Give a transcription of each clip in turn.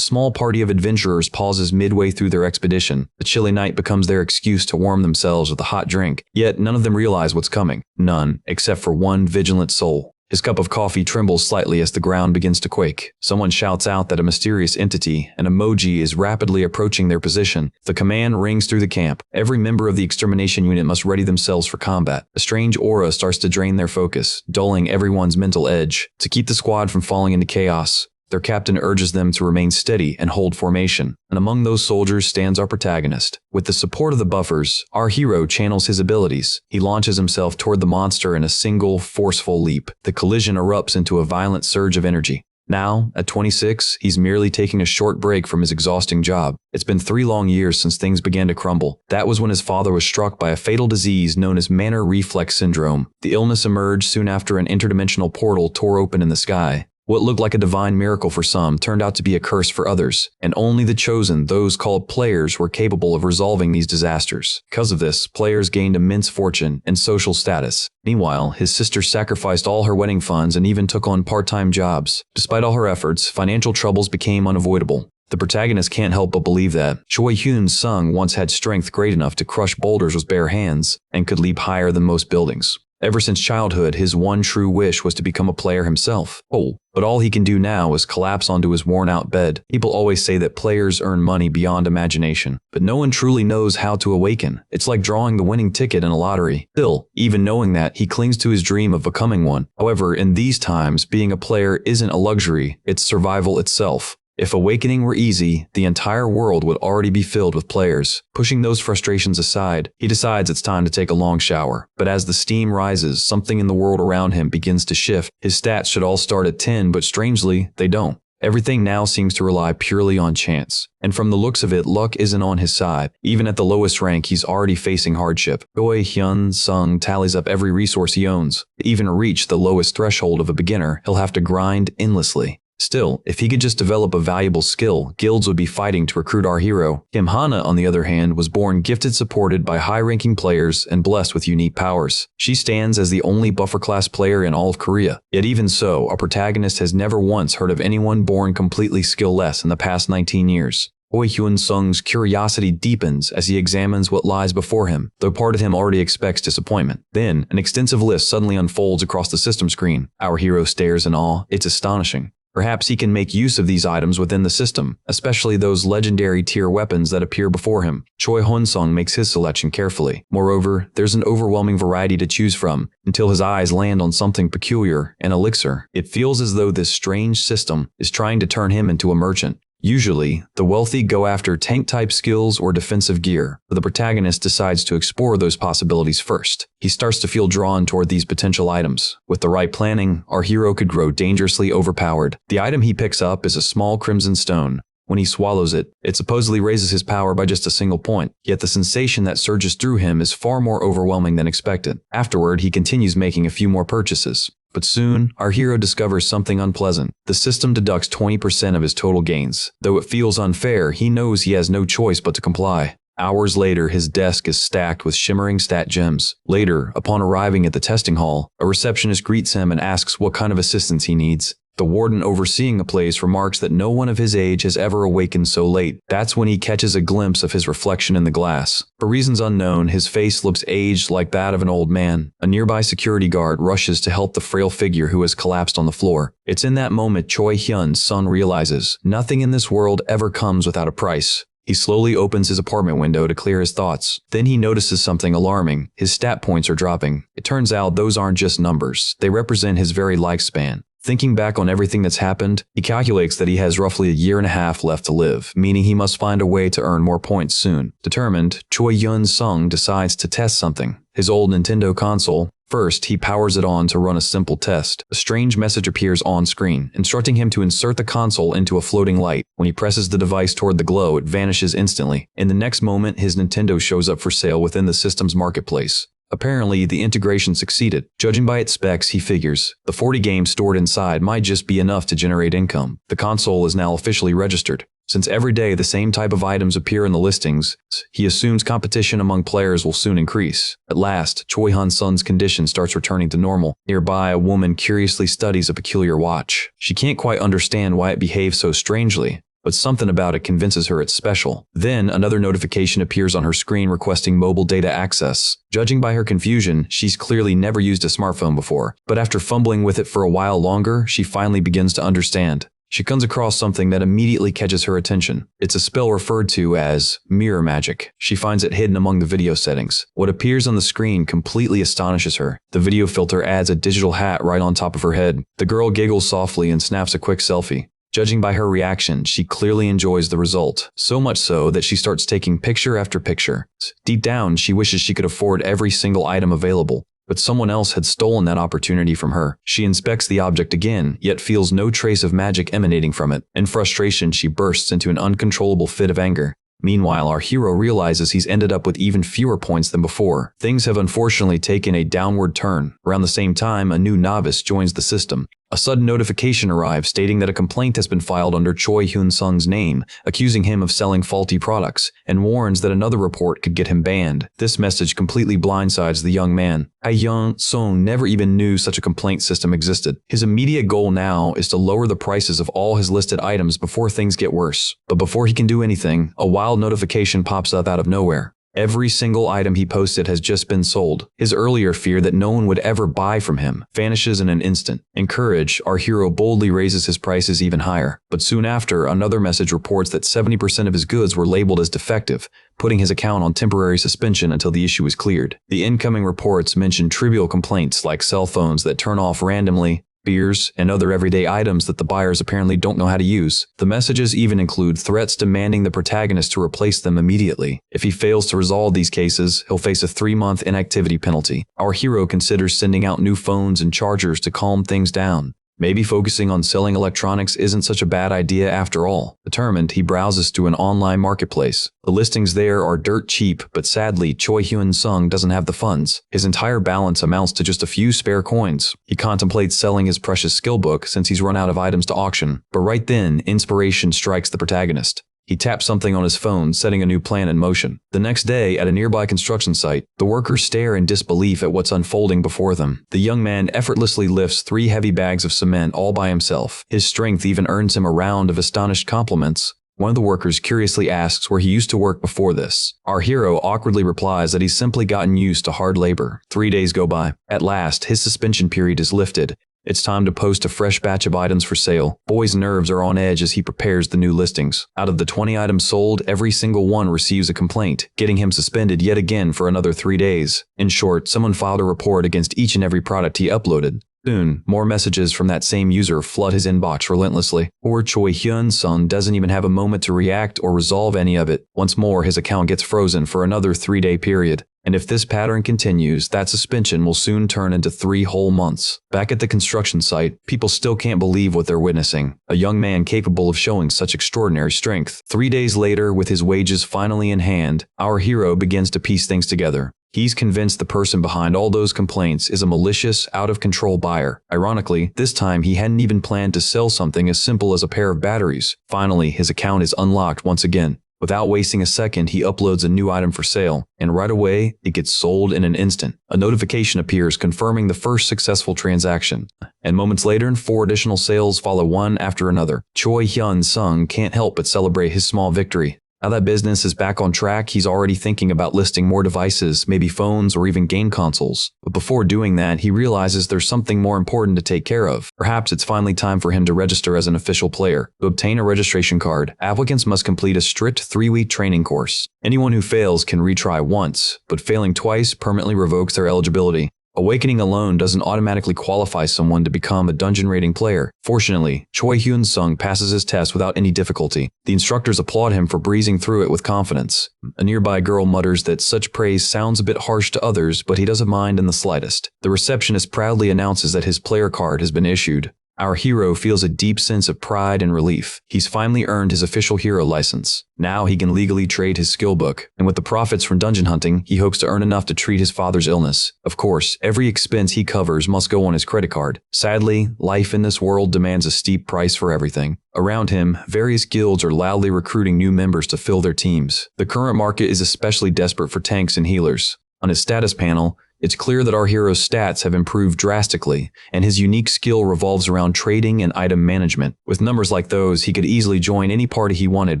A small party of adventurers pauses midway through their expedition. The chilly night becomes their excuse to warm themselves with a hot drink, yet none of them realize what's coming. None, except for one vigilant soul. His cup of coffee trembles slightly as the ground begins to quake. Someone shouts out that a mysterious entity, an emoji, is rapidly approaching their position. The command rings through the camp. Every member of the extermination unit must ready themselves for combat. A strange aura starts to drain their focus, dulling everyone's mental edge. To keep the squad from falling into chaos, their captain urges them to remain steady and hold formation. And among those soldiers stands our protagonist. With the support of the buffers, our hero channels his abilities. He launches himself toward the monster in a single, forceful leap. The collision erupts into a violent surge of energy. Now, at 26, he's merely taking a short break from his exhausting job. It's been 3 long years since things began to crumble. That was when his father was struck by a fatal disease known as Manhwa reflex syndrome. The illness emerged soon after an interdimensional portal tore open in the sky. What looked like a divine miracle for some turned out to be a curse for others, and only the chosen, those called players, were capable of resolving these disasters. Because of this, players gained immense fortune and social status. Meanwhile, his sister sacrificed all her wedding funds and even took on part-time jobs. Despite all her efforts, financial troubles became unavoidable. The protagonist can't help but believe that Choi Hyun-sung once had strength great enough to crush boulders with bare hands and could leap higher than most buildings. Ever since childhood, his one true wish was to become a player himself. But all he can do now is collapse onto his worn-out bed. People always say that players earn money beyond imagination, but no one truly knows how to awaken. It's like drawing the winning ticket in a lottery. Still, even knowing that, he clings to his dream of becoming one. However, in these times, being a player isn't a luxury, it's survival itself. If awakening were easy, the entire world would already be filled with players. Pushing those frustrations aside, he decides it's time to take a long shower. But as the steam rises, something in the world around him begins to shift. His stats should all start at 10, but strangely, they don't. Everything now seems to rely purely on chance. And from the looks of it, luck isn't on his side. Even at the lowest rank, he's already facing hardship. Choi Hyun-sung tallies up every resource he owns. To even reach the lowest threshold of a beginner, he'll have to grind endlessly. Still, if he could just develop a valuable skill, guilds would be fighting to recruit our hero. Kim Hana, on the other hand, was born gifted, supported by high-ranking players, and blessed with unique powers. She stands as the only buffer-class player in all of Korea. Yet even so, our protagonist has never once heard of anyone born completely skill-less in the past 19 years. Choi Hyun-sung's curiosity deepens as he examines what lies before him, though part of him already expects disappointment. Then, an extensive list suddenly unfolds across the system screen. Our hero stares in awe. It's astonishing. Perhaps he can make use of these items within the system, especially those legendary tier weapons that appear before him. Choi Hyun-sung makes his selection carefully. Moreover, there's an overwhelming variety to choose from, until his eyes land on something peculiar, an elixir. It feels as though this strange system is trying to turn him into a merchant. Usually, the wealthy go after tank-type skills or defensive gear, but the protagonist decides to explore those possibilities first. He starts to feel drawn toward these potential items. With the right planning, our hero could grow dangerously overpowered. The item he picks up is a small crimson stone. When he swallows it, it supposedly raises his power by just a single point, yet the sensation that surges through him is far more overwhelming than expected. Afterward, he continues making a few more purchases. But soon, our hero discovers something unpleasant. The system deducts 20% of his total gains. Though it feels unfair, he knows he has no choice but to comply. Hours later, his desk is stacked with shimmering stat gems. Later, upon arriving at the testing hall, a receptionist greets him and asks what kind of assistance he needs. The warden overseeing the place remarks that no one of his age has ever awakened so late. That's when he catches a glimpse of his reflection in the glass. For reasons unknown, his face looks aged like that of an old man. A nearby security guard rushes to help the frail figure who has collapsed on the floor. It's in that moment Choi Hyun-sung realizes nothing in this world ever comes without a price. He slowly opens his apartment window to clear his thoughts. Then he notices something alarming. His stat points are dropping. It turns out those aren't just numbers. They represent his very lifespan. Thinking back on everything that's happened, he calculates that he has roughly a year and a half left to live, meaning he must find a way to earn more points soon. Determined, Choi Hyun-sung decides to test something. His old Nintendo console. First, he powers it on to run a simple test. A strange message appears on screen, instructing him to insert the console into a floating light. When he presses the device toward the glow, it vanishes instantly. In the next moment, his Nintendo shows up for sale within the system's marketplace. Apparently, the integration succeeded. Judging by its specs, he figures the 40 games stored inside might just be enough to generate income. The console is now officially registered. Since every day the same type of items appear in the listings, he assumes competition among players will soon increase. At last, Choi Hyun-sung's condition starts returning to normal. Nearby, a woman curiously studies a peculiar watch. She can't quite understand why it behaves so strangely. but something about it convinces her it's special. Then another notification appears on her screen requesting mobile data access. Judging by her confusion, she's clearly never used a smartphone before, but after fumbling with it for a while longer, she finally begins to understand. She comes across something that immediately catches her attention. It's a spell referred to as mirror magic. She finds it hidden among the video settings. What appears on the screen completely astonishes her. The video filter adds a digital hat right on top of her head. The girl giggles softly and snaps a quick selfie. Judging by her reaction, she clearly enjoys the result, so much so that she starts taking picture after picture. Deep down, she wishes she could afford every single item available. But someone else had stolen that opportunity from her. She inspects the object again, yet feels no trace of magic emanating from it. In frustration, she bursts into an uncontrollable fit of anger. Meanwhile, our hero realizes he's ended up with even fewer points than before. Things have unfortunately taken a downward turn. Around the same time, a new novice joins the system. A sudden notification arrives stating that a complaint has been filed under Choi Hyun-sung's name, accusing him of selling faulty products, and warns that another report could get him banned. This message completely blindsides the young man. Hyun-sung never even knew such a complaint system existed. His immediate goal now is to lower the prices of all his listed items before things get worse. But before he can do anything, a wild notification pops up out of nowhere. Every single item he posted has just been sold. His earlier fear that no one would ever buy from him vanishes in an instant. Encouraged, our hero boldly raises his prices even higher. But soon after, another message reports that 70% of his goods were labeled as defective, putting his account on temporary suspension until the issue is cleared. The incoming reports mention trivial complaints like cell phones that turn off randomly, beers, and other everyday items that the buyers apparently don't know how to use. The messages even include threats demanding the protagonist to replace them immediately. If he fails to resolve these cases, he'll face a 3-month inactivity penalty. Our hero considers sending out new phones and chargers to calm things down. Maybe focusing on selling electronics isn't such a bad idea after all. Determined, he browses through an online marketplace. The listings there are dirt cheap, but sadly, Choi Hyun-sung doesn't have the funds. His entire balance amounts to just a few spare coins. He contemplates selling his precious skill book since he's run out of items to auction. But right then, inspiration strikes the protagonist. He taps something on his phone, setting a new plan in motion. The next day, at a nearby construction site, the workers stare in disbelief at what's unfolding before them. The young man effortlessly lifts 3 heavy bags of cement all by himself. His strength even earns him a round of astonished compliments. One of the workers curiously asks where he used to work before this. Our hero awkwardly replies that he's simply gotten used to hard labor. 3 days go by. At last, his suspension period is lifted. It's time to post a fresh batch of items for sale. Boy's nerves are on edge as he prepares the new listings. Out of the 20 items sold, every single one receives a complaint, getting him suspended yet again for another 3 days. In short, someone filed a report against each and every product he uploaded. Soon, more messages from that same user flood his inbox relentlessly. Poor Choi Hyun-sung doesn't even have a moment to react or resolve any of it. Once more, his account gets frozen for another 3-day period. And if this pattern continues, that suspension will soon turn into 3 whole months. Back at the construction site, people still can't believe what they're witnessing. A young man capable of showing such extraordinary strength. 3 days later, with his wages finally in hand, our hero begins to piece things together. He's convinced the person behind all those complaints is a malicious, out-of-control buyer. Ironically, this time he hadn't even planned to sell something as simple as a pair of batteries. Finally, his account is unlocked once again. Without wasting a second, he uploads a new item for sale, and right away, it gets sold in an instant. A notification appears confirming the first successful transaction, and moments later, 4 additional sales follow one after another. Choi Hyun-sung can't help but celebrate his small victory. Now that business is back on track, he's already thinking about listing more devices, maybe phones or even game consoles. But before doing that, he realizes there's something more important to take care of. Perhaps it's finally time for him to register as an official player. To obtain a registration card, applicants must complete a strict 3-week training course. Anyone who fails can retry once, but failing twice permanently revokes their eligibility. Awakening alone doesn't automatically qualify someone to become a dungeon raiding player. Fortunately, Choi Hyun-sung passes his test without any difficulty. The instructors applaud him for breezing through it with confidence. A nearby girl mutters that such praise sounds a bit harsh to others, but he doesn't mind in the slightest. The receptionist proudly announces that his player card has been issued. Our hero feels a deep sense of pride and relief. He's finally earned his official hero license. Now he can legally trade his skill book, and with the profits from dungeon hunting, he hopes to earn enough to treat his father's illness. Of course, every expense he covers must go on his credit card. Sadly, life in this world demands a steep price for everything. Around him, various guilds are loudly recruiting new members to fill their teams. The current market is especially desperate for tanks and healers. On his status panel, It's clear that our hero's stats have improved drastically, and his unique skill revolves around trading and item management. With numbers like those, he could easily join any party he wanted,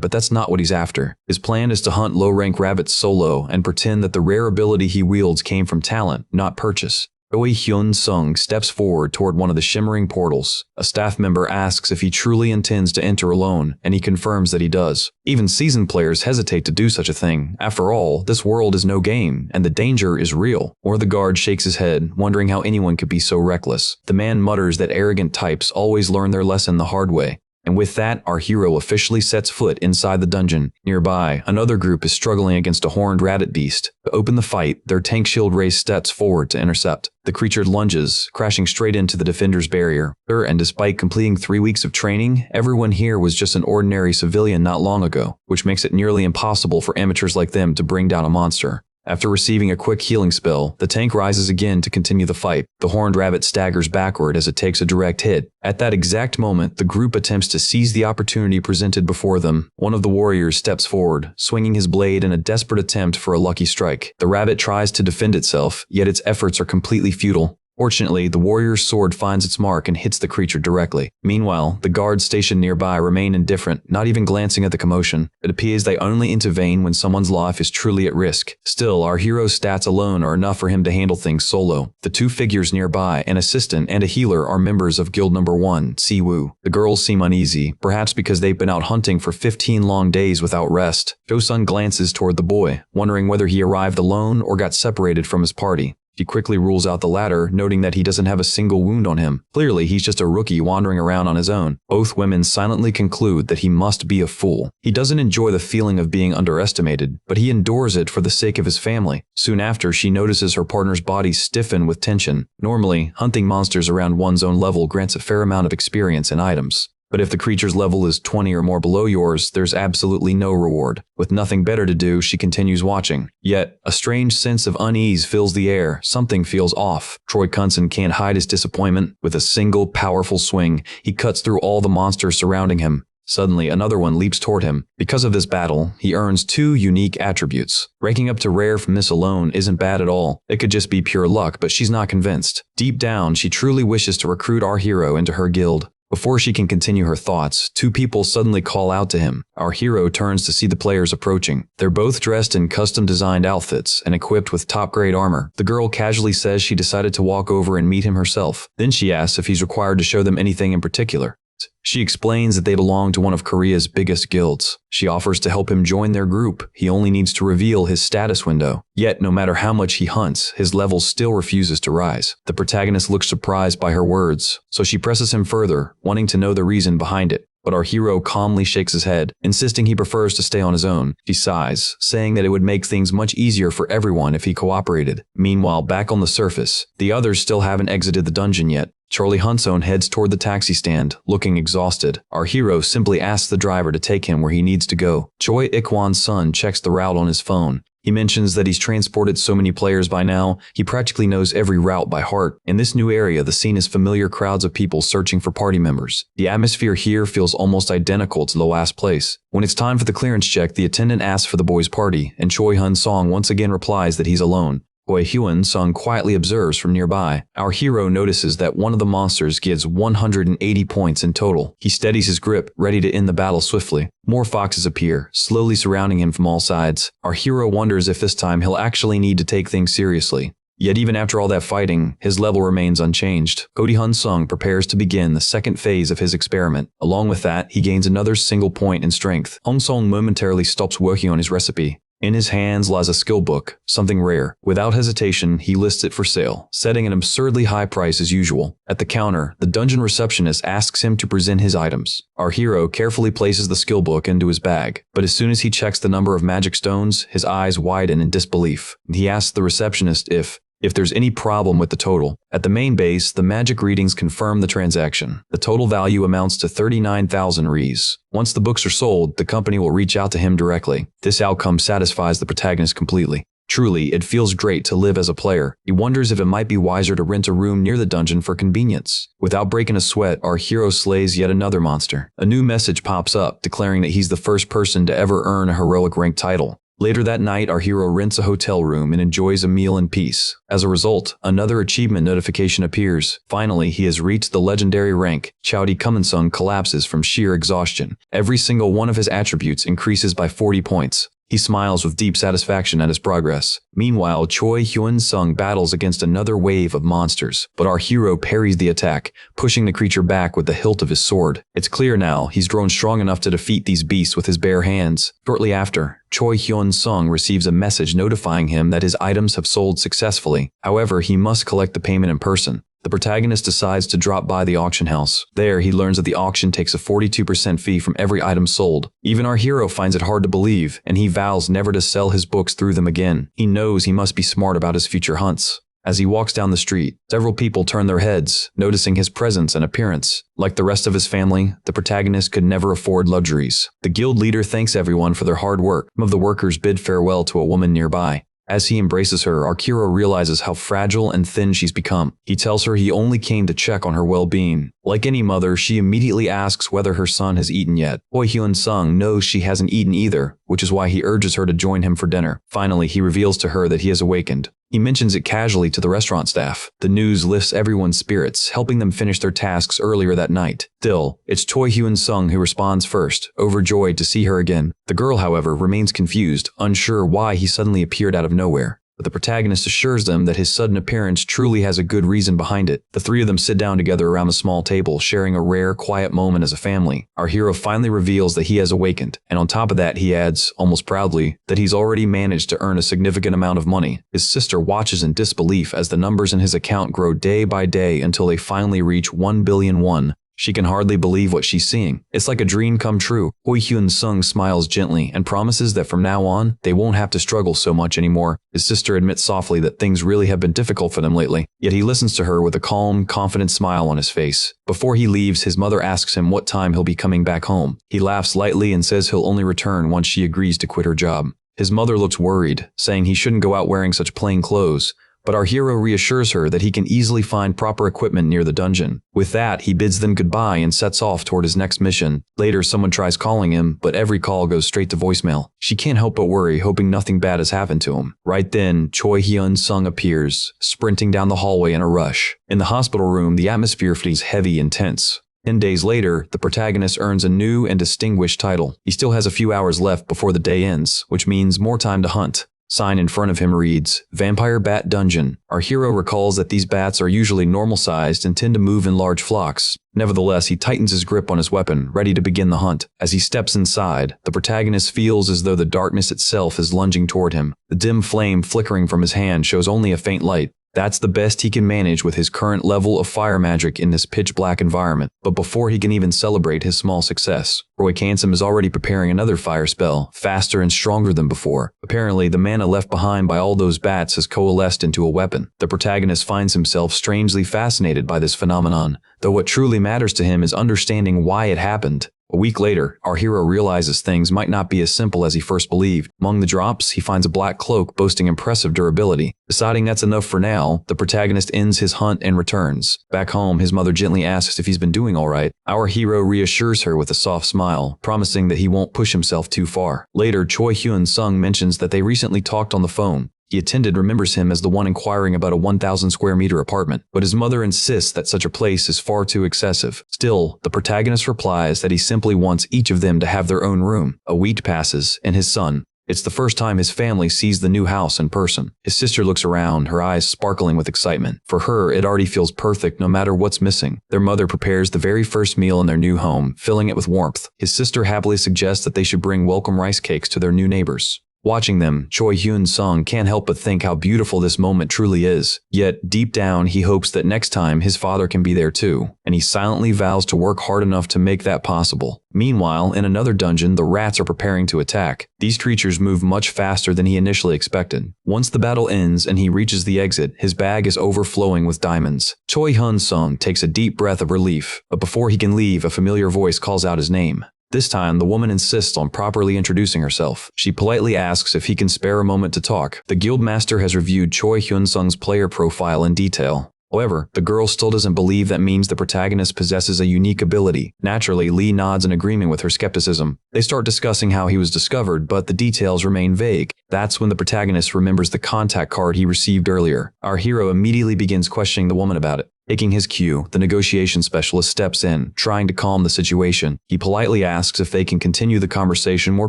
but that's not what he's after. His plan is to hunt low-rank rabbits solo and pretend that the rare ability he wields came from talent, not purchase. Choi Hyun-sung steps forward toward one of the shimmering portals. A staff member asks if he truly intends to enter alone, and he confirms that he does. Even seasoned players hesitate to do such a thing. After all, this world is no game, and the danger is real. Or the guard shakes his head, wondering how anyone could be so reckless. The man mutters that arrogant types always learn their lesson the hard way. And with that, our hero officially sets foot inside the dungeon. Nearby, another group is struggling against a horned rabbit beast. To open the fight, their tank shield race steps forward to intercept. The creature lunges, crashing straight into the defender's barrier. And despite completing 3 weeks of training, everyone here was just an ordinary civilian not long ago, which makes it nearly impossible for amateurs like them to bring down a monster. After receiving a quick healing spell, the tank rises again to continue the fight. The horned rabbit staggers backward as it takes a direct hit. At that exact moment, the group attempts to seize the opportunity presented before them. One of the warriors steps forward, swinging his blade in a desperate attempt for a lucky strike. The rabbit tries to defend itself, yet its efforts are completely futile. Fortunately, the warrior's sword finds its mark and hits the creature directly. Meanwhile, the guards stationed nearby remain indifferent, not even glancing at the commotion. It appears they only intervene when someone's life is truly at risk. Still, our hero's stats alone are enough for him to handle things solo. The two figures nearby, an assistant and a healer, are members of Guild Number 1, Siwoo. The girls seem uneasy, perhaps because they've been out hunting for 15 long days without rest. Jo-sun glances toward the boy, wondering whether he arrived alone or got separated from his party. He quickly rules out the latter, noting that he doesn't have a single wound on him. Clearly, he's just a rookie wandering around on his own. Both women silently conclude that he must be a fool. He doesn't enjoy the feeling of being underestimated, but he endures it for the sake of his family. Soon after, she notices her partner's body stiffen with tension. Normally, hunting monsters around one's own level grants a fair amount of experience and items. But if the creature's level is 20 or more below yours, there's absolutely no reward. With nothing better to do, she continues watching. Yet, a strange sense of unease fills the air. Something feels off. Troy Kunson can't hide his disappointment. With a single, powerful swing, he cuts through all the monsters surrounding him. Suddenly, another one leaps toward him. Because of this battle, he earns 2 unique attributes. Ranking up to rare from this alone isn't bad at all. It could just be pure luck, but she's not convinced. Deep down, she truly wishes to recruit our hero into her guild. Before she can continue her thoughts, 2 people suddenly call out to him. Our hero turns to see the players approaching. They're both dressed in custom-designed outfits and equipped with top-grade armor. The girl casually says she decided to walk over and meet him herself. Then she asks if he's required to show them anything in particular. She explains that they belong to one of Korea's biggest guilds. She offers to help him join their group. He only needs to reveal his status window. Yet, no matter how much he hunts, his level still refuses to rise. The protagonist looks surprised by her words, so she presses him further, wanting to know the reason behind it. But our hero calmly shakes his head, insisting he prefers to stay on his own. She sighs, saying that it would make things much easier for everyone if he cooperated. Meanwhile, back on the surface, the others still haven't exited the dungeon yet. Charlie Hunson heads toward the taxi stand, looking exhausted. Our hero simply asks the driver to take him where he needs to go. Choi Ik-wan's son checks the route on his phone. He mentions that he's transported so many players by now, he practically knows every route by heart. In this new area, the scene is familiar crowds of people searching for party members. The atmosphere here feels almost identical to the last place. When it's time for the clearance check, the attendant asks for the boy's party, and Choi Hun-song once again replies that he's alone. Choi Hyun-sung quietly observes from nearby. Our hero notices that one of the monsters gives 180 points in total. He steadies his grip, ready to end the battle swiftly. More foxes appear, slowly surrounding him from all sides. Our hero wonders if this time he'll actually need to take things seriously. Yet even after all that fighting, his level remains unchanged. Cody Hun-sung prepares to begin the second phase of his experiment. Along with that, he gains another single point in strength. Hong-sung momentarily stops working on his recipe. In his hands lies a skill book, something rare. Without hesitation, he lists it for sale, setting an absurdly high price as usual. At the counter, the dungeon receptionist asks him to present his items. Our hero carefully places the skill book into his bag, but as soon as he checks the number of magic stones, his eyes widen in disbelief. He asks the receptionist if there's any problem with the total. At the main base, the magic readings confirm the transaction. The total value amounts to 39,000 Ries. Once the books are sold, the company will reach out to him directly. This outcome satisfies the protagonist completely. Truly, it feels great to live as a player. He wonders if it might be wiser to rent a room near the dungeon for convenience. Without breaking a sweat, our hero slays yet another monster. A new message pops up, declaring that he's the first person to ever earn a heroic rank title. Later that night, our hero rents a hotel room and enjoys a meal in peace. As a result, another achievement notification appears. Finally, he has reached the legendary rank. Chowdi Kumansung collapses from sheer exhaustion. Every single one of his attributes increases by 40 points. He smiles with deep satisfaction at his progress. Meanwhile, Choi Hyun-sung battles against another wave of monsters, but our hero parries the attack, pushing the creature back with the hilt of his sword. It's clear now he's grown strong enough to defeat these beasts with his bare hands. Shortly after, Choi Hyun-sung receives a message notifying him that his items have sold successfully. However, he must collect the payment in person. The protagonist decides to drop by the auction house. There, he learns that the auction takes a 42% fee from every item sold. Even our hero finds it hard to believe, and he vows never to sell his books through them again. He knows he must be smart about his future hunts. As he walks down the street, several people turn their heads, noticing his presence and appearance. Like the rest of his family, the protagonist could never afford luxuries. The guild leader thanks everyone for their hard work. Some of the workers bid farewell to a woman nearby. As he embraces her, our hero realizes how fragile and thin she's become. He tells her he only came to check on her well-being. Like any mother, she immediately asks whether her son has eaten yet. Choi Hyun-sung knows she hasn't eaten either, which is why he urges her to join him for dinner. Finally, he reveals to her that he has awakened. He mentions it casually to the restaurant staff. The news lifts everyone's spirits, helping them finish their tasks earlier that night. Still, it's Choi Hyun-sung who responds first, overjoyed to see her again. The girl, however, remains confused, unsure why he suddenly appeared out of nowhere. But the protagonist assures them that his sudden appearance truly has a good reason behind it. The three of them sit down together around a small table, sharing a rare, quiet moment as a family. Our hero finally reveals that he has awakened, and on top of that he adds, almost proudly, that he's already managed to earn a significant amount of money. His sister watches in disbelief as the numbers in his account grow day by day until they finally reach 1 billion won. She can hardly believe what she's seeing. It's like a dream come true. Choi Hyun-sung smiles gently and promises that from now on, they won't have to struggle so much anymore. His sister admits softly that things really have been difficult for them lately, yet he listens to her with a calm, confident smile on his face. Before he leaves, his mother asks him what time he'll be coming back home. He laughs lightly and says he'll only return once she agrees to quit her job. His mother looks worried, saying he shouldn't go out wearing such plain clothes. But our hero reassures her that he can easily find proper equipment near the dungeon. With that, he bids them goodbye and sets off toward his next mission. Later, someone tries calling him, but every call goes straight to voicemail. She can't help but worry, hoping nothing bad has happened to him. Right then, Choi Hyun-sung appears, sprinting down the hallway in a rush. In the hospital room, the atmosphere feels heavy and tense. 10 days later, the protagonist earns a new and distinguished title. He still has a few hours left before the day ends, which means more time to hunt. Sign in front of him reads, Vampire Bat Dungeon. Our hero recalls that these bats are usually normal-sized and tend to move in large flocks. Nevertheless, he tightens his grip on his weapon, ready to begin the hunt. As he steps inside, the protagonist feels as though the darkness itself is lunging toward him. The dim flame flickering from his hand shows only a faint light. That's the best he can manage with his current level of fire magic in this pitch-black environment. But before he can even celebrate his small success, Roy Kansam is already preparing another fire spell, faster and stronger than before. Apparently, the mana left behind by all those bats has coalesced into a weapon. The protagonist finds himself strangely fascinated by this phenomenon, though what truly matters to him is understanding why it happened. A week later, our hero realizes things might not be as simple as he first believed. Among the drops, he finds a black cloak boasting impressive durability. Deciding that's enough for now, the protagonist ends his hunt and returns. Back home, his mother gently asks if he's been doing all right. Our hero reassures her with a soft smile, promising that he won't push himself too far. Later, Choi Hyun-sung mentions that they recently talked on the phone. The attendant remembers him as the one inquiring about a 1,000 square meter apartment, but his mother insists that such a place is far too excessive. Still, the protagonist replies that he simply wants each of them to have their own room. A week passes, and his son. It's the first time his family sees the new house in person. His sister looks around, her eyes sparkling with excitement. For her, it already feels perfect no matter what's missing. Their mother prepares the very first meal in their new home, filling it with warmth. His sister happily suggests that they should bring welcome rice cakes to their new neighbors. Watching them, Choi Hyun-sung can't help but think how beautiful this moment truly is. Yet, deep down, he hopes that next time his father can be there too, and he silently vows to work hard enough to make that possible. Meanwhile, in another dungeon, the rats are preparing to attack. These creatures move much faster than he initially expected. Once the battle ends and he reaches the exit, his bag is overflowing with diamonds. Choi Hyun-sung takes a deep breath of relief, but before he can leave, a familiar voice calls out his name. This time, the woman insists on properly introducing herself. She politely asks if he can spare a moment to talk. The guildmaster has reviewed Choi Hyun-sung's player profile in detail. However, the girl still doesn't believe that means the protagonist possesses a unique ability. Naturally, Lee nods in agreement with her skepticism. They start discussing how he was discovered, but the details remain vague. That's when the protagonist remembers the contact card he received earlier. Our hero immediately begins questioning the woman about it. Taking his cue, the negotiation specialist steps in, trying to calm the situation. He politely asks if they can continue the conversation more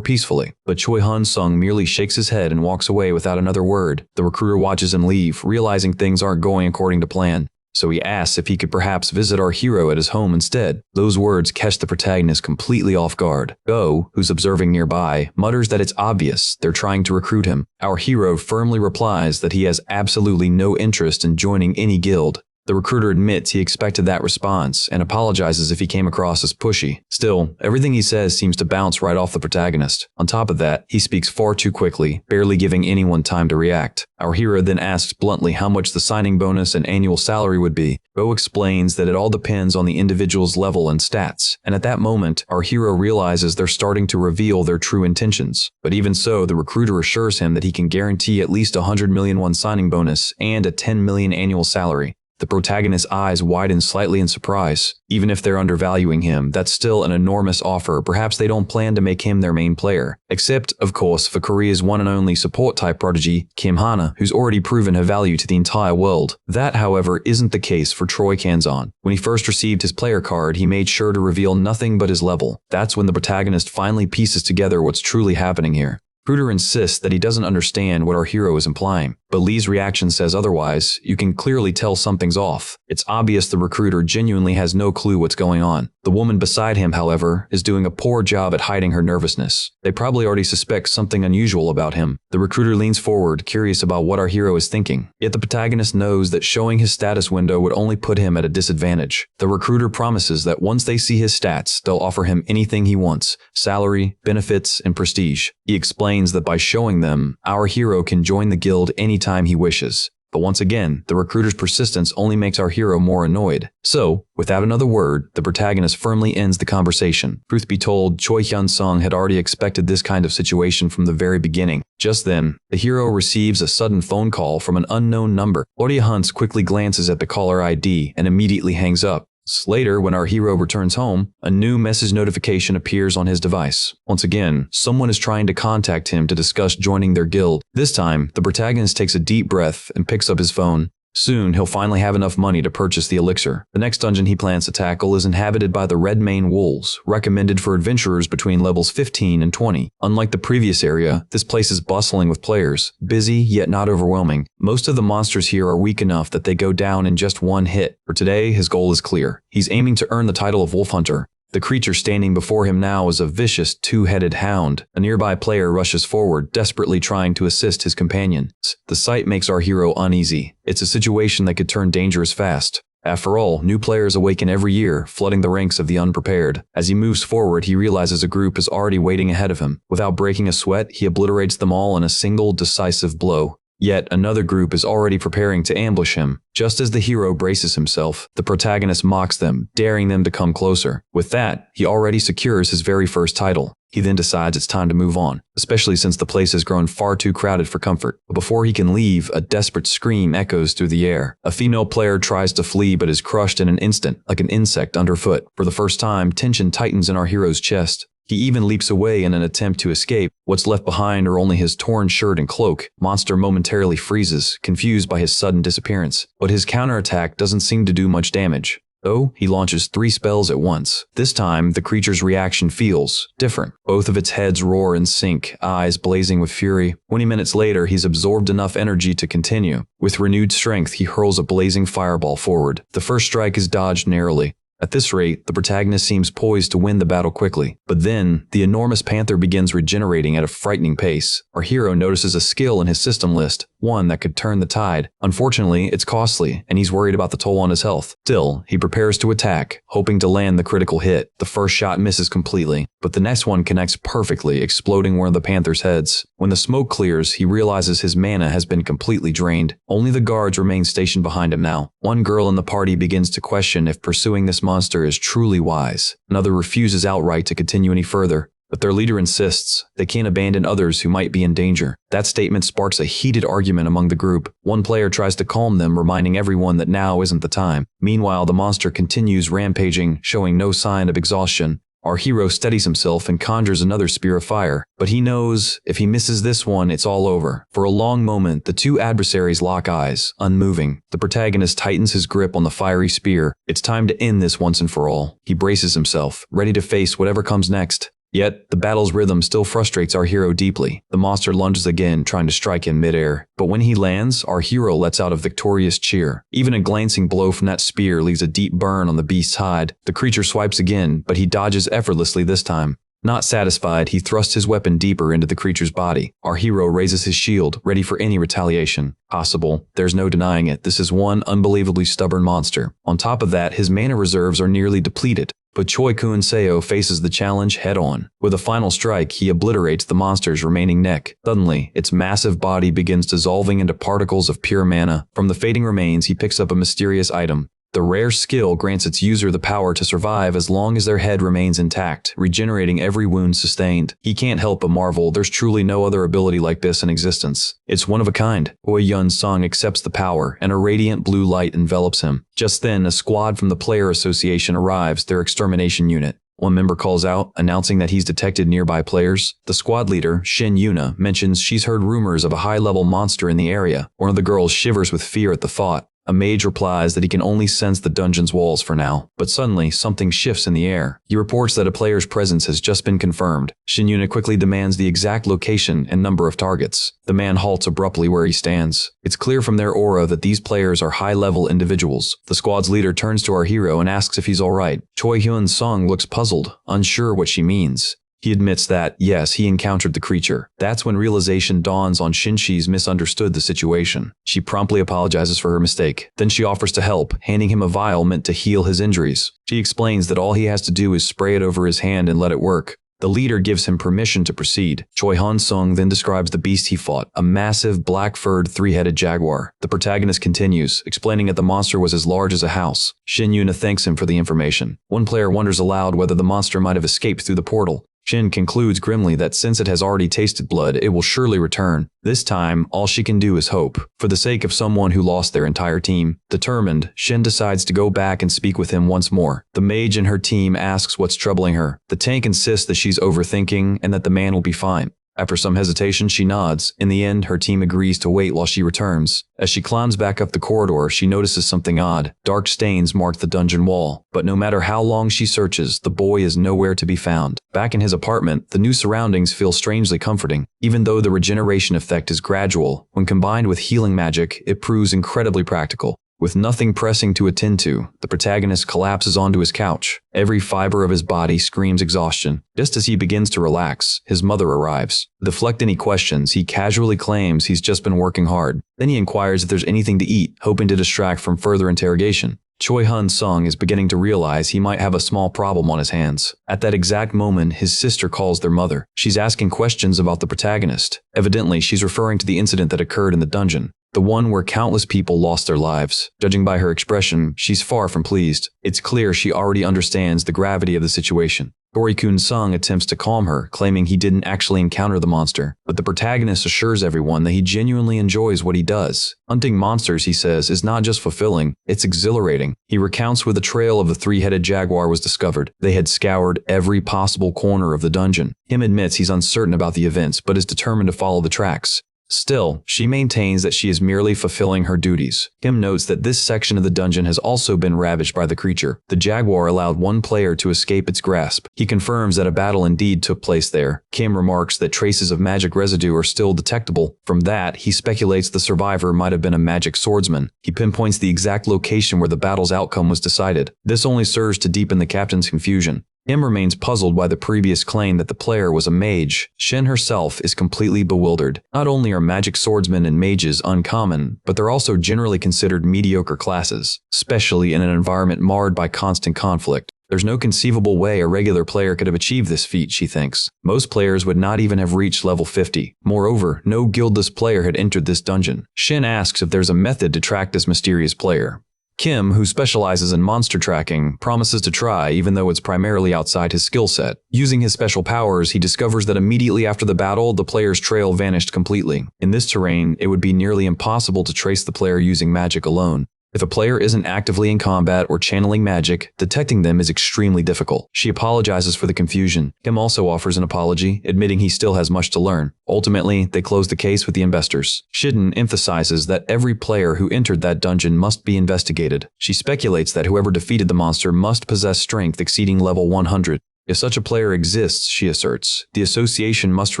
peacefully, but Choi Hun-sung merely shakes his head and walks away without another word. The recruiter watches him leave, realizing things aren't going according to plan. So he asks if he could perhaps visit our hero at his home instead. Those words catch the protagonist completely off guard. Go, who's observing nearby, mutters that it's obvious they're trying to recruit him. Our hero firmly replies that he has absolutely no interest in joining any guild. The recruiter admits he expected that response and apologizes if he came across as pushy. Still, everything he says seems to bounce right off the protagonist. On top of that, he speaks far too quickly, barely giving anyone time to react. Our hero then asks bluntly how much the signing bonus and annual salary would be. Bo explains that it all depends on the individual's level and stats, and at that moment, our hero realizes they're starting to reveal their true intentions. But even so, the recruiter assures him that he can guarantee at least 100 million won signing bonus and a 10 million annual salary. The protagonist's eyes widen slightly in surprise. Even if they're undervaluing him, that's still an enormous offer. Perhaps they don't plan to make him their main player. Except, of course, for Korea's one and only support-type prodigy, Kim Hana, who's already proven her value to the entire world. That, however, isn't the case for Troy Kanzon. When he first received his player card, he made sure to reveal nothing but his level. That's when the protagonist finally pieces together what's truly happening here. Recruiter insists that he doesn't understand what our hero is implying, but Lee's reaction says otherwise. You can clearly tell something's off. It's obvious the recruiter genuinely has no clue what's going on. The woman beside him, however, is doing a poor job at hiding her nervousness. They probably already suspect something unusual about him. The recruiter leans forward, curious about what our hero is thinking. Yet the protagonist knows that showing his status window would only put him at a disadvantage. The recruiter promises that once they see his stats, they'll offer him anything he wants: salary, benefits, and prestige. He explains that by showing them, our hero can join the guild anytime he wishes. But once again, the recruiter's persistence only makes our hero more annoyed. So, without another word, the protagonist firmly ends the conversation. Truth be told, Choi Hyun-sung had already expected this kind of situation from the very beginning. Just then, the hero receives a sudden phone call from an unknown number. Claudia Huntz quickly glances at the caller ID and immediately hangs up. Later, when our hero returns home, a new message notification appears on his device. Once again, someone is trying to contact him to discuss joining their guild. This time, the protagonist takes a deep breath and picks up his phone. Soon, he'll finally have enough money to purchase the elixir. The next dungeon he plans to tackle is inhabited by the Red Mane Wolves, recommended for adventurers between levels 15 and 20. Unlike the previous area, this place is bustling with players, busy yet not overwhelming. Most of the monsters here are weak enough that they go down in just one hit. For today, his goal is clear. He's aiming to earn the title of Wolf Hunter. The creature standing before him now is a vicious, two-headed hound. A nearby player rushes forward, desperately trying to assist his companion. The sight makes our hero uneasy. It's a situation that could turn dangerous fast. After all, new players awaken every year, flooding the ranks of the unprepared. As he moves forward, he realizes a group is already waiting ahead of him. Without breaking a sweat, he obliterates them all in a single, decisive blow. Yet another group is already preparing to ambush him. Just as the hero braces himself, the protagonist mocks them, daring them to come closer. With that, he already secures his very first title. He then decides it's time to move on, especially since the place has grown far too crowded for comfort. But before he can leave, a desperate scream echoes through the air. A female player tries to flee but is crushed in an instant, like an insect underfoot. For the first time, tension tightens in our hero's chest. He even leaps away in an attempt to escape. What's left behind are only his torn shirt and cloak. Monster momentarily freezes, confused by his sudden disappearance. But his counterattack doesn't seem to do much damage. Though, he launches 3 spells at once. This time, the creature's reaction feels different. Both of its heads roar in sync, eyes blazing with fury. 20 minutes later, he's absorbed enough energy to continue. With renewed strength, he hurls a blazing fireball forward. The first strike is dodged narrowly. At this rate, the protagonist seems poised to win the battle quickly. But then, the enormous panther begins regenerating at a frightening pace. Our hero notices a skill in his system list, one that could turn the tide. Unfortunately, it's costly, and he's worried about the toll on his health. Still, he prepares to attack, hoping to land the critical hit. The first shot misses completely, but the next one connects perfectly, exploding one of the panther's heads. When the smoke clears, he realizes his mana has been completely drained. Only the guards remain stationed behind him now. One girl in the party begins to question if pursuing this monster is truly wise. Another refuses outright to continue any further. but their leader insists they can't abandon others who might be in danger. That statement sparks a heated argument among the group. One player tries to calm them, reminding everyone that now isn't the time. Meanwhile, the monster continues rampaging, showing no sign of exhaustion. Our hero steadies himself and conjures another spear of fire, but he knows if he misses this one, it's all over. For a long moment, the two adversaries lock eyes, unmoving. The protagonist tightens his grip on the fiery spear. It's time to end this once and for all. He braces himself, ready to face whatever comes next. Yet, the battle's rhythm still frustrates our hero deeply. The monster lunges again, trying to strike in midair. But when he lands, our hero lets out a victorious cheer. Even a glancing blow from that spear leaves a deep burn on the beast's hide. The creature swipes again, but he dodges effortlessly this time. Not satisfied, he thrusts his weapon deeper into the creature's body. Our hero raises his shield, ready for any retaliation. Possible. There's no denying it. This is one unbelievably stubborn monster. On top of that, his mana reserves are nearly depleted. But Choi Kun-seo faces the challenge head-on. With a final strike, he obliterates the monster's remaining neck. Suddenly, its massive body begins dissolving into particles of pure mana. From the fading remains, he picks up a mysterious item. The rare skill grants its user the power to survive as long as their head remains intact, regenerating every wound sustained. He can't help but marvel there's truly no other ability like this in existence. It's one of a kind. Oi Yun-sung accepts the power, and a radiant blue light envelops him. Just then, a squad from the Player Association arrives, their extermination unit. One member calls out, announcing that he's detected nearby players. The squad leader, Shin Yuna, mentions she's heard rumors of a high-level monster in the area. One of the girls shivers with fear at the thought. A mage replies that he can only sense the dungeon's walls for now, but suddenly something shifts in the air. He reports that a player's presence has just been confirmed. Shinyuna quickly demands the exact location and number of targets. The man halts abruptly where he stands. It's clear from their aura that these players are high-level individuals. The squad's leader turns to our hero and asks if he's alright. Choi Hyun-sung looks puzzled, unsure what she means. He admits that, yes, he encountered the creature. That's when realization dawns on Shin-chi's misunderstood the situation. She promptly apologizes for her mistake. Then she offers to help, handing him a vial meant to heal his injuries. She explains that all he has to do is spray it over his hand and let it work. The leader gives him permission to proceed. Choi Han-sung then describes the beast he fought, a massive, black-furred, three-headed jaguar. The protagonist continues, explaining that the monster was as large as a house. Shin Yuna thanks him for the information. One player wonders aloud whether the monster might have escaped through the portal. Shin concludes grimly that since it has already tasted blood, it will surely return. This time, all she can do is hope. For the sake of someone who lost their entire team. Determined, Shin decides to go back and speak with him once more. The mage and her team asks what's troubling her. The tank insists that she's overthinking and that the man will be fine. After some hesitation, she nods. In the end, her team agrees to wait while she returns. As she climbs back up the corridor, she notices something odd. Dark stains mark the dungeon wall. But no matter how long she searches, the boy is nowhere to be found. Back in his apartment, the new surroundings feel strangely comforting. Even though the regeneration effect is gradual, when combined with healing magic, it proves incredibly practical. With nothing pressing to attend to, the protagonist collapses onto his couch. Every fiber of his body screams exhaustion. Just as he begins to relax, his mother arrives. To deflect any questions, he casually claims he's just been working hard. Then he inquires if there's anything to eat, hoping to distract from further interrogation. Choi Han-sung is beginning to realize he might have a small problem on his hands. At that exact moment, his sister calls their mother. She's asking questions about the protagonist. Evidently, she's referring to the incident that occurred in the dungeon. The one where countless people lost their lives. Judging by her expression, she's far from pleased. It's clear she already understands the gravity of the situation. Dori Kun-sung attempts to calm her, claiming he didn't actually encounter the monster. But the protagonist assures everyone that he genuinely enjoys what he does. Hunting monsters, he says, is not just fulfilling, it's exhilarating. He recounts where the trail of the three-headed jaguar was discovered. They had scoured every possible corner of the dungeon. Him admits he's uncertain about the events, but is determined to follow the tracks. Still, she maintains that she is merely fulfilling her duties. Kim notes that this section of the dungeon has also been ravaged by the creature. The jaguar allowed one player to escape its grasp. He confirms that a battle indeed took place there. Kim remarks that traces of magic residue are still detectable. From that, he speculates the survivor might have been a magic swordsman. He pinpoints the exact location where the battle's outcome was decided. This only serves to deepen the captain's confusion. Kim remains puzzled by the previous claim that the player was a mage. Shin herself is completely bewildered. Not only are magic swordsmen and mages uncommon, but they're also generally considered mediocre classes, especially in an environment marred by constant conflict. There's no conceivable way a regular player could have achieved this feat, she thinks. Most players would not even have reached level 50. Moreover, no guildless player had entered this dungeon. Shin asks if there's a method to track this mysterious player. Kim, who specializes in monster tracking, promises to try even though it's primarily outside his skill set. Using his special powers, he discovers that immediately after the battle, the player's trail vanished completely. In this terrain, it would be nearly impossible to trace the player using magic alone. If a player isn't actively in combat or channeling magic, detecting them is extremely difficult. She apologizes for the confusion. Kim also offers an apology, admitting he still has much to learn. Ultimately, they close the case with the investors. Shiden emphasizes that every player who entered that dungeon must be investigated. She speculates that whoever defeated the monster must possess strength exceeding level 100. If such a player exists, she asserts, the association must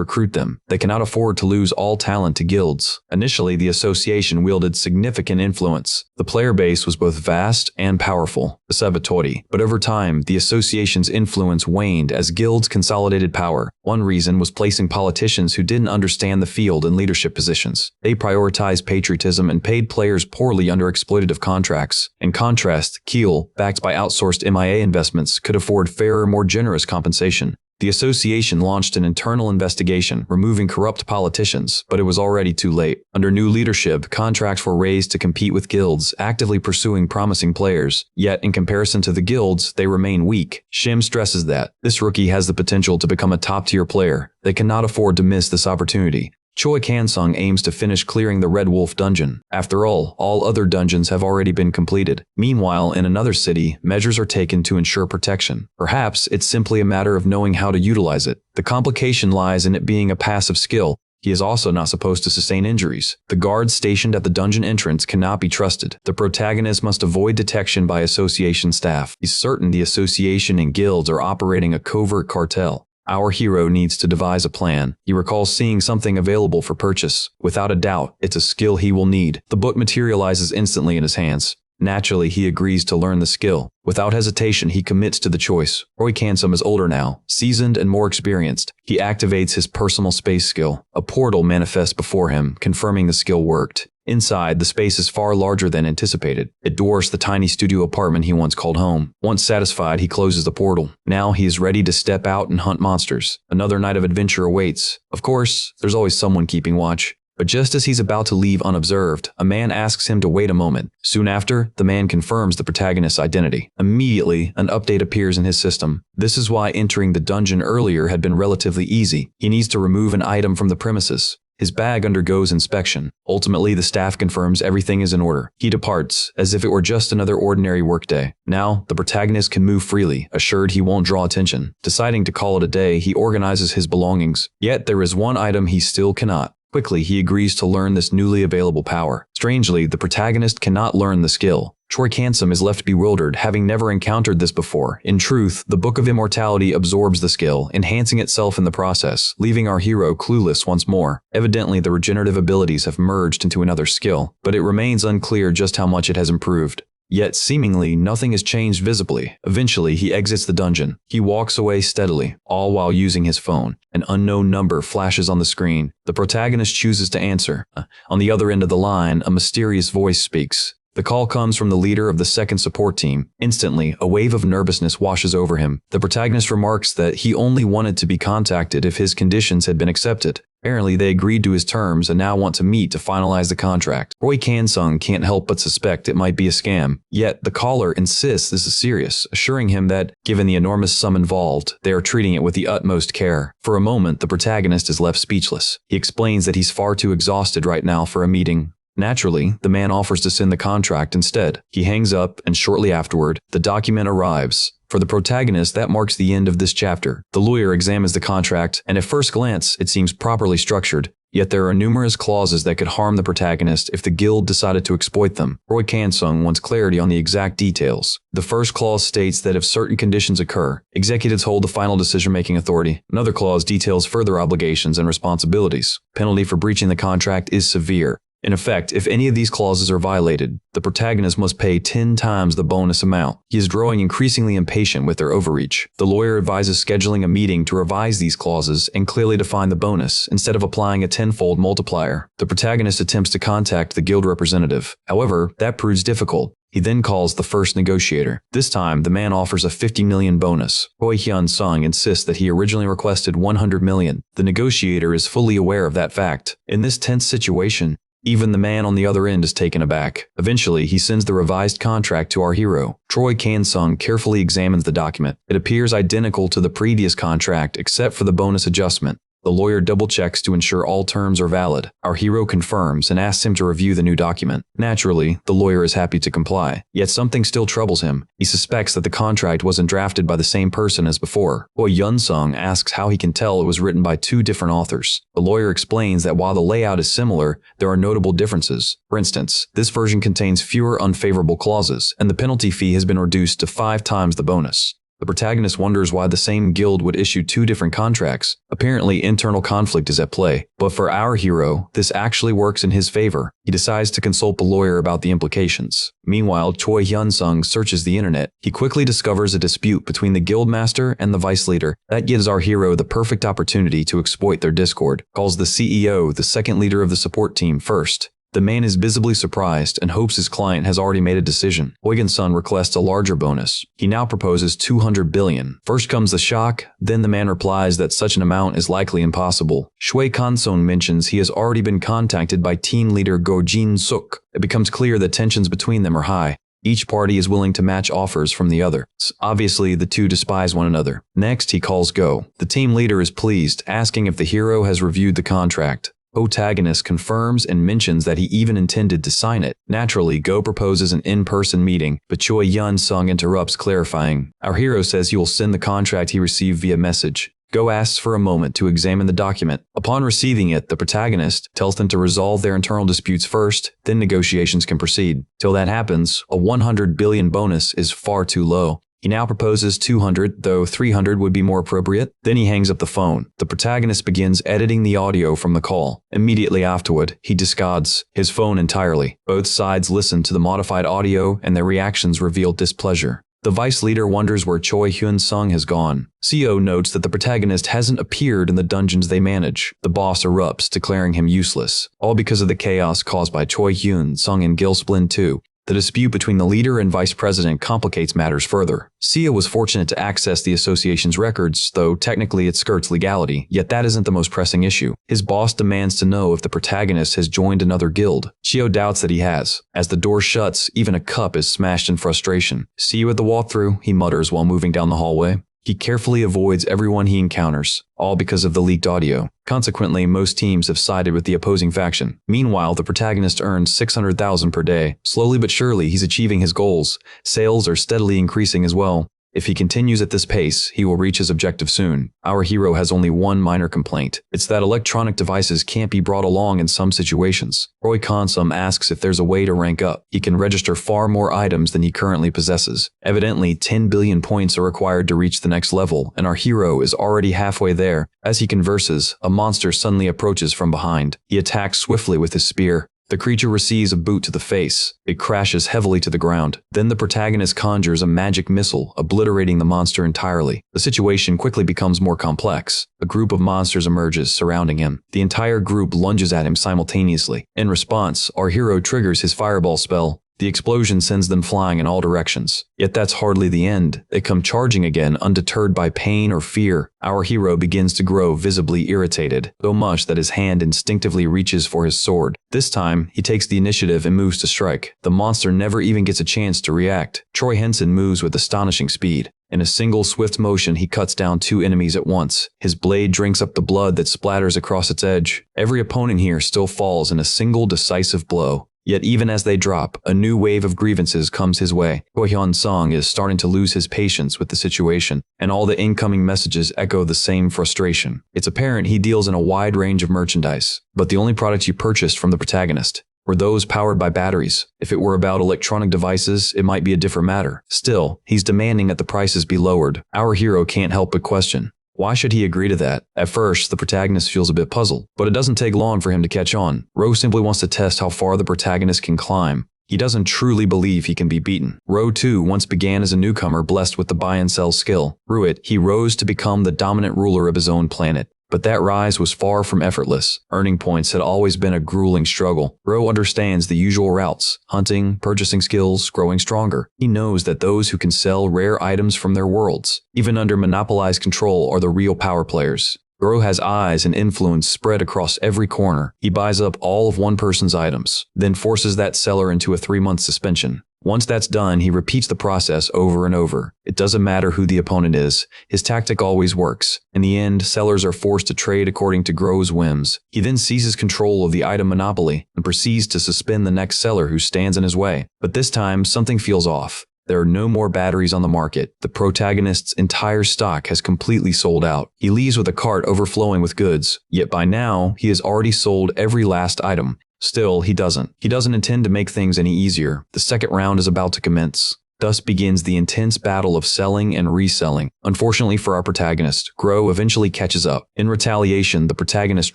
recruit them. They cannot afford to lose all talent to guilds. Initially, the association wielded significant influence. The player base was both vast and powerful, the Sabatori, but over time, the association's influence waned as guilds consolidated power. One reason was placing politicians who didn't understand the field in leadership positions. They prioritized patriotism and paid players poorly under exploitative contracts. In contrast, Kiel, backed by outsourced MIA investments, could afford fairer, more generous compensation. The association launched an internal investigation, removing corrupt politicians, but it was already too late. Under new leadership, contracts were raised to compete with guilds, actively pursuing promising players. Yet, in comparison to the guilds, they remain weak. Shim stresses that this rookie has the potential to become a top-tier player. They cannot afford to miss this opportunity. Choi Kansung aims to finish clearing the Red Wolf dungeon. After all other dungeons have already been completed. Meanwhile, in another city, measures are taken to ensure protection. Perhaps it's simply a matter of knowing how to utilize it. The complication lies in it being a passive skill. He is also not supposed to sustain injuries. The guards stationed at the dungeon entrance cannot be trusted. The protagonist must avoid detection by association staff. He's certain the association and guilds are operating a covert cartel. Our hero needs to devise a plan. He recalls seeing something available for purchase. Without a doubt, it's a skill he will need. The book materializes instantly in his hands. Naturally, he agrees to learn the skill. Without hesitation, he commits to the choice. Roy Kansum is older now, seasoned and more experienced. He activates his personal space skill. A portal manifests before him, confirming the skill worked. Inside, the space is far larger than anticipated. It dwarfs the tiny studio apartment he once called home. Once satisfied, he closes the portal. Now he is ready to step out and hunt monsters. Another night of adventure awaits. Of course, there's always someone keeping watch. But just as he's about to leave unobserved, a man asks him to wait a moment. Soon after, the man confirms the protagonist's identity. Immediately, an update appears in his system. This is why entering the dungeon earlier had been relatively easy. He needs to remove an item from the premises. His bag undergoes inspection. Ultimately, the staff confirms everything is in order. He departs, as if it were just another ordinary workday. Now, the protagonist can move freely, assured he won't draw attention. Deciding to call it a day, he organizes his belongings. Yet, there is one item he still cannot. Quickly, he agrees to learn this newly available power. Strangely, the protagonist cannot learn the skill. Troy Kansum is left bewildered, having never encountered this before. In truth, the Book of Immortality absorbs the skill, enhancing itself in the process, leaving our hero clueless once more. Evidently, the regenerative abilities have merged into another skill, but it remains unclear just how much it has improved. Yet, seemingly, nothing has changed visibly. Eventually, he exits the dungeon. He walks away steadily, all while using his phone. An unknown number flashes on the screen. The protagonist chooses to answer. On the other end of the line, a mysterious voice speaks. The call comes from the leader of the second support team. Instantly, a wave of nervousness washes over him. The protagonist remarks that he only wanted to be contacted if his conditions had been accepted. Apparently, they agreed to his terms and now want to meet to finalize the contract. Roy Kansung can't help but suspect it might be a scam. Yet, the caller insists this is serious, assuring him that, given the enormous sum involved, they are treating it with the utmost care. For a moment, the protagonist is left speechless. He explains that he's far too exhausted right now for a meeting. Naturally, the man offers to send the contract instead. He hangs up, and shortly afterward, the document arrives. For the protagonist, that marks the end of this chapter. The lawyer examines the contract, and at first glance, it seems properly structured. Yet there are numerous clauses that could harm the protagonist if the guild decided to exploit them. Roy Kansung wants clarity on the exact details. The first clause states that if certain conditions occur, executives hold the final decision-making authority. Another clause details further obligations and responsibilities. Penalty for breaching the contract is severe. In effect, if any of these clauses are violated, the protagonist must pay 10 times the bonus amount. He is growing increasingly impatient with their overreach. The lawyer advises scheduling a meeting to revise these clauses and clearly define the bonus, instead of applying a tenfold multiplier. The protagonist attempts to contact the guild representative. However, that proves difficult. He then calls the first negotiator. This time, the man offers a 50 million bonus. Choi Hyun-sung insists that he originally requested 100 million. The negotiator is fully aware of that fact. In this tense situation, Even the man on the other end is taken aback. Eventually, he sends the revised contract to our hero. Choi Kan-sung carefully examines the document. It appears identical to the previous contract except for the bonus adjustment. The lawyer double-checks to ensure all terms are valid. Our hero confirms and asks him to review the new document. Naturally, the lawyer is happy to comply. Yet something still troubles him. He suspects that the contract wasn't drafted by the same person as before. Choi Yun-sung asks how he can tell it was written by two different authors. The lawyer explains that while the layout is similar, there are notable differences. For instance, this version contains fewer unfavorable clauses, and the penalty fee has been reduced to 5 times the bonus. The protagonist wonders why the same guild would issue 2 different contracts. Apparently, internal conflict is at play. But for our hero, this actually works in his favor. He decides to consult the lawyer about the implications. Meanwhile, Choi Hyun-sung searches the internet. He quickly discovers a dispute between the guild master and the vice leader. That gives our hero the perfect opportunity to exploit their discord. Calls the CEO, the second leader of the support team, first. The man is visibly surprised and hopes his client has already made a decision. Huygen-sun requests a larger bonus. He now proposes 200 billion. First comes the shock, then the man replies that such an amount is likely impossible. Choi Kan-sung mentions he has already been contacted by team leader Go Jin-suk. It becomes clear that tensions between them are high. Each party is willing to match offers from the other. Obviously, the two despise one another. Next, he calls Go. The team leader is pleased, asking if the hero has reviewed the contract. Protagonist confirms and mentions that he even intended to sign it. Naturally, Go proposes an in-person meeting, but Choi Yun-sung interrupts, clarifying. Our hero says he will send the contract he received via message. Go asks for a moment to examine the document. Upon receiving it, the protagonist tells them to resolve their internal disputes first, then negotiations can proceed. Till that happens, a 100 billion bonus is far too low. He now proposes 200, though 300 would be more appropriate. Then he hangs up the phone. The protagonist begins editing the audio from the call. Immediately afterward, he discards his phone entirely. Both sides listen to the modified audio and their reactions reveal displeasure. The vice leader wonders where Choi Hyun-sung has gone. CO notes that the protagonist hasn't appeared in the dungeons they manage. The boss erupts, declaring him useless. All because of the chaos caused by Choi Hyun-sung and Gilsplin 2. The dispute between the leader and vice president complicates matters further. Sia was fortunate to access the association's records, though technically it skirts legality, yet that isn't the most pressing issue. His boss demands to know if the protagonist has joined another guild. Chio doubts that he has. As the door shuts, even a cup is smashed in frustration. See you at the walkthrough, he mutters while moving down the hallway. He carefully avoids everyone he encounters, all because of the leaked audio. Consequently, most teams have sided with the opposing faction. Meanwhile, the protagonist earns 600,000 per day. Slowly but surely, he's achieving his goals. Sales are steadily increasing as well. If he continues at this pace, he will reach his objective soon. Our hero has only one minor complaint. It's that electronic devices can't be brought along in some situations. Roy Konsum asks if there's a way to rank up. He can register far more items than he currently possesses. Evidently, 10 billion points are required to reach the next level, and our hero is already halfway there. As he converses, a monster suddenly approaches from behind. He attacks swiftly with his spear. The creature receives a boot to the face. It crashes heavily to the ground. Then the protagonist conjures a magic missile, obliterating the monster entirely. The situation quickly becomes more complex. A group of monsters emerges, surrounding him. The entire group lunges at him simultaneously. In response, our hero triggers his fireball spell. The explosion sends them flying in all directions. Yet that's hardly the end. They come charging again, undeterred by pain or fear. Our hero begins to grow visibly irritated, so much that his hand instinctively reaches for his sword. This time, he takes the initiative and moves to strike. The monster never even gets a chance to react. Troy Henson moves with astonishing speed. In a single swift motion, he cuts down 2 enemies at once. His blade drinks up the blood that splatters across its edge. Every opponent here still falls in a single decisive blow. Yet even as they drop, a new wave of grievances comes his way. Choi Hyun-sung is starting to lose his patience with the situation, and all the incoming messages echo the same frustration. It's apparent he deals in a wide range of merchandise, but the only products you purchased from the protagonist were those powered by batteries. If it were about electronic devices, it might be a different matter. Still, he's demanding that the prices be lowered. Our hero can't help but question, why should he agree to that? At first, the protagonist feels a bit puzzled, but it doesn't take long for him to catch on. Ro simply wants to test how far the protagonist can climb. He doesn't truly believe he can be beaten. Ro too once began as a newcomer blessed with the buy and sell skill. Through it, he rose to become the dominant ruler of his own planet. But that rise was far from effortless. Earning points had always been a grueling struggle. Ro understands the usual routes: hunting, purchasing skills, growing stronger. He knows that those who can sell rare items from their worlds, even under monopolized control, are the real power players. Gro has eyes and influence spread across every corner. He buys up all of one person's items, then forces that seller into a 3-month suspension. Once that's done, he repeats the process over and over. It doesn't matter who the opponent is. His tactic always works. In the end, sellers are forced to trade according to Gro's whims. He then seizes control of the item monopoly and proceeds to suspend the next seller who stands in his way. But this time, something feels off. There are no more batteries on the market. The protagonist's entire stock has completely sold out. He leaves with a cart overflowing with goods. Yet by now, he has already sold every last item. Still, he doesn't. He doesn't intend to make things any easier. The second round is about to commence. Thus begins the intense battle of selling and reselling. Unfortunately for our protagonist, Gro eventually catches up. In retaliation, the protagonist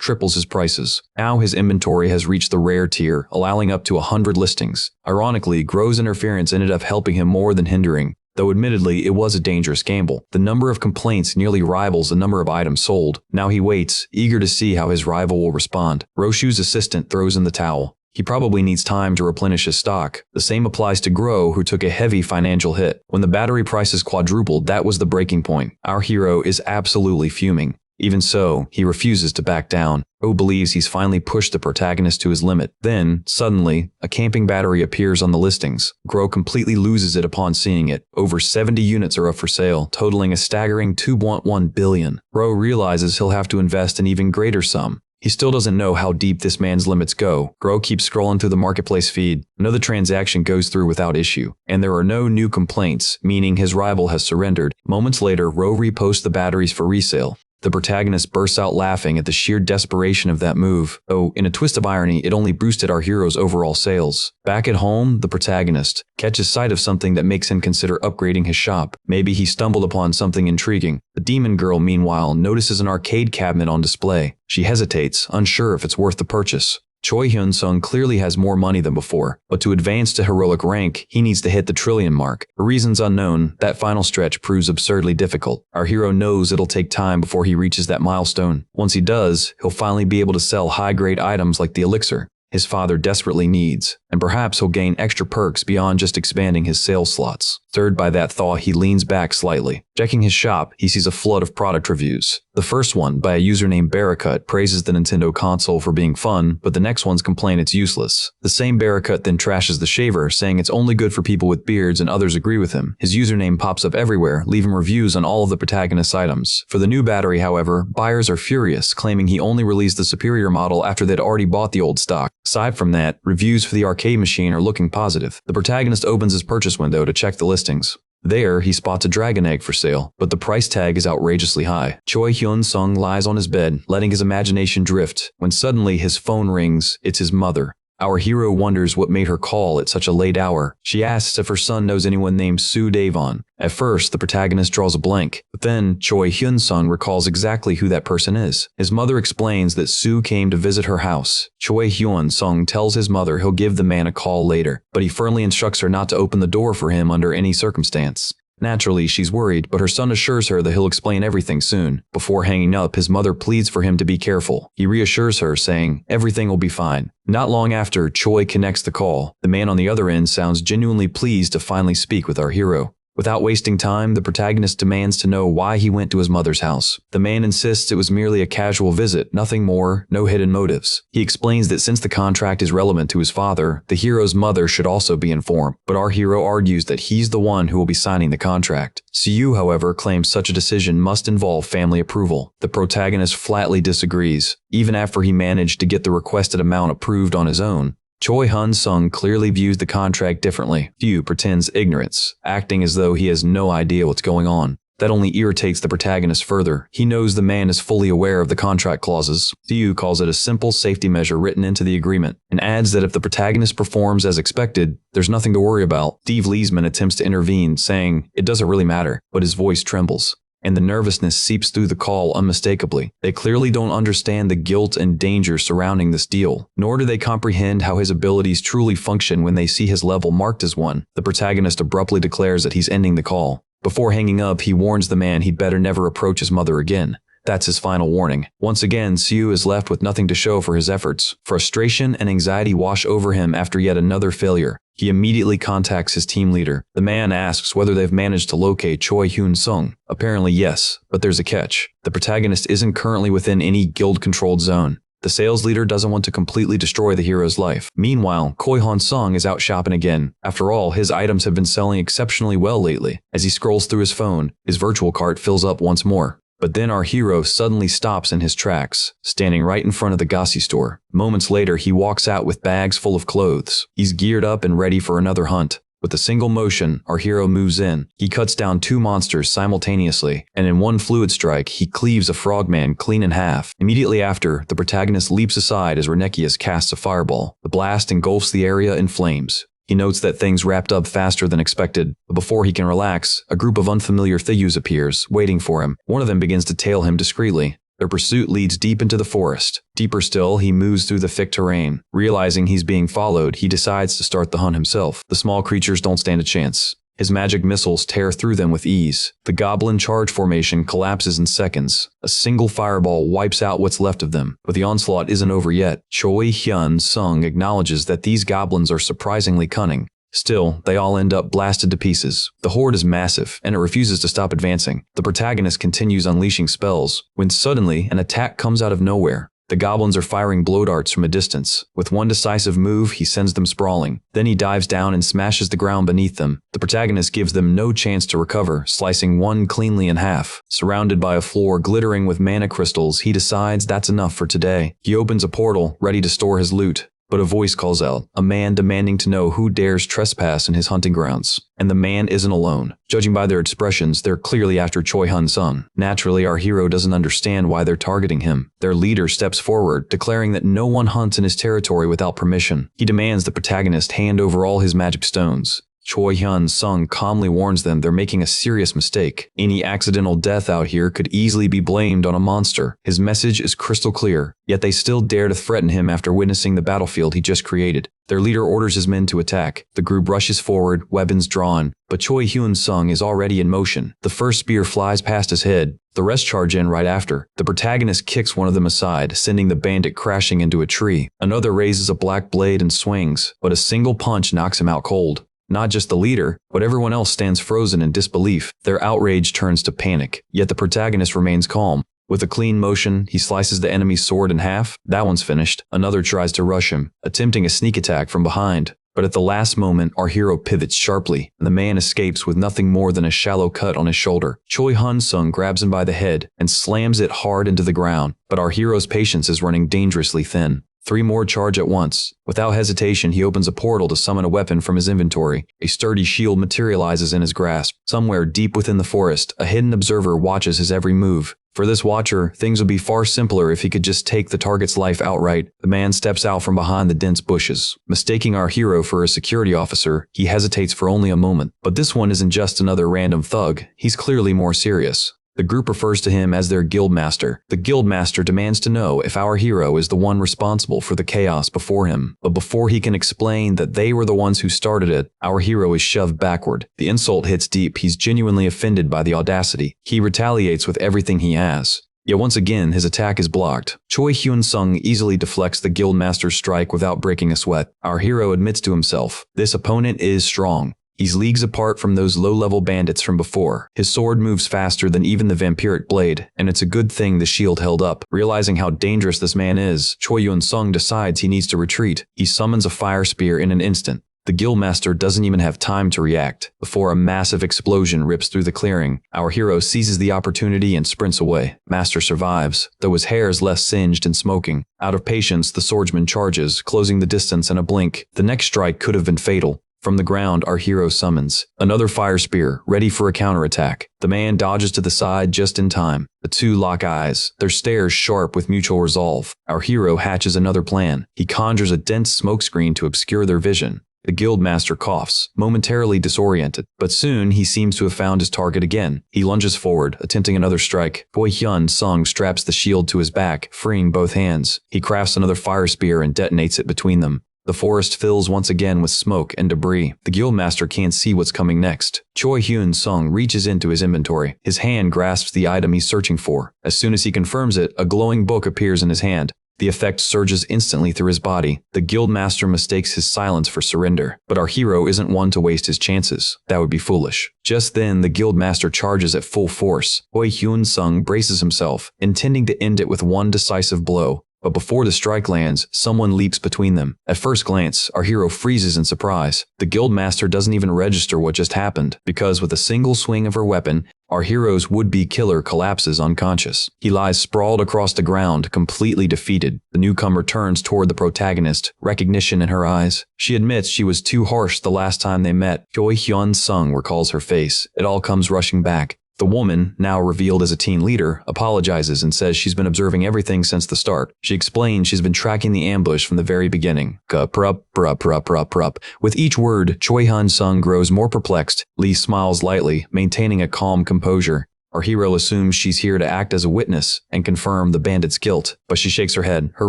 triples his prices. Now his inventory has reached the rare tier, allowing up to 100 listings. Ironically, Gro's interference ended up helping him more than hindering. Though admittedly, it was a dangerous gamble. The number of complaints nearly rivals the number of items sold. Now he waits, eager to see how his rival will respond. Roshu's assistant throws in the towel. He probably needs time to replenish his stock. The same applies to Gro, who took a heavy financial hit. When the battery prices quadrupled, that was the breaking point. Our hero is absolutely fuming. Even so, he refuses to back down. Gro believes he's finally pushed the protagonist to his limit. Then, suddenly, a camping battery appears on the listings. Gro completely loses it upon seeing it. Over 70 units are up for sale, totaling a staggering 2.1 billion. Gro realizes he'll have to invest an even greater sum. He still doesn't know how deep this man's limits go. Gro keeps scrolling through the marketplace feed. Another transaction goes through without issue, and there are no new complaints, meaning his rival has surrendered. Moments later, Gro reposts the batteries for resale. The protagonist bursts out laughing at the sheer desperation of that move, though in a twist of irony, it only boosted our hero's overall sales. Back at home, the protagonist catches sight of something that makes him consider upgrading his shop. Maybe he stumbled upon something intriguing. The demon girl, meanwhile, notices an arcade cabinet on display. She hesitates, unsure if it's worth the purchase. Choi Hyun-sung clearly has more money than before, but to advance to heroic rank, he needs to hit the trillion mark. For reasons unknown, that final stretch proves absurdly difficult. Our hero knows it'll take time before he reaches that milestone. Once he does, he'll finally be able to sell high-grade items like the elixir his father desperately needs, and perhaps he'll gain extra perks beyond just expanding his sales slots. Stirred by that thought, he leans back slightly. Checking his shop, he sees a flood of product reviews. The first one, by a user named Barracut, praises the Nintendo console for being fun, but the next ones complain it's useless. The same Barracut then trashes the shaver, saying it's only good for people with beards, and others agree with him. His username pops up everywhere, leaving reviews on all of the protagonist's items. For the new battery, however, buyers are furious, claiming he only released the superior model after they'd already bought the old stock. Aside from that, reviews for the arcade machine are looking positive. The protagonist opens his purchase window to check the listings. There, he spots a dragon egg for sale, but the price tag is outrageously high. Choi Hyun-sung lies on his bed, letting his imagination drift, when suddenly his phone rings. It's his mother. Our hero wonders what made her call at such a late hour. She asks if her son knows anyone named Soo Davon. At first, the protagonist draws a blank, but then Choi Hyun-sung recalls exactly who that person is. His mother explains that Soo came to visit her house. Choi Hyun-sung tells his mother he'll give the man a call later, but he firmly instructs her not to open the door for him under any circumstance. Naturally, she's worried, but her son assures her that he'll explain everything soon. Before hanging up, his mother pleads for him to be careful. He reassures her, saying, everything will be fine. Not long after, Choi connects the call. The man on the other end sounds genuinely pleased to finally speak with our hero. Without wasting time, the protagonist demands to know why he went to his mother's house. The man insists it was merely a casual visit, nothing more, no hidden motives. He explains that since the contract is relevant to his father, the hero's mother should also be informed, but our hero argues that he's the one who will be signing the contract. Siyu, however, claims such a decision must involve family approval. The protagonist flatly disagrees. Even after he managed to get the requested amount approved on his own, Choi Hyun-sung clearly views the contract differently. Siyu pretends ignorance, acting as though he has no idea what's going on. That only irritates the protagonist further. He knows the man is fully aware of the contract clauses. Siyu calls it a simple safety measure written into the agreement, and adds that if the protagonist performs as expected, there's nothing to worry about. Steve Leesman attempts to intervene, saying it doesn't really matter, but his voice trembles, and the nervousness seeps through the call unmistakably. They clearly don't understand the guilt and danger surrounding this deal, nor do they comprehend how his abilities truly function when they see his level marked as 1. The protagonist abruptly declares that he's ending the call. Before hanging up, he warns the man he'd better never approach his mother again. That's his final warning. Once again, Siyu is left with nothing to show for his efforts. Frustration and anxiety wash over him after yet another failure. He immediately contacts his team leader. The man asks whether they've managed to locate Choi Hyun-sung. Apparently yes, but there's a catch. The protagonist isn't currently within any guild-controlled zone. The sales leader doesn't want to completely destroy the hero's life. Meanwhile, Choi Hyun-sung is out shopping again. After all, his items have been selling exceptionally well lately. As he scrolls through his phone, his virtual cart fills up once more. But then our hero suddenly stops in his tracks, standing right in front of the Gossi store. Moments later, he walks out with bags full of clothes. He's geared up and ready for another hunt. With a single motion, our hero moves in. He cuts down 2 monsters simultaneously, and in one fluid strike, he cleaves a frogman clean in half. Immediately after, the protagonist leaps aside as Renekius casts a fireball. The blast engulfs the area in flames. He notes that things wrapped up faster than expected, but before he can relax, a group of unfamiliar Thiyus appears, waiting for him. One of them begins to tail him discreetly. Their pursuit leads deep into the forest. Deeper still, he moves through the thick terrain. Realizing he's being followed, he decides to start the hunt himself. The small creatures don't stand a chance. His magic missiles tear through them with ease. The goblin charge formation collapses in seconds. A single fireball wipes out what's left of them. But the onslaught isn't over yet. Choi Hyun-sung acknowledges that these goblins are surprisingly cunning. Still, they all end up blasted to pieces. The horde is massive, and it refuses to stop advancing. The protagonist continues unleashing spells, when suddenly an attack comes out of nowhere. The goblins are firing blow darts from a distance. With one decisive move, he sends them sprawling. Then he dives down and smashes the ground beneath them. The protagonist gives them no chance to recover, slicing one cleanly in half. Surrounded by a floor glittering with mana crystals, he decides that's enough for today. He opens a portal, ready to store his loot. But a voice calls out, a man demanding to know who dares trespass in his hunting grounds. And the man isn't alone. Judging by their expressions, they're clearly after Choi Hyun-sung. Naturally, our hero doesn't understand why they're targeting him. Their leader steps forward, declaring that no one hunts in his territory without permission. He demands the protagonist hand over all his magic stones. Choi Hyun-sung calmly warns them they're making a serious mistake. Any accidental death out here could easily be blamed on a monster. His message is crystal clear, yet they still dare to threaten him after witnessing the battlefield he just created. Their leader orders his men to attack. The group rushes forward, weapons drawn, but Choi Hyun-sung is already in motion. The first spear flies past his head. The rest charge in right after. The protagonist kicks one of them aside, sending the bandit crashing into a tree. Another raises a black blade and swings, but a single punch knocks him out cold. Not just the leader, but everyone else stands frozen in disbelief. Their outrage turns to panic, yet the protagonist remains calm. With a clean motion, he slices the enemy's sword in half. That one's finished. Another tries to rush him, attempting a sneak attack from behind. But at the last moment, our hero pivots sharply, and the man escapes with nothing more than a shallow cut on his shoulder. Choi Hyun-sung grabs him by the head and slams it hard into the ground, but our hero's patience is running dangerously thin. 3 more charge at once. Without hesitation, he opens a portal to summon a weapon from his inventory. A sturdy shield materializes in his grasp. Somewhere deep within the forest, a hidden observer watches his every move. For this watcher, things would be far simpler if he could just take the target's life outright. The man steps out from behind the dense bushes. Mistaking our hero for a security officer, he hesitates for only a moment. But this one isn't just another random thug. He's clearly more serious. The group refers to him as their guildmaster. The guildmaster demands to know if our hero is the one responsible for the chaos before him. But before he can explain that they were the ones who started it, our hero is shoved backward. The insult hits deep. He's genuinely offended by the audacity. He retaliates with everything he has. Yet once again, his attack is blocked. Choi Hyun-sung easily deflects the guildmaster's strike without breaking a sweat. Our hero admits to himself, this opponent is strong. He's leagues apart from those low-level bandits from before. His sword moves faster than even the vampiric blade, and it's a good thing the shield held up. Realizing how dangerous this man is, Choi Hyun-sung decides he needs to retreat. He summons a fire spear in an instant. The guildmaster doesn't even have time to react. Before a massive explosion rips through the clearing, our hero seizes the opportunity and sprints away. Master survives, though his hair is less singed and smoking. Out of patience, the swordsman charges, closing the distance in a blink. The next strike could have been fatal. From the ground, our hero summons another fire spear, ready for a counterattack. The man dodges to the side just in time. The two lock eyes, their stares sharp with mutual resolve. Our hero hatches another plan. He conjures a dense smokescreen to obscure their vision. The guildmaster coughs, momentarily disoriented, but soon he seems to have found his target again. He lunges forward, attempting another strike. Choi Hyun-sung straps the shield to his back, freeing both hands. He crafts another fire spear and detonates it between them. The forest fills once again with smoke and debris. The guildmaster can't see what's coming next. Choi Hyun-sung reaches into his inventory. His hand grasps the item he's searching for. As soon as he confirms it, a glowing book appears in his hand. The effect surges instantly through his body. The guildmaster mistakes his silence for surrender. But our hero isn't one to waste his chances. That would be foolish. Just then, the guildmaster charges at full force. Choi Hyun-sung braces himself, intending to end it with one decisive blow. But before the strike lands, someone leaps between them. At first glance, our hero freezes in surprise. The guildmaster doesn't even register what just happened, because with a single swing of her weapon, our hero's would-be killer collapses unconscious. He lies sprawled across the ground, completely defeated. The newcomer turns toward the protagonist, recognition in her eyes. She admits she was too harsh the last time they met. Choi Hyun-sung recalls her face. It all comes rushing back. The woman, now revealed as a teen leader, apologizes and says she's been observing everything since the start. She explains she's been tracking the ambush from the very beginning. With each word, Choi Hyun-sung grows more perplexed. Lee smiles lightly, maintaining a calm composure. Our hero assumes she's here to act as a witness and confirm the bandit's guilt, but she shakes her head. Her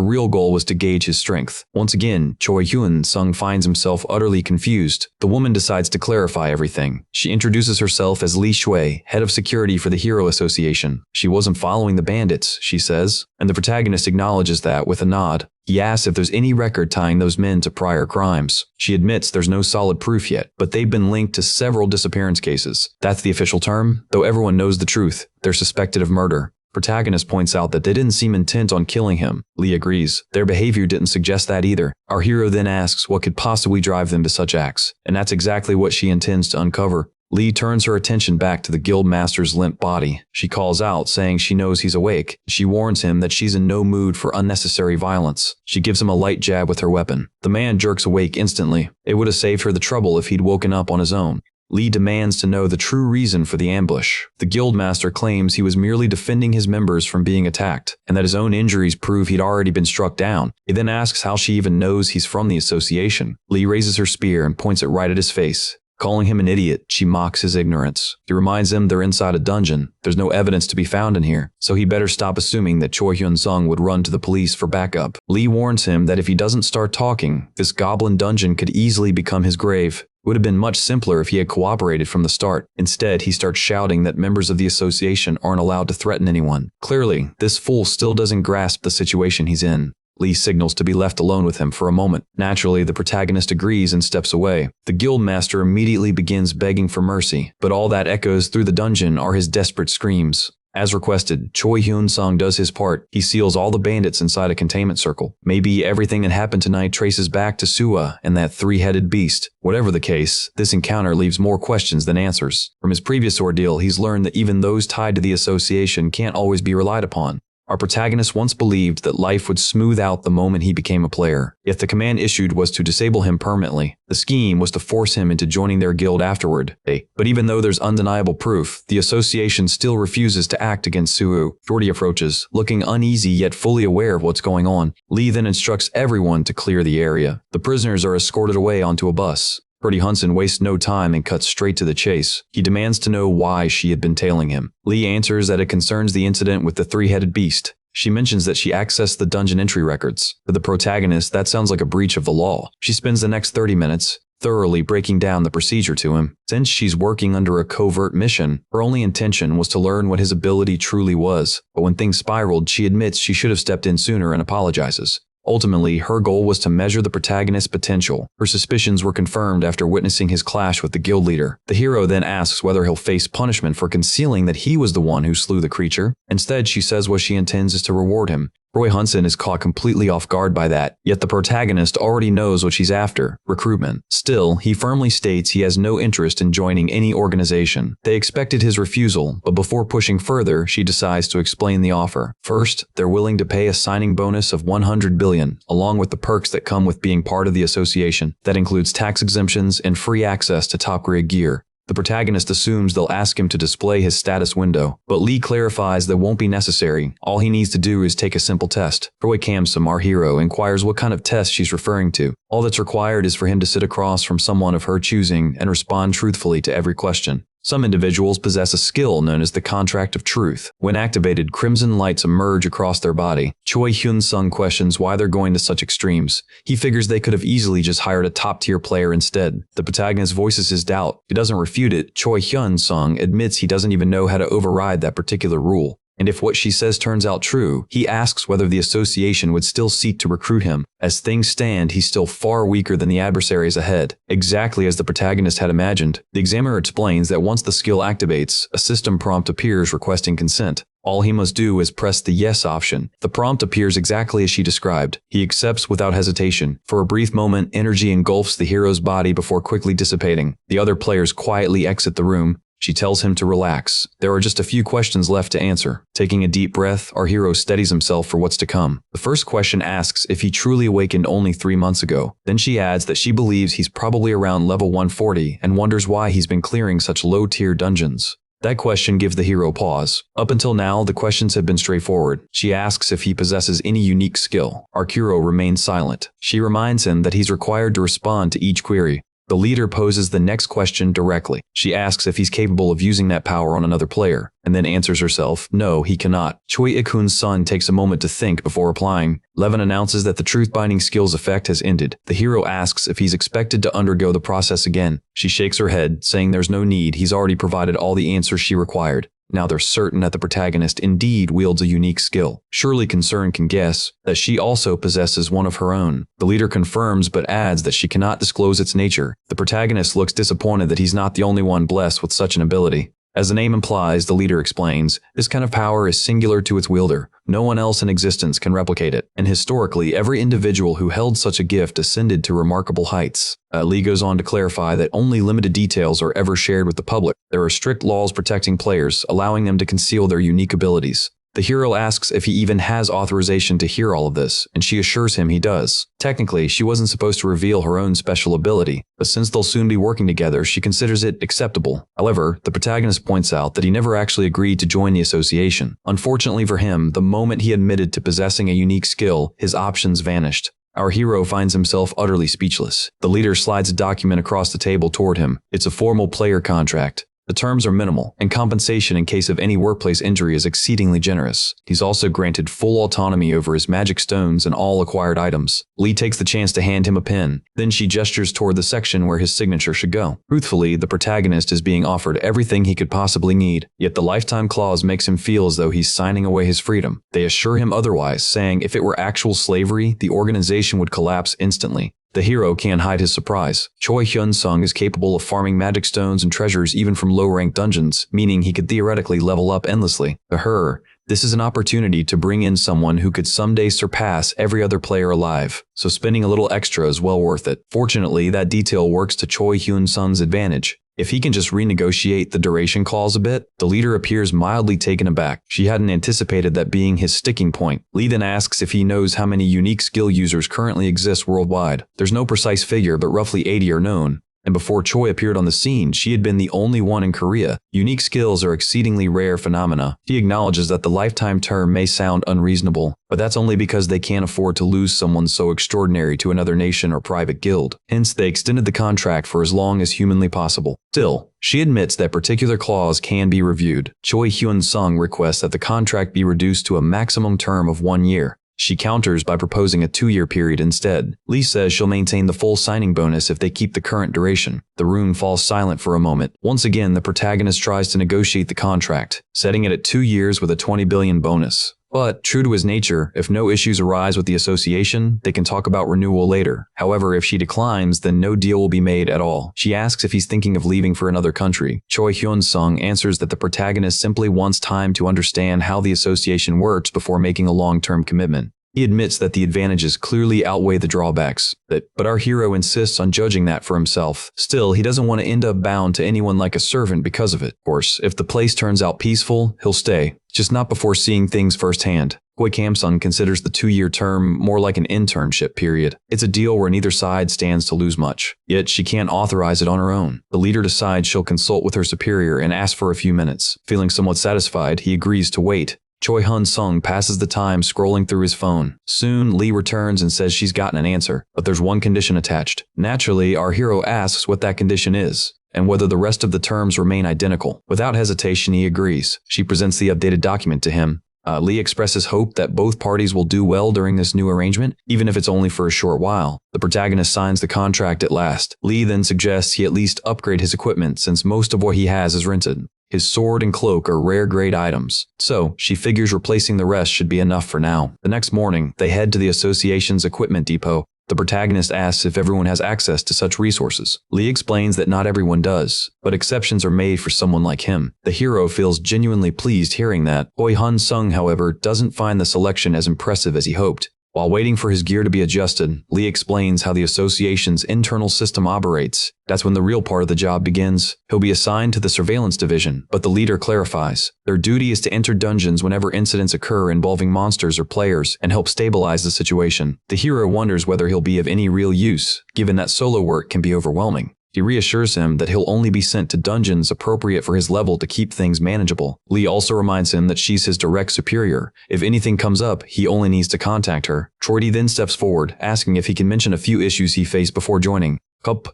real goal was to gauge his strength. Once again, Choi Hyun-sung finds himself utterly confused. The woman decides to clarify everything. She introduces herself as Lee Shui, head of security for the Hero Association. She wasn't following the bandits, she says, and the protagonist acknowledges that with a nod. He asks if there's any record tying those men to prior crimes. She admits there's no solid proof yet, but they've been linked to several disappearance cases. That's the official term, though everyone knows the truth. They're suspected of murder. Protagonist points out that they didn't seem intent on killing him. Lee agrees. Their behavior didn't suggest that either. Our hero then asks what could possibly drive them to such acts, and that's exactly what she intends to uncover. Lee turns her attention back to the guildmaster's limp body. She calls out, saying she knows he's awake. She warns him that she's in no mood for unnecessary violence. She gives him a light jab with her weapon. The man jerks awake instantly. It would have saved her the trouble if he'd woken up on his own. Lee demands to know the true reason for the ambush. The guildmaster claims he was merely defending his members from being attacked, and that his own injuries prove he'd already been struck down. He then asks how she even knows he's from the association. Lee raises her spear and points it right at his face. Calling him an idiot, she mocks his ignorance. He reminds him they're inside a dungeon. There's no evidence to be found in here, so he better stop assuming that Choi Hyun-sung would run to the police for backup. Lee warns him that if he doesn't start talking, this goblin dungeon could easily become his grave. It would have been much simpler if he had cooperated from the start. Instead, he starts shouting that members of the association aren't allowed to threaten anyone. Clearly, this fool still doesn't grasp the situation he's in. Lee signals to be left alone with him for a moment. Naturally, the protagonist agrees and steps away. The guildmaster immediately begins begging for mercy, but all that echoes through the dungeon are his desperate screams. As requested, Choi Hyun-sung does his part. He seals all the bandits inside a containment circle. Maybe everything that happened tonight traces back to Suwa and that three-headed beast. Whatever the case, this encounter leaves more questions than answers. From his previous ordeal, he's learned that even those tied to the association can't always be relied upon. Our protagonist once believed that life would smooth out the moment he became a player. If the command issued was to disable him permanently, the scheme was to force him into joining their guild afterward. But even though there's undeniable proof, the association still refuses to act against Suwoo. Jordy approaches, looking uneasy yet fully aware of what's going on. Lee then instructs everyone to clear the area. The prisoners are escorted away onto a bus. Birdie Hunson wastes no time and cuts straight to the chase. He demands to know why she had been tailing him. Lee answers that it concerns the incident with the three-headed beast. She mentions that she accessed the dungeon entry records. To the protagonist, that sounds like a breach of the law. She spends the next 30 minutes thoroughly breaking down the procedure to him. Since she's working under a covert mission, her only intention was to learn what his ability truly was. But when things spiraled, she admits she should have stepped in sooner and apologizes. Ultimately, her goal was to measure the protagonist's potential. Her suspicions were confirmed after witnessing his clash with the guild leader. The hero then asks whether he'll face punishment for concealing that he was the one who slew the creature. Instead, she says what she intends is to reward him. Roy Hunson is caught completely off guard by that, yet the protagonist already knows what she's after: recruitment. Still, he firmly states he has no interest in joining any organization. They expected his refusal, but before pushing further, she decides to explain the offer. First, they're willing to pay a signing bonus of 100 billion, along with the perks that come with being part of the association. That includes tax exemptions and free access to top-grade gear. The protagonist assumes they'll ask him to display his status window, but Lee clarifies that won't be necessary. All he needs to do is take a simple test. Roy Kamsum, our hero, inquires what kind of test she's referring to. All that's required is for him to sit across from someone of her choosing and respond truthfully to every question. Some individuals possess a skill known as the Contract of Truth. When activated, crimson lights emerge across their body. Choi Hyun-sung questions why they're going to such extremes. He figures they could have easily just hired a top-tier player instead. The protagonist voices his doubt. He doesn't refute it. Choi Hyun-sung admits he doesn't even know how to override that particular rule. and if what she says turns out true, he asks whether the association would still seek to recruit him. As things stand, he's still far weaker than the adversaries ahead. Exactly as the protagonist had imagined, the examiner explains that once the skill activates, a system prompt appears requesting consent. All he must do is press the yes option. The prompt appears exactly as she described. He accepts without hesitation. For a brief moment, energy engulfs the hero's body before quickly dissipating. The other players quietly exit the room. She tells him to relax. There are just a few questions left to answer. Taking a deep breath, our hero steadies himself for what's to come. The first question asks if he truly awakened only 3 months ago. Then she adds that she believes he's probably around level 140 and wonders why he's been clearing such low-tier dungeons. That question gives the hero pause. Up until now, the questions have been straightforward. She asks if he possesses any unique skill. Our hero remains silent. She reminds him that he's required to respond to each query. The leader poses the next question directly. She asks if he's capable of using that power on another player, and then answers herself, no, he cannot. Choi Ik-hoon's son takes a moment to think before replying. Levin announces that the truth-binding skill's effect has ended. The hero asks if he's expected to undergo the process again. She shakes her head, saying there's no need, he's already provided all the answers she required. Now they're certain that the protagonist indeed wields a unique skill. Surely concern can guess that she also possesses one of her own. The leader confirms but adds that she cannot disclose its nature. The protagonist looks disappointed that he's not the only one blessed with such an ability. As the name implies, the leader explains, this kind of power is singular to its wielder. No one else in existence can replicate it, and historically, every individual who held such a gift ascended to remarkable heights. Lee goes on to clarify that only limited details are ever shared with the public. There are strict laws protecting players, allowing them to conceal their unique abilities. The hero asks if he even has authorization to hear all of this, and she assures him he does. Technically, she wasn't supposed to reveal her own special ability, but since they'll soon be working together, she considers it acceptable. However, the protagonist points out that he never actually agreed to join the association. Unfortunately for him, the moment he admitted to possessing a unique skill, his options vanished. Our hero finds himself utterly speechless. The leader slides a document across the table toward him. It's a formal player contract. The terms are minimal, and compensation in case of any workplace injury is exceedingly generous. He's also granted full autonomy over his magic stones and all acquired items. Lee takes the chance to hand him a pen. Then she gestures toward the section where his signature should go. Truthfully, the protagonist is being offered everything he could possibly need, yet the lifetime clause makes him feel as though he's signing away his freedom. They assure him otherwise, saying if it were actual slavery, the organization would collapse instantly. The hero can't hide his surprise. Choi Hyun-sung is capable of farming magic stones and treasures even from low-ranked dungeons, meaning he could theoretically level up endlessly. To her, this is an opportunity to bring in someone who could someday surpass every other player alive, so spending a little extra is well worth it. Fortunately, that detail works to Choi Hyun-sung's advantage. If he can just renegotiate the duration clause a bit, the leader appears mildly taken aback. She hadn't anticipated that being his sticking point. Lee then asks if he knows how many unique skill users currently exist worldwide. There's no precise figure, but roughly 80 are known. And before Choi appeared on the scene, she had been the only one in Korea. Unique skills are exceedingly rare phenomena. She acknowledges that the lifetime term may sound unreasonable, but that's only because they can't afford to lose someone so extraordinary to another nation or private guild. Hence, they extended the contract for as long as humanly possible. Still, she admits that particular clause can be reviewed. Choi Hyun-sung requests that the contract be reduced to a maximum term of 1 year. She counters by proposing a 2-year period instead. Lee says she'll maintain the full signing bonus if they keep the current duration. The room falls silent for a moment. Once again, the protagonist tries to negotiate the contract, setting it at 2 years with a 20 billion bonus. But, true to his nature, if no issues arise with the association, they can talk about renewal later. However, if she declines, then no deal will be made at all. She asks if he's thinking of leaving for another country. Choi Hyun-sung answers that the protagonist simply wants time to understand how the association works before making a long-term commitment. He admits that the advantages clearly outweigh the drawbacks, but our hero insists on judging that for himself. Still, he doesn't want to end up bound to anyone like a servant because of it. Of course, if the place turns out peaceful, he'll stay, just not before seeing things firsthand. Choi Kam-sung considers the 2-year term more like an internship period. It's a deal where neither side stands to lose much, yet she can't authorize it on her own. The leader decides she'll consult with her superior and ask for a few minutes. Feeling somewhat satisfied, he agrees to wait. Choi Hyun-sung passes the time scrolling through his phone. Soon, Lee returns and says she's gotten an answer, but there's one condition attached. Naturally, our hero asks what that condition is, and whether the rest of the terms remain identical. Without hesitation, he agrees. She presents the updated document to him. Lee expresses hope that both parties will do well during this new arrangement, even if it's only for a short while. The protagonist signs the contract at last. Lee then suggests he at least upgrade his equipment since most of what he has is rented. His sword and cloak are rare grade items, so she figures replacing the rest should be enough for now. The next morning, they head to the association's equipment depot. The protagonist asks if everyone has access to such resources. Lee explains that not everyone does, but exceptions are made for someone like him. The hero feels genuinely pleased hearing that. Choi Hyun-sung, however, doesn't find the selection as impressive as he hoped. While waiting for his gear to be adjusted, Lee explains how the association's internal system operates. That's when the real part of the job begins. He'll be assigned to the surveillance division, but the leader clarifies. Their duty is to enter dungeons whenever incidents occur involving monsters or players and help stabilize the situation. The hero wonders whether he'll be of any real use, given that solo work can be overwhelming. He reassures him that he'll only be sent to dungeons appropriate for his level to keep things manageable. Lee also reminds him that she's his direct superior. If anything comes up, he only needs to contact her. Choi then steps forward, asking if he can mention a few issues he faced before joining.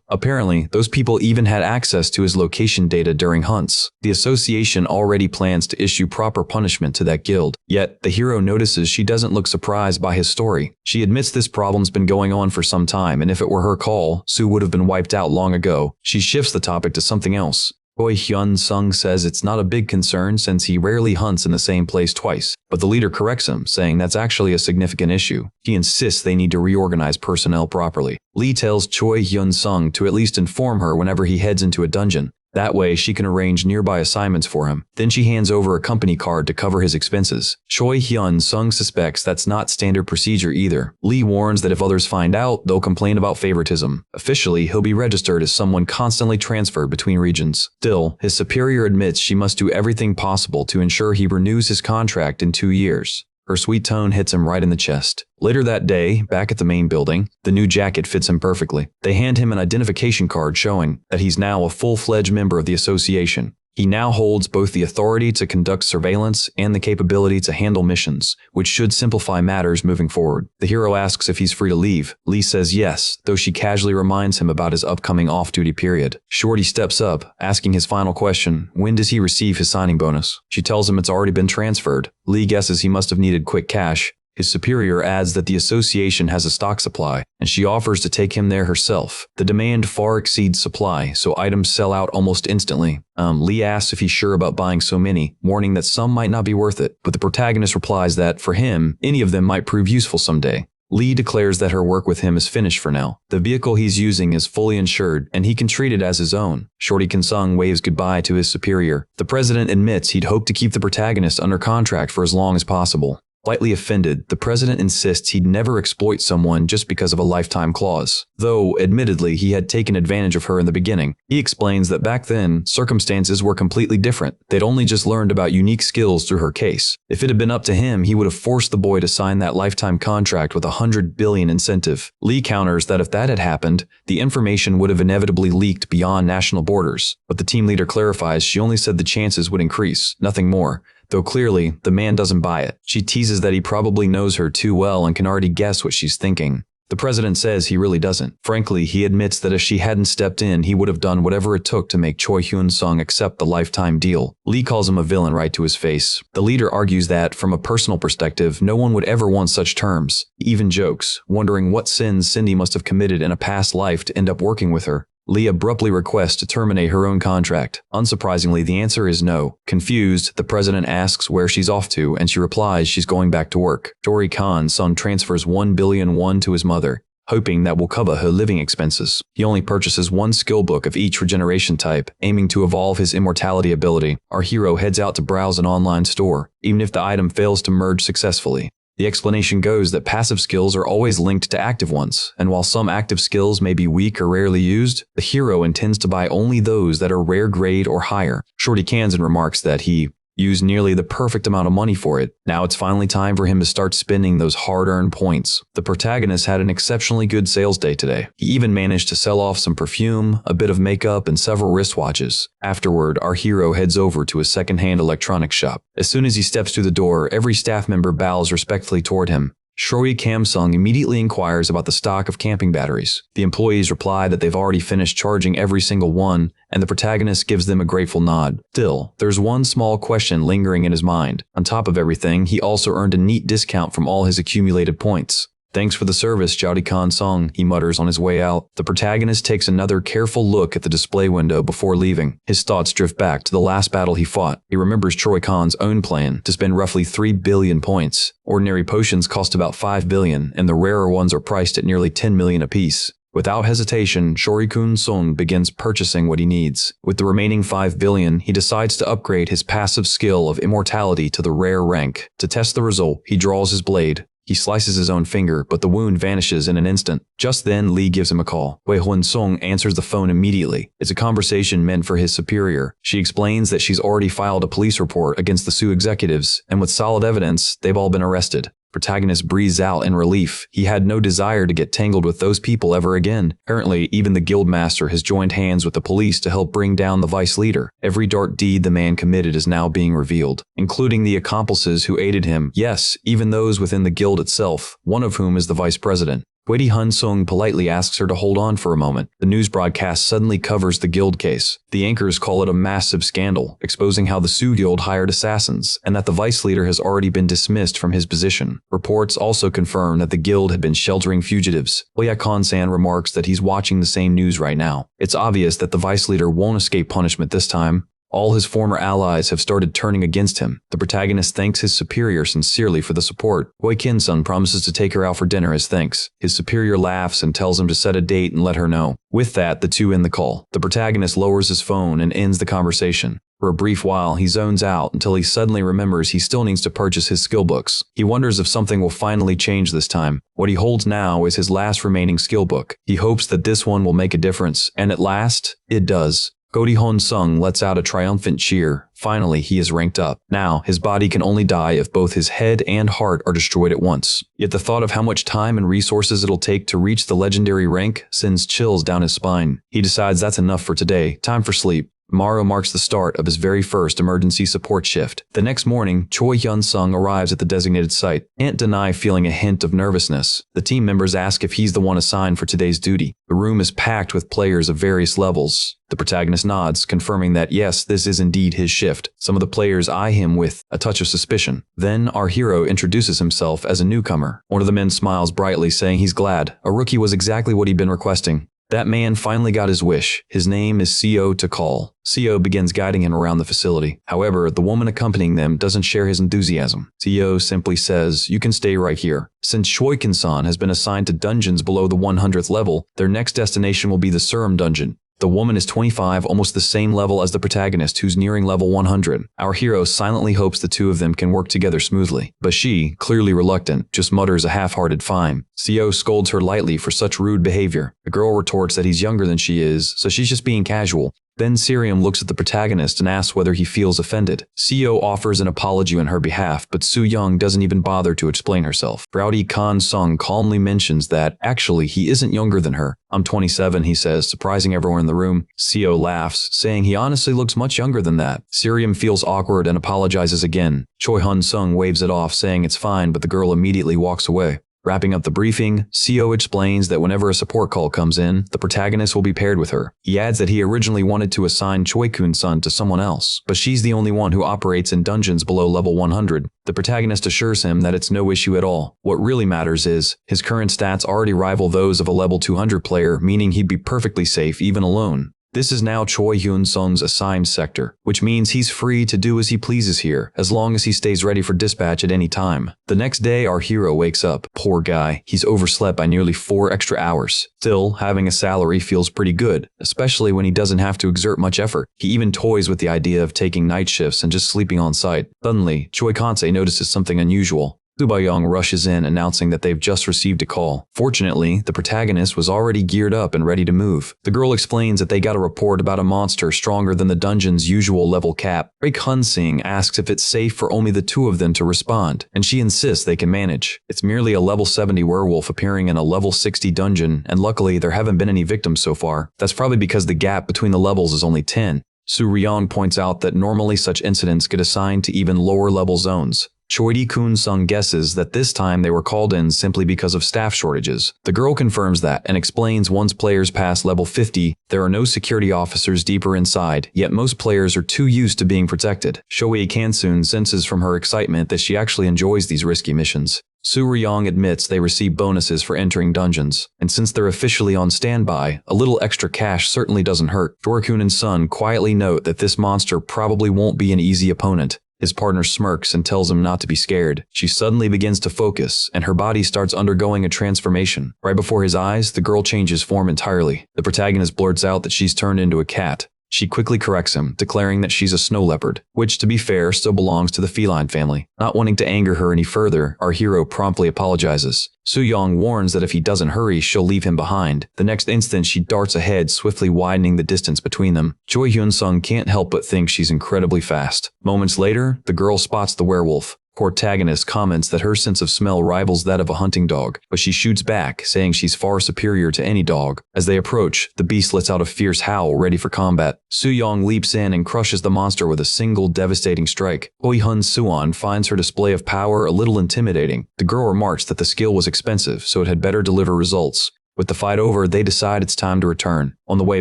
Apparently, those people even had access to his location data during hunts. The association already plans to issue proper punishment to that guild. Yet, the hero notices she doesn't look surprised by his story. She admits this problem's been going on for some time, and if it were her call, Sue would have been wiped out long ago. She shifts the topic to something else. Choi Hyun-sung says it's not a big concern since he rarely hunts in the same place twice, but the leader corrects him, saying that's actually a significant issue. He insists they need to reorganize personnel properly. Lee tells Choi Hyun-sung to at least inform her whenever he heads into a dungeon. That way, she can arrange nearby assignments for him. Then she hands over a company card to cover his expenses. Choi Hyun-sung suspects that's not standard procedure either. Lee warns that if others find out, they'll complain about favoritism. Officially, he'll be registered as someone constantly transferred between regions. Still, his superior admits she must do everything possible to ensure he renews his contract in 2 years. Her sweet tone hits him right in the chest. Later that day, back at the main building, the new jacket fits him perfectly. They hand him an identification card showing that he's now a full-fledged member of the association. He now holds both the authority to conduct surveillance and the capability to handle missions, which should simplify matters moving forward. The hero asks if he's free to leave. Lee says yes, though she casually reminds him about his upcoming off-duty period. Shorty steps up, asking his final question, when does he receive his signing bonus? She tells him it's already been transferred. Lee guesses he must have needed quick cash. His superior adds that the association has a stock supply, and she offers to take him there herself. The demand far exceeds supply, so items sell out almost instantly. Lee asks if he's sure about buying so many, warning that some might not be worth it, but the protagonist replies that, for him, any of them might prove useful someday. Lee declares that her work with him is finished for now. The vehicle he's using is fully insured, and he can treat it as his own. Shorty Kinsung waves goodbye to his superior. The president admits he'd hoped to keep the protagonist under contract for as long as possible. Slightly offended, the president insists he'd never exploit someone just because of a lifetime clause. Though, admittedly, he had taken advantage of her in the beginning. He explains that back then, circumstances were completely different. They'd only just learned about unique skills through her case. If it had been up to him, he would have forced the boy to sign that lifetime contract with $100 billion incentive. Lee counters that if that had happened, the information would have inevitably leaked beyond national borders. But the team leader clarifies she only said the chances would increase, nothing more. Though clearly, the man doesn't buy it. She teases that he probably knows her too well and can already guess what she's thinking. The president says he really doesn't. Frankly, he admits that if she hadn't stepped in, he would have done whatever it took to make Choi Hyun-sung accept the lifetime deal. Lee calls him a villain right to his face. The leader argues that, from a personal perspective, no one would ever want such terms. He even jokes, wondering what sins Cindy must have committed in a past life to end up working with her. Lee abruptly requests to terminate her own contract. Unsurprisingly, the answer is no. Confused, the president asks where she's off to, and she replies she's going back to work. Choi Hyun-sung transfers 1 billion won to his mother, hoping that will cover her living expenses. He only purchases one skill book of each regeneration type, aiming to evolve his immortality ability. Our hero heads out to browse an online store, even if the item fails to merge successfully. The explanation goes that passive skills are always linked to active ones, and while some active skills may be weak or rarely used, the hero intends to buy only those that are rare grade or higher. Shorty Kansan remarks that he used nearly the perfect amount of money for it. Now it's finally time for him to start spending those hard-earned points. The protagonist had an exceptionally good sales day today. He even managed to sell off some perfume, a bit of makeup, and several wristwatches. Afterward, our hero heads over to a second-hand electronics shop. As soon as he steps through the door, every staff member bows respectfully toward him. Choi Kam-sung immediately inquires about the stock of camping batteries. The employees reply that they've already finished charging every single one, and the protagonist gives them a grateful nod. Still, there's one small question lingering in his mind. On top of everything, he also earned a neat discount from all his accumulated points. Thanks for the service, Jody-kan Song, he mutters on his way out. The protagonist takes another careful look at the display window before leaving. His thoughts drift back to the last battle he fought. He remembers Choi Khan's own plan to spend roughly 3 billion points. Ordinary potions cost about 5 billion, and the rarer ones are priced at nearly 10 million apiece. Without hesitation, Shorikun Sung begins purchasing what he needs. With the remaining 5 billion, he decides to upgrade his passive skill of immortality to the rare rank. To test the result, he draws his blade. He slices his own finger, but the wound vanishes in an instant. Just then, Lee gives him a call. Wei Hun Sung answers the phone immediately. It's a conversation meant for his superior. She explains that she's already filed a police report against the Sioux executives, and with solid evidence, they've all been arrested. Protagonist breathes out in relief. He had no desire to get tangled with those people ever again. Apparently, even the guildmaster has joined hands with the police to help bring down the vice leader. Every dark deed the man committed is now being revealed, including the accomplices who aided him. Yes, even those within the guild itself, one of whom is the vice president. Wei Hun Sung politely asks her to hold on for a moment. The news broadcast suddenly covers the guild case. The anchors call it a massive scandal, exposing how the Sioux Guild hired assassins, and that the vice leader has already been dismissed from his position. Reports also confirm that the guild had been sheltering fugitives. Oya Kon-san remarks that he's watching the same news right now. It's obvious that the vice leader won't escape punishment this time. All his former allies have started turning against him. The protagonist thanks his superior sincerely for the support. Wei Kin-sun promises to take her out for dinner as thanks. His superior laughs and tells him to set a date and let her know. With that, the two end the call. The protagonist lowers his phone and ends the conversation. For a brief while, he zones out until he suddenly remembers he still needs to purchase his skill books. He wonders if something will finally change this time. What he holds now is his last remaining skill book. He hopes that this one will make a difference, and at last, it does. Go-di-hon Sung lets out a triumphant cheer. Finally, he is ranked up. Now, his body can only die if both his head and heart are destroyed at once. Yet the thought of how much time and resources it'll take to reach the legendary rank sends chills down his spine. He decides that's enough for today. Time for sleep. Tomorrow marks the start of his very first emergency support shift. The next morning, Choi Hyun-sung arrives at the designated site. Can't deny feeling a hint of nervousness. The team members ask if he's the one assigned for today's duty. The room is packed with players of various levels. The protagonist nods, confirming that yes, this is indeed his shift. Some of the players eye him with a touch of suspicion. Then our hero introduces himself as a newcomer. One of the men smiles brightly, saying he's glad. A rookie was exactly what he'd been requesting. That man finally got his wish. His name is Seo Takal. Seo begins guiding him around the facility. However, the woman accompanying them doesn't share his enthusiasm. Seo simply says, "You can stay right here." Since Shoikin-san has been assigned to dungeons below the 100th level, their next destination will be the Surum dungeon. The woman is 25, almost the same level as the protagonist, who's nearing level 100. Our hero silently hopes the two of them can work together smoothly, but she, clearly reluctant, just mutters a half-hearted fine. Seo scolds her lightly for such rude behavior. The girl retorts that he's younger than she is, so she's just being casual. Then Sirium looks at the protagonist and asks whether he feels offended. Seo offers an apology on her behalf, but Su Young doesn't even bother to explain herself. Rowdy Khan Sung calmly mentions that, actually, he isn't younger than her. "I'm 27, he says, surprising everyone in the room. Seo laughs, saying he honestly looks much younger than that. Sirium feels awkward and apologizes again. Choi Hun Sung waves it off, saying it's fine, but the girl immediately walks away. Wrapping up the briefing, Seo explains that whenever a support call comes in, the protagonist will be paired with her. He adds that he originally wanted to assign Choi-kun-sun to someone else, but she's the only one who operates in dungeons below level 100. The protagonist assures him that it's no issue at all. What really matters is, his current stats already rival those of a level 200 player, meaning he'd be perfectly safe even alone. This is now Choi Hyun-sung's assigned sector, which means he's free to do as he pleases here, as long as he stays ready for dispatch at any time. The next day, our hero wakes up. Poor guy, he's overslept by nearly 4 extra hours. Still, having a salary feels pretty good, especially when he doesn't have to exert much effort. He even toys with the idea of taking night shifts and just sleeping on site. Suddenly, Choi Kansei notices something unusual. Subayong rushes in, announcing that they've just received a call. Fortunately, the protagonist was already geared up and ready to move. The girl explains that they got a report about a monster stronger than the dungeon's usual level cap. Rick Hunsing asks if it's safe for only the two of them to respond, and she insists they can manage. It's merely a level 70 werewolf appearing in a level 60 dungeon, and luckily there haven't been any victims so far. That's probably because the gap between the levels is only 10. Su Ryong points out that normally such incidents get assigned to even lower level zones. Choi Kun-sung guesses that this time they were called in simply because of staff shortages. The girl confirms that and explains once players pass level 50, there are no security officers deeper inside, yet most players are too used to being protected. Choi Kan-soon senses from her excitement that she actually enjoys these risky missions. Su Ryong admits they receive bonuses for entering dungeons, and since they're officially on standby, a little extra cash certainly doesn't hurt. Dorkun and Sun quietly note that this monster probably won't be an easy opponent. His partner smirks and tells him not to be scared. She suddenly begins to focus, and her body starts undergoing a transformation. Right before his eyes, the girl changes form entirely. The protagonist blurts out that she's turned into a cat. She quickly corrects him, declaring that she's a snow leopard, which, to be fair, still belongs to the feline family. Not wanting to anger her any further, our hero promptly apologizes. Soo-young warns that if he doesn't hurry, she'll leave him behind. The next instant, she darts ahead, swiftly widening the distance between them. Choi Hyun-sung can't help but think she's incredibly fast. Moments later, the girl spots the werewolf. Protagonist comments that her sense of smell rivals that of a hunting dog, but she shoots back, saying she's far superior to any dog. As they approach, the beast lets out a fierce howl, ready for combat. Soo-young leaps in and crushes the monster with a single devastating strike. Hoi Hun Suan finds her display of power a little intimidating. The girl remarks that the skill was expensive, so it had better deliver results. With the fight over, they decide it's time to return. On the way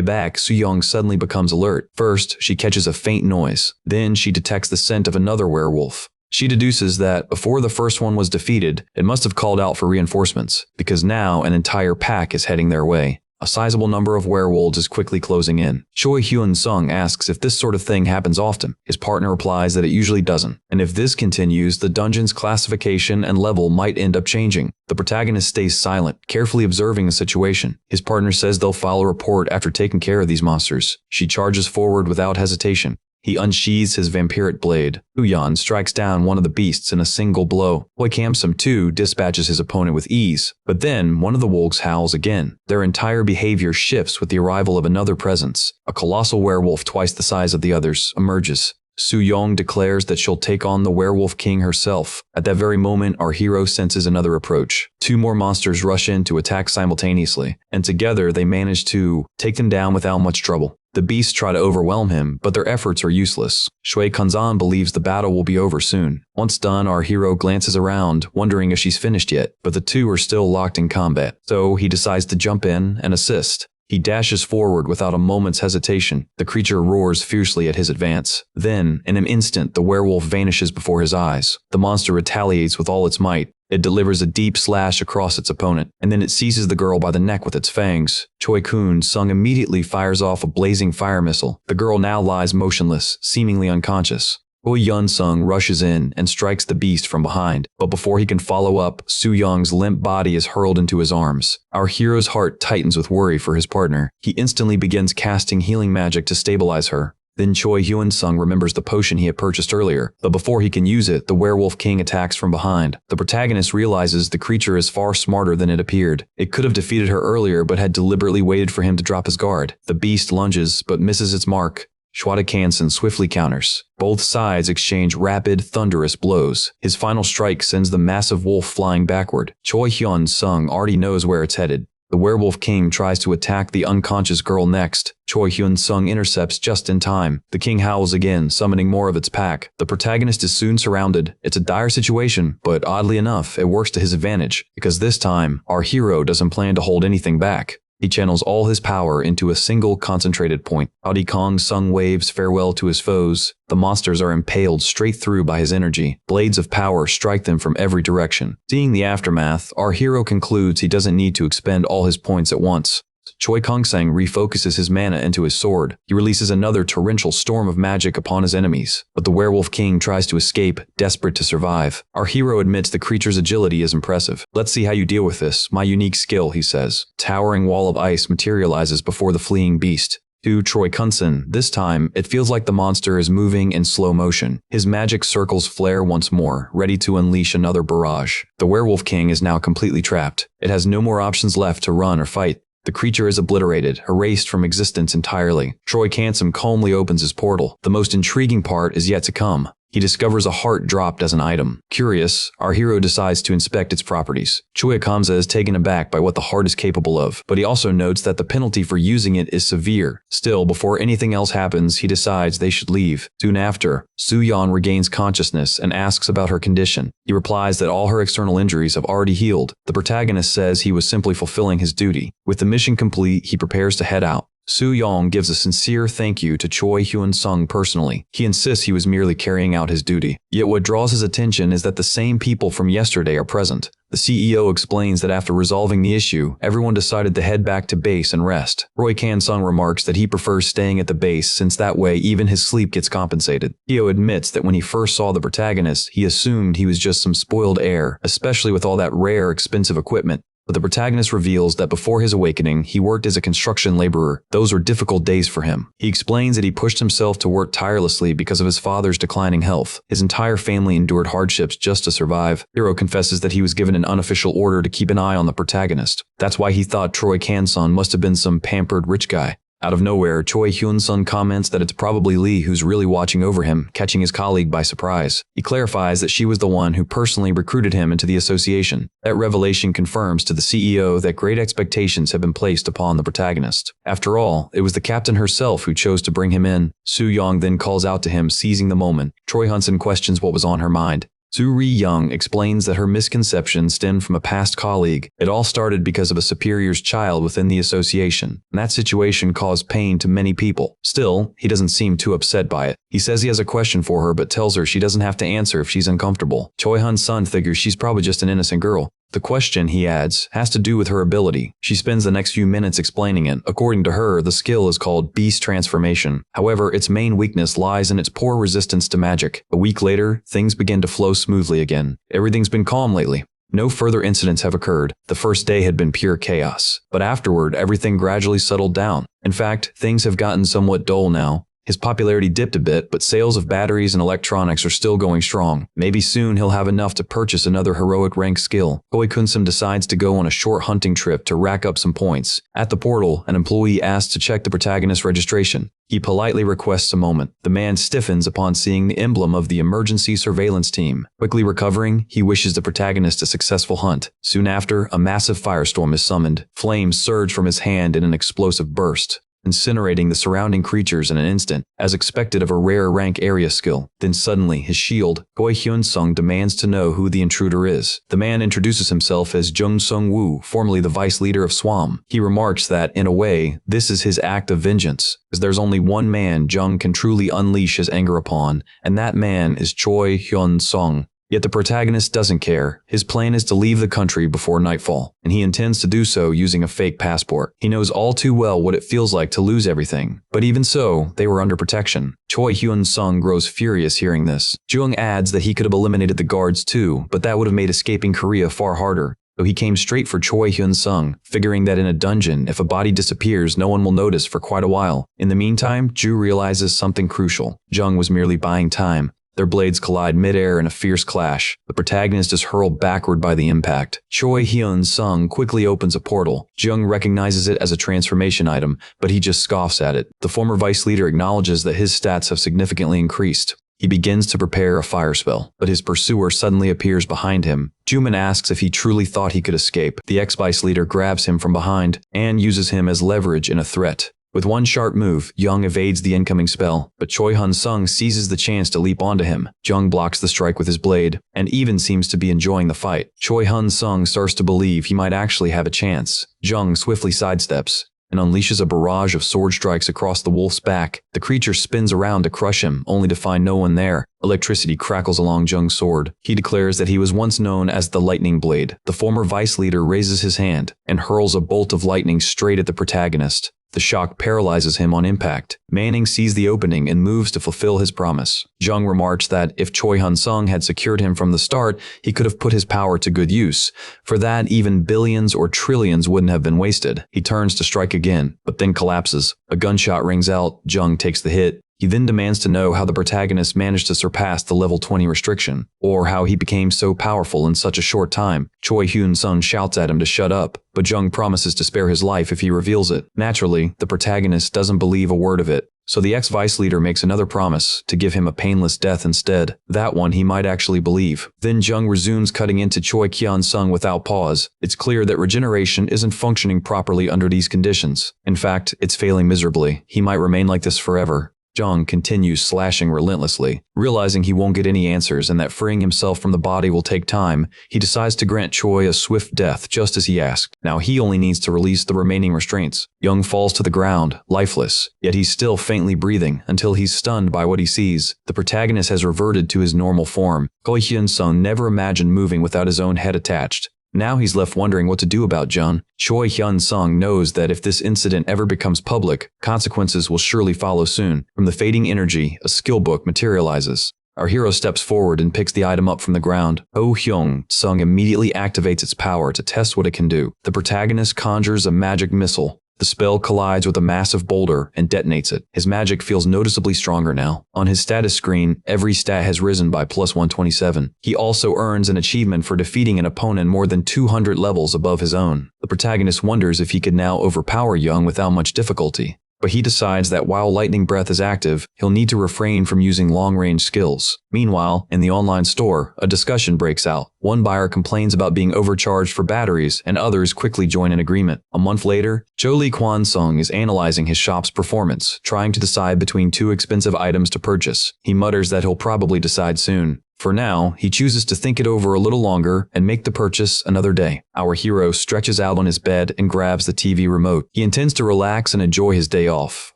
back, Soo-young suddenly becomes alert. First, she catches a faint noise. Then, she detects the scent of another werewolf. She deduces that before the first one was defeated, it must have called out for reinforcements, because now an entire pack is heading their way. A sizable number of werewolves is quickly closing in. Choi Hyun-sung asks if this sort of thing happens often. His partner replies that it usually doesn't, and if this continues, the dungeon's classification and level might end up changing. The protagonist stays silent, carefully observing the situation. His partner says they'll file a report after taking care of these monsters. She charges forward without hesitation. He unsheathes his vampiric blade. Uyan strikes down one of the beasts in a single blow. Hoi Kam-sum too dispatches his opponent with ease. But then, one of the wolves howls again. Their entire behavior shifts with the arrival of another presence. A colossal werewolf twice the size of the others emerges. Soo-young declares that she'll take on the werewolf king herself. At that very moment, our hero senses another approach. Two more monsters rush in to attack simultaneously, and together they manage to take them down without much trouble. The beasts try to overwhelm him, but their efforts are useless. Shui Kanzan believes the battle will be over soon. Once done, our hero glances around, wondering if she's finished yet, but the two are still locked in combat. So he decides to jump in and assist. He dashes forward without a moment's hesitation. The creature roars fiercely at his advance. Then, in an instant, the werewolf vanishes before his eyes. The monster retaliates with all its might. It delivers a deep slash across its opponent, and then it seizes the girl by the neck with its fangs. Choi Kun-sung immediately fires off a blazing fire missile. The girl now lies motionless, seemingly unconscious. Hoi Yun-sung rushes in and strikes the beast from behind, but before he can follow up, Soo-young's limp body is hurled into his arms. Our hero's heart tightens with worry for his partner. He instantly begins casting healing magic to stabilize her. Then Choi Hyun-sung remembers the potion he had purchased earlier, but before he can use it, the werewolf king attacks from behind. The protagonist realizes the creature is far smarter than it appeared. It could have defeated her earlier, but had deliberately waited for him to drop his guard. The beast lunges, but misses its mark. Schwada Kansen swiftly counters. Both sides exchange rapid, thunderous blows. His final strike sends the massive wolf flying backward. Choi Hyun-sung already knows where it's headed. The werewolf king tries to attack the unconscious girl next. Choi Hyun-sung intercepts just in time. The king howls again, summoning more of its pack. The protagonist is soon surrounded. It's a dire situation, but oddly enough, it works to his advantage, because this time, our hero doesn't plan to hold anything back. He channels all his power into a single concentrated point. Audi Kong Sung waves farewell to his foes. The monsters are impaled straight through by his energy. Blades of power strike them from every direction. Seeing the aftermath, our hero concludes he doesn't need to expend all his points at once. Choi Kong-sang refocuses his mana into his sword. He releases another torrential storm of magic upon his enemies, but the werewolf king tries to escape, desperate to survive. Our hero admits the creature's agility is impressive. "Let's see how you deal with this, my unique skill," he says. Towering wall of ice materializes before the fleeing beast. To Choi Kun-sen, this time, it feels like the monster is moving in slow motion. His magic circles flare once more, ready to unleash another barrage. The werewolf king is now completely trapped. It has no more options left to run or fight. The creature is obliterated, erased from existence entirely. Choi Kan-sum calmly opens his portal. The most intriguing part is yet to come. He discovers a heart dropped as an item. Curious, our hero decides to inspect its properties. Choi Kamsa is taken aback by what the heart is capable of, but he also notes that the penalty for using it is severe. Still, before anything else happens, he decides they should leave. Soon after, Soo-yeon regains consciousness and asks about her condition. He replies that all her external injuries have already healed. The protagonist says he was simply fulfilling his duty. With the mission complete, he prepares to head out. Soo-yeon gives a sincere thank you to Choi Hyun-sung personally. He insists he was merely carrying out his duty. Yet what draws his attention is that the same people from yesterday are present. The CEO explains that after resolving the issue, everyone decided to head back to base and rest. Roy Kan-sung remarks that he prefers staying at the base since that way even his sleep gets compensated. Hyo admits that when he first saw the protagonist, he assumed he was just some spoiled heir, especially with all that rare, expensive equipment. But the protagonist reveals that before his awakening, he worked as a construction laborer. Those were difficult days for him. He explains that he pushed himself to work tirelessly because of his father's declining health. His entire family endured hardships just to survive. Hero confesses that he was given an unofficial order to keep an eye on the protagonist. That's why he thought Choi Kan-sung must have been some pampered rich guy. Out of nowhere, Choi Hyun-sung comments that it's probably Lee who's really watching over him, catching his colleague by surprise. He clarifies that she was the one who personally recruited him into the association. That revelation confirms to the CEO that great expectations have been placed upon the protagonist. After all, it was the captain herself who chose to bring him in. Soo-yeon then calls out to him, seizing the moment. Choi Hyun-sung questions what was on her mind. Soo-ri-young explains that her misconception stemmed from a past colleague. It all started because of a superior's child within the association, and that situation caused pain to many people. Still, he doesn't seem too upset by it. He says he has a question for her but tells her she doesn't have to answer if she's uncomfortable. Choi Hyun-sung figures she's probably just an innocent girl. The question, he adds, has to do with her ability. She spends the next few minutes explaining it. According to her, the skill is called Beast Transformation. However, its main weakness lies in its poor resistance to magic. A week later, things begin to flow smoothly again. Everything's been calm lately. No further incidents have occurred. The first day had been pure chaos. But afterward, everything gradually settled down. In fact, things have gotten somewhat dull now. His popularity dipped a bit, but sales of batteries and electronics are still going strong. Maybe soon he'll have enough to purchase another heroic rank skill. Choi Kun-sum decides to go on a short hunting trip to rack up some points. At the portal, an employee asks to check the protagonist's registration. He politely requests a moment. The man stiffens upon seeing the emblem of the emergency surveillance team. Quickly recovering, he wishes the protagonist a successful hunt. Soon after, a massive firestorm is summoned. Flames surge from his hand in an explosive burst, incinerating the surrounding creatures in an instant, as expected of a rare rank area skill. Then suddenly, his shield, Choi Hyun-sung, demands to know who the intruder is. The man introduces himself as Jung Sung-woo, formerly the vice leader of SWAM. He remarks that, in a way, this is his act of vengeance, as there's only one man Jung can truly unleash his anger upon, and that man is Choi Hyun-sung. Yet the protagonist doesn't care. His plan is to leave the country before nightfall, and he intends to do so using a fake passport. He knows all too well what it feels like to lose everything. But even so, they were under protection. Choi Hyun-sung grows furious hearing this. Jung adds that he could have eliminated the guards too, but that would have made escaping Korea far harder. So he came straight for Choi Hyun-sung, figuring that in a dungeon, if a body disappears, no one will notice for quite a while. In the meantime, Ju realizes something crucial. Jung was merely buying time. Their blades collide midair in a fierce clash. The protagonist is hurled backward by the impact. Choi Hyun-sung quickly opens a portal. Jung recognizes it as a transformation item, but he just scoffs at it. The former vice leader acknowledges that his stats have significantly increased. He begins to prepare a fire spell, but his pursuer suddenly appears behind him. Juman asks if he truly thought he could escape. The ex-vice leader grabs him from behind and uses him as leverage in a threat. With one sharp move, Jung evades the incoming spell, but Choi Hyun-sung seizes the chance to leap onto him. Jung blocks the strike with his blade, and even seems to be enjoying the fight. Choi Hyun-sung starts to believe he might actually have a chance. Jung swiftly sidesteps and unleashes a barrage of sword strikes across the wolf's back. The creature spins around to crush him, only to find no one there. Electricity crackles along Jung's sword. He declares that he was once known as the Lightning Blade. The former vice leader raises his hand and hurls a bolt of lightning straight at the protagonist. The shock paralyzes him on impact. Manning sees the opening and moves to fulfill his promise. Jung remarks that if Choi Hyun-sung had secured him from the start, he could have put his power to good use. For that, even billions or trillions wouldn't have been wasted. He turns to strike again, but then collapses. A gunshot rings out. Jung takes the hit. He then demands to know how the protagonist managed to surpass the level 20 restriction, or how he became so powerful in such a short time. Choi Hyun-sung shouts at him to shut up, but Jung promises to spare his life if he reveals it. Naturally, the protagonist doesn't believe a word of it. So the ex-vice leader makes another promise to give him a painless death instead. That one he might actually believe. Then Jung resumes cutting into Choi Hyun-sung without pause. It's clear that regeneration isn't functioning properly under these conditions. In fact, it's failing miserably. He might remain like this forever. Jung continues slashing relentlessly. Realizing he won't get any answers and that freeing himself from the body will take time, he decides to grant Choi a swift death just as he asked. Now he only needs to release the remaining restraints. Jung falls to the ground, lifeless, yet he's still faintly breathing until he's stunned by what he sees. The protagonist has reverted to his normal form. Choi Hyun-sung never imagined moving without his own head attached. Now he's left wondering what to do about Jung. Choi Hyun-sung knows that if this incident ever becomes public, consequences will surely follow soon. From the fading energy, a skill book materializes. Our hero steps forward and picks the item up from the ground. Oh Hyun-sung immediately activates its power to test what it can do. The protagonist conjures a magic missile. The spell collides with a massive boulder and detonates it. His magic feels noticeably stronger now. On his status screen, every stat has risen by plus 127. He also earns an achievement for defeating an opponent more than 200 levels above his own. The protagonist wonders if he could now overpower Jung without much difficulty. But he decides that while Lightning Breath is active, he'll need to refrain from using long-range skills. Meanwhile, in the online store, a discussion breaks out. One buyer complains about being overcharged for batteries, and others quickly join in agreement. A month later, Jo Lee Kwon-sung is analyzing his shop's performance, trying to decide between two expensive items to purchase. He mutters that he'll probably decide soon. For now, he chooses to think it over a little longer and make the purchase another day. Our hero stretches out on his bed and grabs the TV remote. He intends to relax and enjoy his day off.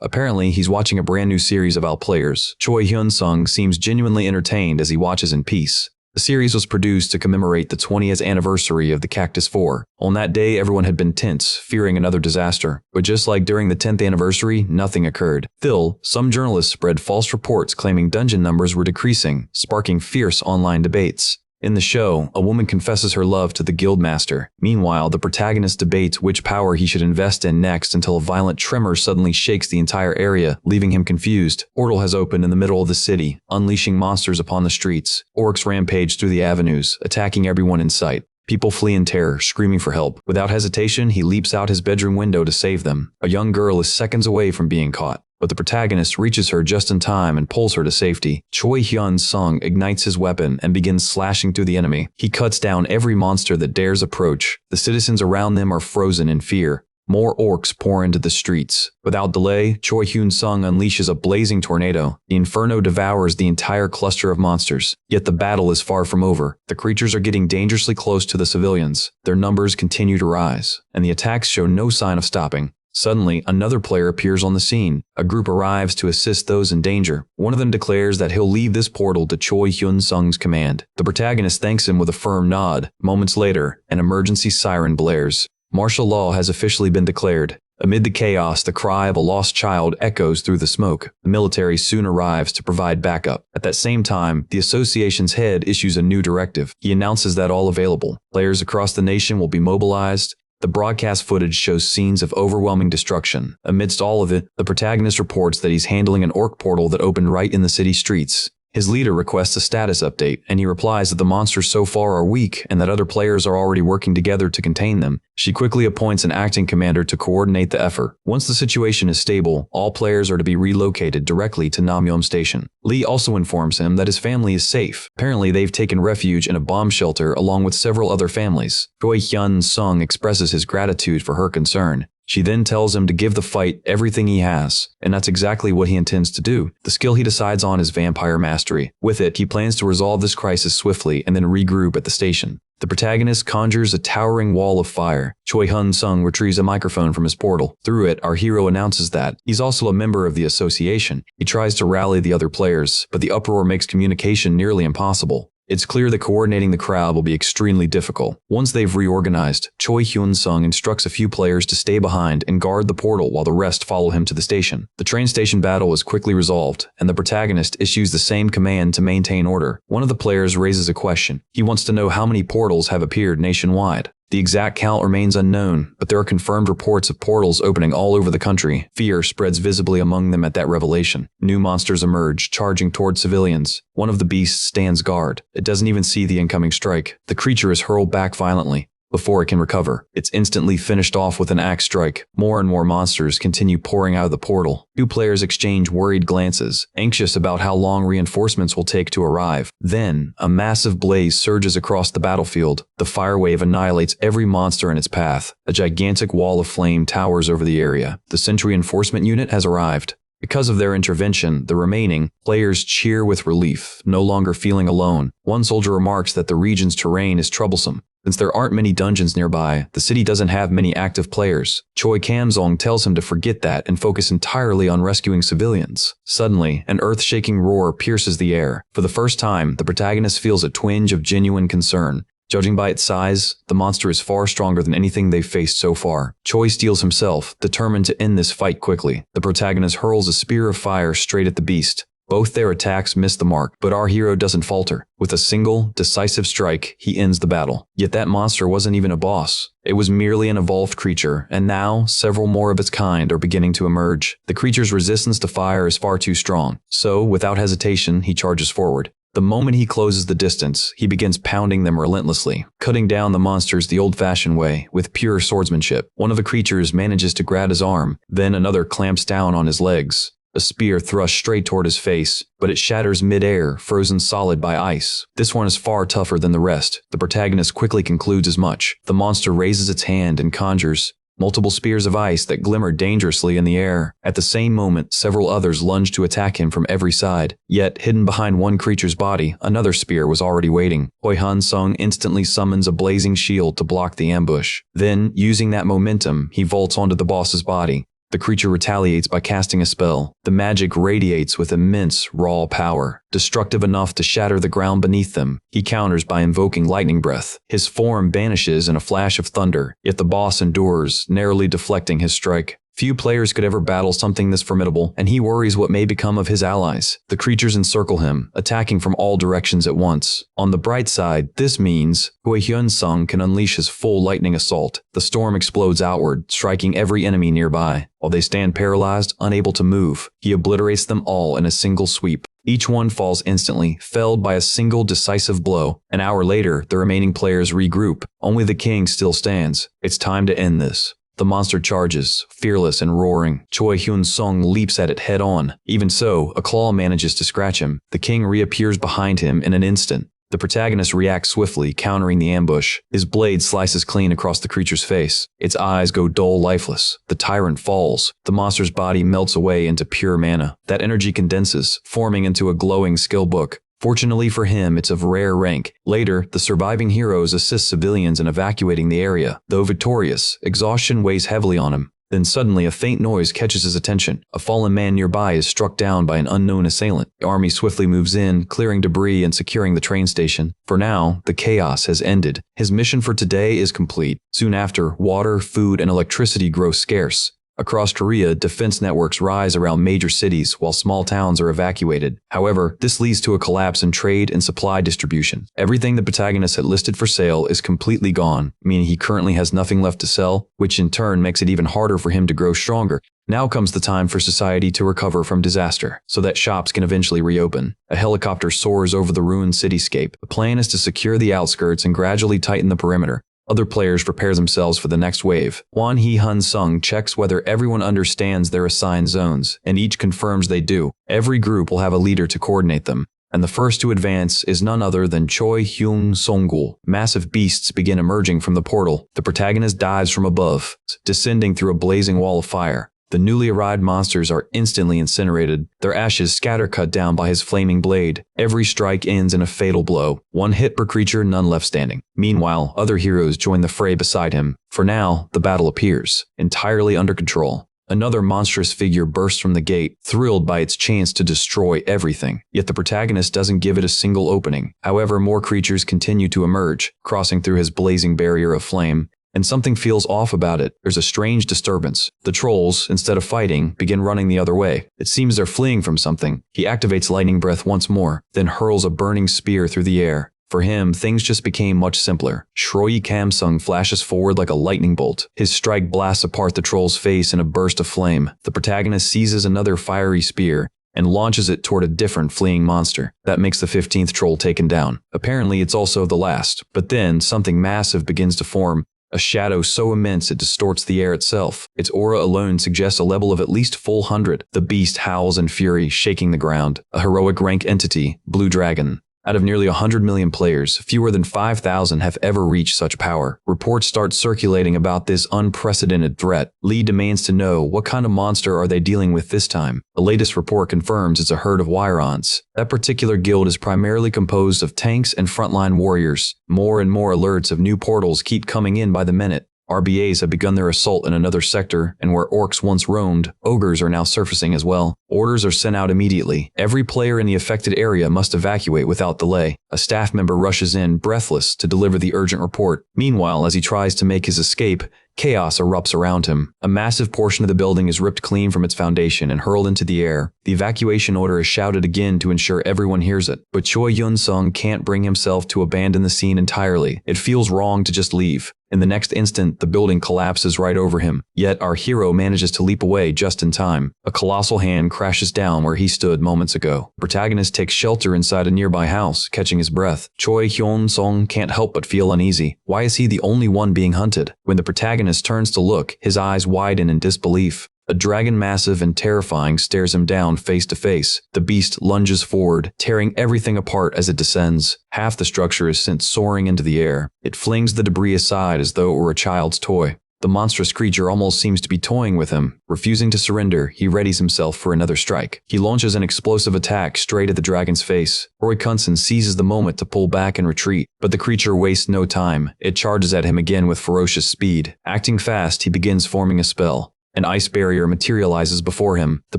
Apparently, he's watching a brand new series of Outplayers. Choi Hyun-sung seems genuinely entertained as he watches in peace. The series was produced to commemorate the 20th anniversary of the Cactus 4. On that day, everyone had been tense, fearing another disaster. But just like during the 10th anniversary, nothing occurred. Still, some journalists spread false reports claiming dungeon numbers were decreasing, sparking fierce online debates. In the show, a woman confesses her love to the guildmaster. Meanwhile, the protagonist debates which power he should invest in next until a violent tremor suddenly shakes the entire area, leaving him confused. Portal has opened in the middle of the city, unleashing monsters upon the streets. Orcs rampage through the avenues, attacking everyone in sight. People flee in terror, screaming for help. Without hesitation, he leaps out his bedroom window to save them. A young girl is seconds away from being caught. But the protagonist reaches her just in time and pulls her to safety. Choi Hyun-sung ignites his weapon and begins slashing through the enemy. He cuts down every monster that dares approach. The citizens around them are frozen in fear. More orcs pour into the streets. Without delay, Choi Hyun-sung unleashes a blazing tornado. The inferno devours the entire cluster of monsters. Yet the battle is far from over. The creatures are getting dangerously close to the civilians. Their numbers continue to rise, and the attacks show no sign of stopping. Suddenly, another player appears on the scene. A group arrives to assist those in danger. One of them declares that he'll leave this portal to Choi Hyun-sung's command. The protagonist thanks him with a firm nod. Moments later, an emergency siren blares. Martial law has officially been declared. Amid the chaos, the cry of a lost child echoes through the smoke. The military soon arrives to provide backup. At that same time, the association's head issues a new directive. He announces that all available players across the nation will be mobilized. The broadcast footage shows scenes of overwhelming destruction. Amidst all of it, the protagonist reports that he's handling an orc portal that opened right in the city streets. His leader requests a status update, and he replies that the monsters so far are weak and that other players are already working together to contain them. She quickly appoints an acting commander to coordinate the effort. Once the situation is stable, all players are to be relocated directly to Namyeom Station. Lee also informs him that his family is safe. Apparently, they've taken refuge in a bomb shelter along with several other families. Choi Hyun-sung expresses his gratitude for her concern. She then tells him to give the fight everything he has, and that's exactly what he intends to do. The skill he decides on is Vampire Mastery. With it, he plans to resolve this crisis swiftly and then regroup at the station. The protagonist conjures a towering wall of fire. Choi Hyun-sung retrieves a microphone from his portal. Through it, our hero announces that he's also a member of the association. He tries to rally the other players, but the uproar makes communication nearly impossible. It's clear that coordinating the crowd will be extremely difficult. Once they've reorganized, Choi Hyun-sung instructs a few players to stay behind and guard the portal while the rest follow him to the station. The train station battle is quickly resolved, and the protagonist issues the same command to maintain order. One of the players raises a question. He wants to know how many portals have appeared nationwide. The exact count remains unknown, but there are confirmed reports of portals opening all over the country. Fear spreads visibly among them at that revelation. New monsters emerge, charging toward civilians. One of the beasts stands guard. It doesn't even see the incoming strike. The creature is hurled back violently. before it can recover. It's instantly finished off with an axe strike. More and more monsters continue pouring out of the portal. Two players exchange worried glances, anxious about how long reinforcements will take to arrive. Then, a massive blaze surges across the battlefield. The fire wave annihilates every monster in its path. A gigantic wall of flame towers over the area. The sentry enforcement unit has arrived. Because of their intervention, the remaining players cheer with relief, no longer feeling alone. One soldier remarks that the region's terrain is troublesome. Since there aren't many dungeons nearby, the city doesn't have many active players. Choi Kamsong tells him to forget that and focus entirely on rescuing civilians. Suddenly, an earth-shaking roar pierces the air. For the first time, the protagonist feels a twinge of genuine concern. Judging by its size, the monster is far stronger than anything they've faced so far. Choi steels himself, determined to end this fight quickly. The protagonist hurls a spear of fire straight at the beast. Both their attacks miss the mark, but our hero doesn't falter. With a single, decisive strike, he ends the battle. Yet that monster wasn't even a boss. It was merely an evolved creature, and now, several more of its kind are beginning to emerge. The creature's resistance to fire is far too strong, so, without hesitation, he charges forward. The moment he closes the distance, he begins pounding them relentlessly, cutting down the monsters the old-fashioned way, with pure swordsmanship. One of the creatures manages to grab his arm, then another clamps down on his legs. A spear thrusts straight toward his face, but it shatters mid-air, frozen solid by ice. This one is far tougher than the rest. The protagonist quickly concludes as much. The monster raises its hand and conjures multiple spears of ice that glimmer dangerously in the air. At the same moment, several others lunge to attack him from every side. Yet, hidden behind one creature's body, another spear was already waiting. Hoi Han Sung instantly summons a blazing shield to block the ambush. Then, using that momentum, he vaults onto the boss's body. The creature retaliates by casting a spell. The magic radiates with immense, raw power, destructive enough to shatter the ground beneath them. He counters by invoking lightning breath. His form vanishes in a flash of thunder, yet the boss endures, narrowly deflecting his strike. Few players could ever battle something this formidable, and he worries what may become of his allies. The creatures encircle him, attacking from all directions at once. On the bright side, this means Hui Hyun Sung can unleash his full lightning assault. The storm explodes outward, striking every enemy nearby. While they stand paralyzed, unable to move, he obliterates them all in a single sweep. Each one falls instantly, felled by a single decisive blow. An hour later, the remaining players regroup. Only the king still stands. It's time to end this. The monster charges, fearless and roaring. Choi Hyun Sung leaps at it head-on. Even so, a claw manages to scratch him. The king reappears behind him in an instant. The protagonist reacts swiftly, countering the ambush. His blade slices clean across the creature's face. Its eyes go dull, lifeless. The tyrant falls. The monster's body melts away into pure mana. That energy condenses, forming into a glowing skill book. Fortunately for him, it's of rare rank. Later, the surviving heroes assist civilians in evacuating the area. Though victorious, exhaustion weighs heavily on him. Then suddenly a faint noise catches his attention. A fallen man nearby is struck down by an unknown assailant. The army swiftly moves in, clearing debris and securing the train station. For now, the chaos has ended. His mission for today is complete. Soon after, water, food, and electricity grow scarce. Across Korea, defense networks rise around major cities while small towns are evacuated. However, this leads to a collapse in trade and supply distribution. Everything the protagonist had listed for sale is completely gone, meaning he currently has nothing left to sell, which in turn makes it even harder for him to grow stronger. Now comes the time for society to recover from disaster, so that shops can eventually reopen. A helicopter soars over the ruined cityscape. The plan is to secure the outskirts and gradually tighten the perimeter. Other players prepare themselves for the next wave. Hwan Hee-hun Sung checks whether everyone understands their assigned zones, and each confirms they do. Every group will have a leader to coordinate them, and the first to advance is none other than Choi Hyun Song-gul. Massive beasts begin emerging from the portal. The protagonist dives from above, descending through a blazing wall of fire. The newly arrived monsters are instantly incinerated, their ashes scatter-cut down by his flaming blade. Every strike ends in a fatal blow. One hit per creature, none left standing. Meanwhile, other heroes join the fray beside him. For now, the battle appears entirely under control. Another monstrous figure bursts from the gate, thrilled by its chance to destroy everything. Yet the protagonist doesn't give it a single opening. However, more creatures continue to emerge, crossing through his blazing barrier of flame. And something feels off about it. There's a strange disturbance. The trolls, instead of fighting, begin running the other way. It seems they're fleeing from something. He activates lightning breath once more, then hurls a burning spear through the air. For him, things just became much simpler. Choi Kamsung flashes forward like a lightning bolt. His strike blasts apart the troll's face in a burst of flame. The protagonist seizes another fiery spear, and launches it toward a different fleeing monster. That makes the 15th troll taken down. Apparently, it's also the last. But then, something massive begins to form. A shadow so immense it distorts the air itself. Its aura alone suggests a level of at least full 100. The beast howls in fury, shaking the ground. A heroic rank entity, Blue Dragon. Out of nearly 100 million players, fewer than 5,000 have ever reached such power. Reports start circulating about this unprecedented threat. Lee demands to know what kind of monster are they dealing with this time. The latest report confirms it's a herd of Wyrons. That particular guild is primarily composed of tanks and frontline warriors. More and more alerts of new portals keep coming in by the minute. RBAs have begun their assault in another sector, and where orcs once roamed, ogres are now surfacing as well. Orders are sent out immediately. Every player in the affected area must evacuate without delay. A staff member rushes in, breathless, to deliver the urgent report. Meanwhile, as he tries to make his escape, chaos erupts around him. A massive portion of the building is ripped clean from its foundation and hurled into the air. The evacuation order is shouted again to ensure everyone hears it. But Choi Yun-sung can't bring himself to abandon the scene entirely. It feels wrong to just leave. In the next instant, the building collapses right over him. Yet our hero manages to leap away just in time. A colossal hand crashes down where he stood moments ago. The protagonist takes shelter inside a nearby house, catching his breath. Choi Hyun-sung can't help but feel uneasy. Why is he the only one being hunted? When the protagonist turns to look, his eyes widen in disbelief. A dragon massive and terrifying stares him down face to face. The beast lunges forward, tearing everything apart as it descends. Half the structure is sent soaring into the air. It flings the debris aside as though it were a child's toy. The monstrous creature almost seems to be toying with him. Refusing to surrender, he readies himself for another strike. He launches an explosive attack straight at the dragon's face. Roy Kunson seizes the moment to pull back and retreat, but the creature wastes no time. It charges at him again with ferocious speed. Acting fast, he begins forming a spell. An ice barrier materializes before him. The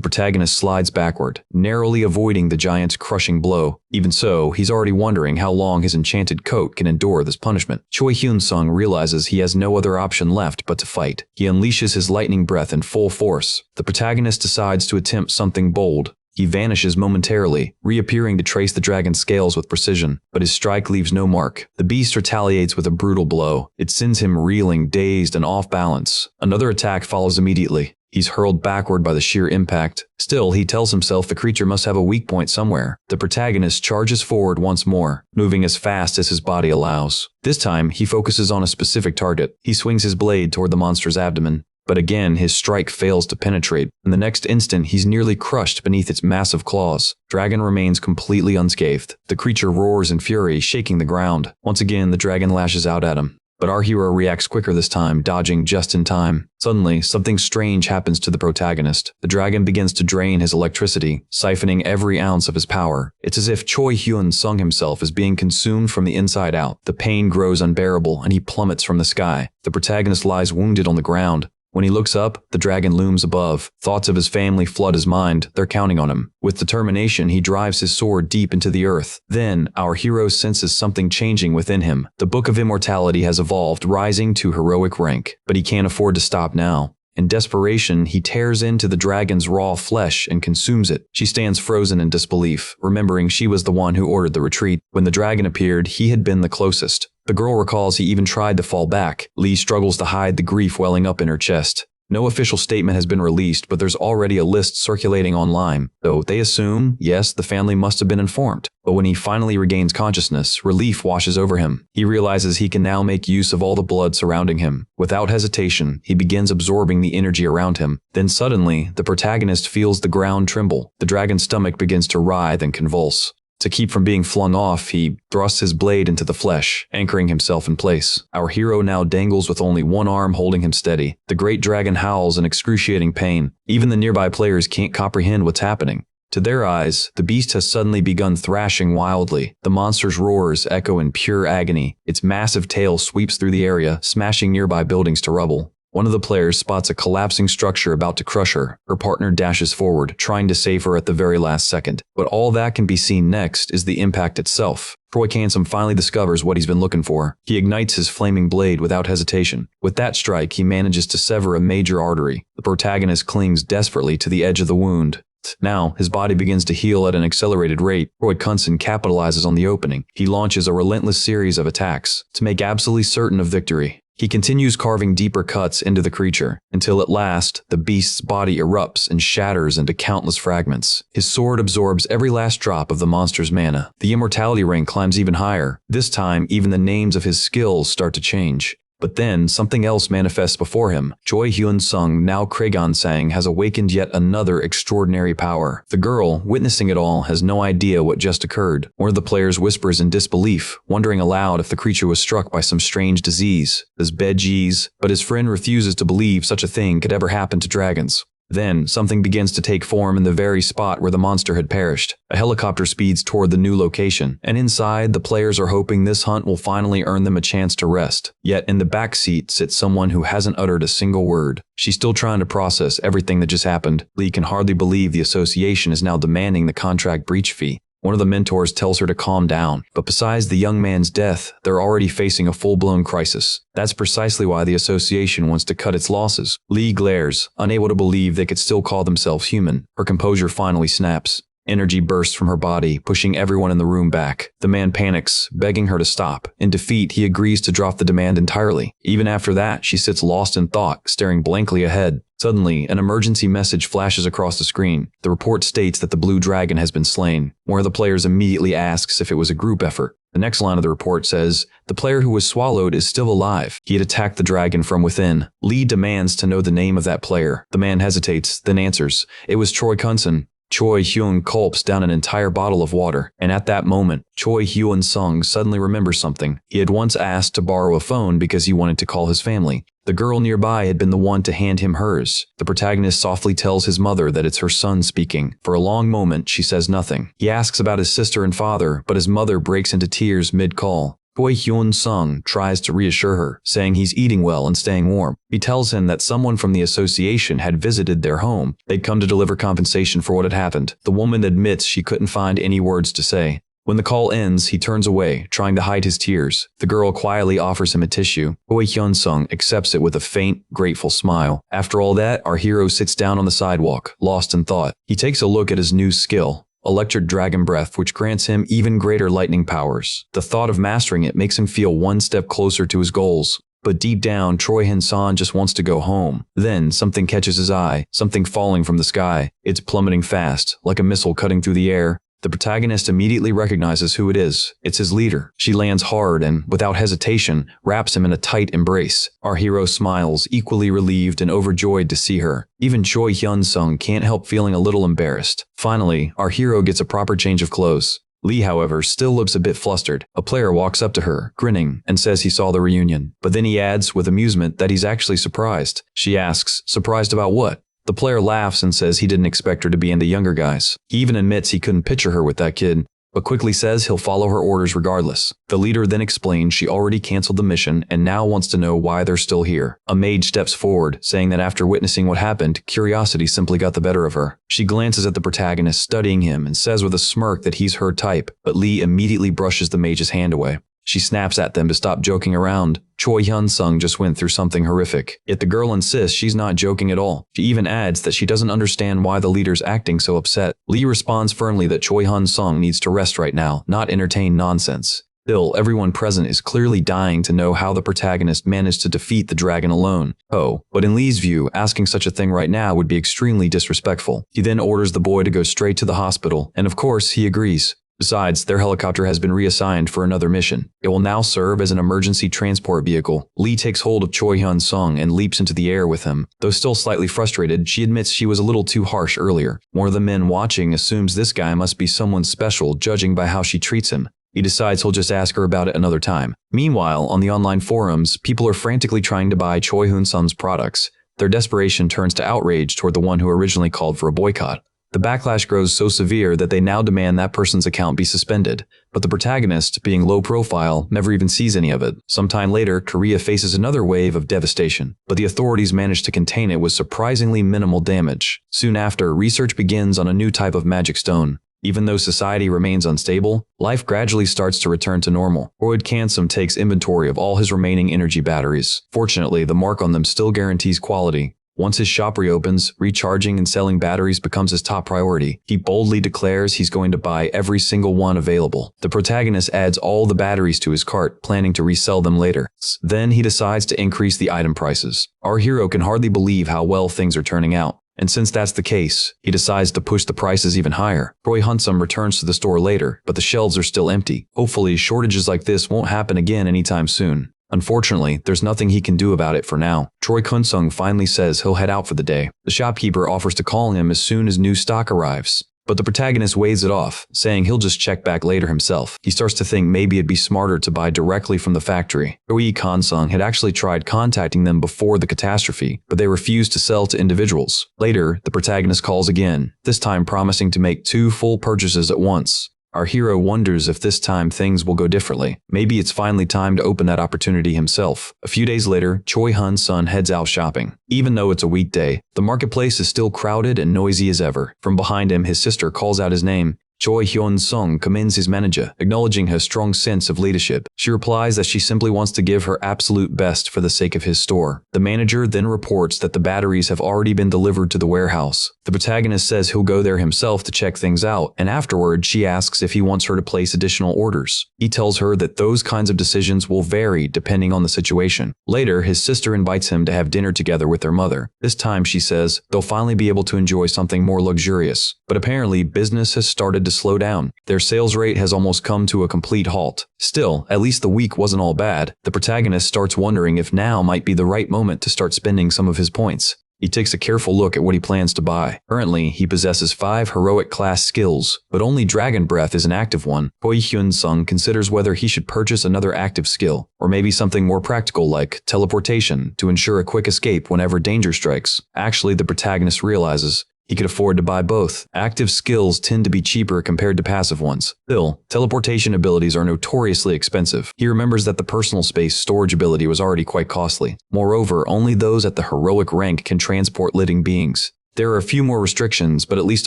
protagonist slides backward, narrowly avoiding the giant's crushing blow. Even so, he's already wondering how long his enchanted coat can endure this punishment. Choi Hyun-sung realizes he has no other option left but to fight. He unleashes his lightning breath in full force. The protagonist decides to attempt something bold. He vanishes momentarily, reappearing to trace the dragon's scales with precision, but his strike leaves no mark. The beast retaliates with a brutal blow. It sends him reeling, dazed, and off balance. Another attack follows immediately. He's hurled backward by the sheer impact. Still, he tells himself the creature must have a weak point somewhere. The protagonist charges forward once more, moving as fast as his body allows. This time, he focuses on a specific target. He swings his blade toward the monster's abdomen. But again, his strike fails to penetrate. In the next instant, he's nearly crushed beneath its massive claws. Dragon remains completely unscathed. The creature roars in fury, shaking the ground. Once again, the dragon lashes out at him. But our hero reacts quicker this time, dodging just in time. Suddenly, something strange happens to the protagonist. The dragon begins to drain his electricity, siphoning every ounce of his power. It's as if Choi Hyun-sung himself is being consumed from the inside out. The pain grows unbearable, and he plummets from the sky. The protagonist lies wounded on the ground. When he looks up, the dragon looms above. Thoughts of his family flood his mind. They're counting on him. With determination, he drives his sword deep into the earth. Then, our hero senses something changing within him. The Book of Immortality has evolved, rising to heroic rank. But he can't afford to stop now. In desperation, he tears into the dragon's raw flesh and consumes it. She stands frozen in disbelief, remembering she was the one who ordered the retreat. When the dragon appeared, he had been the closest. The girl recalls he even tried to fall back. Lee struggles to hide the grief welling up in her chest. No official statement has been released, but there's already a list circulating online, though they assume, yes, the family must have been informed. But when he finally regains consciousness, relief washes over him. He realizes he can now make use of all the blood surrounding him. Without hesitation, he begins absorbing the energy around him. Then suddenly, the protagonist feels the ground tremble. The dragon's stomach begins to writhe and convulse. To keep from being flung off, he thrusts his blade into the flesh, anchoring himself in place. Our hero now dangles with only one arm holding him steady. The great dragon howls in excruciating pain. Even the nearby players can't comprehend what's happening. To their eyes, the beast has suddenly begun thrashing wildly. The monster's roars echo in pure agony. Its massive tail sweeps through the area, smashing nearby buildings to rubble. One of the players spots a collapsing structure about to crush her. Her partner dashes forward, trying to save her at the very last second. But all that can be seen next is the impact itself. Troy Kansam finally discovers what he's been looking for. He ignites his flaming blade without hesitation. With that strike, he manages to sever a major artery. The protagonist clings desperately to the edge of the wound. Now, his body begins to heal at an accelerated rate. Roy Kunson capitalizes on the opening. He launches a relentless series of attacks to make absolutely certain of victory. He continues carving deeper cuts into the creature, until at last, the beast's body erupts and shatters into countless fragments. His sword absorbs every last drop of the monster's mana. The immortality ring climbs even higher. This time, even the names of his skills start to change. But then, something else manifests before him. Choi Hyun-sung, now Kragon-sang, has awakened yet another extraordinary power. The girl, witnessing it all, has no idea what just occurred. One of the players whispers in disbelief, wondering aloud if the creature was struck by some strange disease. As Bejeez, but his friend refuses to believe such a thing could ever happen to dragons. Then, something begins to take form in the very spot where the monster had perished. A helicopter speeds toward the new location, and inside, the players are hoping this hunt will finally earn them a chance to rest. Yet, in the back seat sits someone who hasn't uttered a single word. She's still trying to process everything that just happened. Lee can hardly believe the association is now demanding the contract breach fee. One of the mentors tells her to calm down, but besides the young man's death, they're already facing a full-blown crisis. That's precisely why the association wants to cut its losses. Lee glares, unable to believe they could still call themselves human. Her composure finally snaps. Energy bursts from her body, pushing everyone in the room back. The man panics, begging her to stop. In defeat, he agrees to drop the demand entirely. Even after that, she sits lost in thought, staring blankly ahead. Suddenly, an emergency message flashes across the screen. The report states that the blue dragon has been slain. One of the players immediately asks if it was a group effort. The next line of the report says, "The player who was swallowed is still alive. He had attacked the dragon from within." Lee demands to know the name of that player. The man hesitates, then answers, "It was Choi Kunson." Choi Hyun gulps down an entire bottle of water, and at that moment, Choi Hyun-sung suddenly remembers something. He had once asked to borrow a phone because he wanted to call his family. The girl nearby had been the one to hand him hers. The protagonist softly tells his mother that it's her son speaking. For a long moment, she says nothing. He asks about his sister and father, but his mother breaks into tears mid-call. Choi Hyun-sung tries to reassure her, saying he's eating well and staying warm. He tells him that someone from the association had visited their home. They'd come to deliver compensation for what had happened. The woman admits she couldn't find any words to say. When the call ends, he turns away, trying to hide his tears. The girl quietly offers him a tissue. Choi Hyun-sung accepts it with a faint, grateful smile. After all that, our hero sits down on the sidewalk, lost in thought. He takes a look at his new skill, Electric Dragon Breath, which grants him even greater lightning powers. The thought of mastering it makes him feel one step closer to his goals. But deep down, Choi Hyun-sung just wants to go home. Then, something catches his eye, something falling from the sky. It's plummeting fast, like a missile cutting through the air. The protagonist immediately recognizes who it is. It's his leader. She lands hard and, without hesitation, wraps him in a tight embrace. Our hero smiles, equally relieved and overjoyed to see her. Even Choi Hyun-sung can't help feeling a little embarrassed. Finally, our hero gets a proper change of clothes. Lee, however, still looks a bit flustered. A player walks up to her, grinning, and says he saw the reunion. But then he adds, with amusement, that he's actually surprised. She asks, surprised about what? The player laughs and says he didn't expect her to be into younger guys. He even admits he couldn't picture her with that kid, but quickly says he'll follow her orders regardless. The leader then explains she already canceled the mission and now wants to know why they're still here. A mage steps forward, saying that after witnessing what happened, curiosity simply got the better of her. She glances at the protagonist, studying him, and says with a smirk that he's her type, but Lee immediately brushes the mage's hand away. She snaps at them to stop joking around. Choi Hyun-sung just went through something horrific. Yet the girl insists she's not joking at all. She even adds that she doesn't understand why the leader's acting so upset. Lee responds firmly that Choi Hyun-sung needs to rest right now, not entertain nonsense. Still, everyone present is clearly dying to know how the protagonist managed to defeat the dragon alone. Oh, but in Lee's view, asking such a thing right now would be extremely disrespectful. He then orders the boy to go straight to the hospital, and of course, he agrees. Besides, their helicopter has been reassigned for another mission. It will now serve as an emergency transport vehicle. Lee takes hold of Choi Hyun-sung and leaps into the air with him. Though still slightly frustrated, she admits she was a little too harsh earlier. One of the men watching assumes this guy must be someone special, judging by how she treats him. He decides he'll just ask her about it another time. Meanwhile, on the online forums, people are frantically trying to buy Choi Hyun-sung's products. Their desperation turns to outrage toward the one who originally called for a boycott. The backlash grows so severe that they now demand that person's account be suspended. But the protagonist, being low profile, never even sees any of it. Sometime later, Korea faces another wave of devastation, but the authorities manage to contain it with surprisingly minimal damage. Soon after, research begins on a new type of magic stone. Even though society remains unstable, life gradually starts to return to normal. Royd Kansum takes inventory of all his remaining energy batteries. Fortunately, the mark on them still guarantees quality. Once his shop reopens, recharging and selling batteries becomes his top priority. He boldly declares he's going to buy every single one available. The protagonist adds all the batteries to his cart, planning to resell them later. Then he decides to increase the item prices. Our hero can hardly believe how well things are turning out. And since that's the case, he decides to push the prices even higher. Choi Hyun-sung returns to the store later, but the shelves are still empty. Hopefully, shortages like this won't happen again anytime soon. Unfortunately, there's nothing he can do about it for now. Choi Hyun-sung finally says he'll head out for the day. The shopkeeper offers to call him as soon as new stock arrives. But the protagonist waves it off, saying he'll just check back later himself. He starts to think maybe it'd be smarter to buy directly from the factory. Choi Hyun-sung had actually tried contacting them before the catastrophe, but they refused to sell to individuals. Later, the protagonist calls again, this time promising to make 2 full purchases at once. Our hero wonders if this time things will go differently. Maybe it's finally time to open that opportunity himself. A few days later, Choi Hyun-sung heads out shopping. Even though it's a weekday, the marketplace is still crowded and noisy as ever. From behind him, his sister calls out his name. Choi Hyun-sung commends his manager, acknowledging her strong sense of leadership. She replies that she simply wants to give her absolute best for the sake of his store. The manager then reports that the batteries have already been delivered to the warehouse. The protagonist says he'll go there himself to check things out, and afterward she asks if he wants her to place additional orders. He tells her that those kinds of decisions will vary depending on the situation. Later, his sister invites him to have dinner together with their mother. This time, she says, they'll finally be able to enjoy something more luxurious. But apparently, business has started to slow down. Their sales rate has almost come to a complete halt. Still, at least the week wasn't all bad. The protagonist starts wondering if now might be the right moment to start spending some of his points. He takes a careful look at what he plans to buy. Currently, he possesses 5 heroic class skills, but only Dragon Breath is an active one. Choi Hyun-sung considers whether he should purchase another active skill, or maybe something more practical like teleportation to ensure a quick escape whenever danger strikes. Actually, the protagonist realizes he could afford to buy both. Active skills tend to be cheaper compared to passive ones. Still, teleportation abilities are notoriously expensive. He remembers that the personal space storage ability was already quite costly. Moreover, only those at the heroic rank can transport living beings. There are a few more restrictions, but at least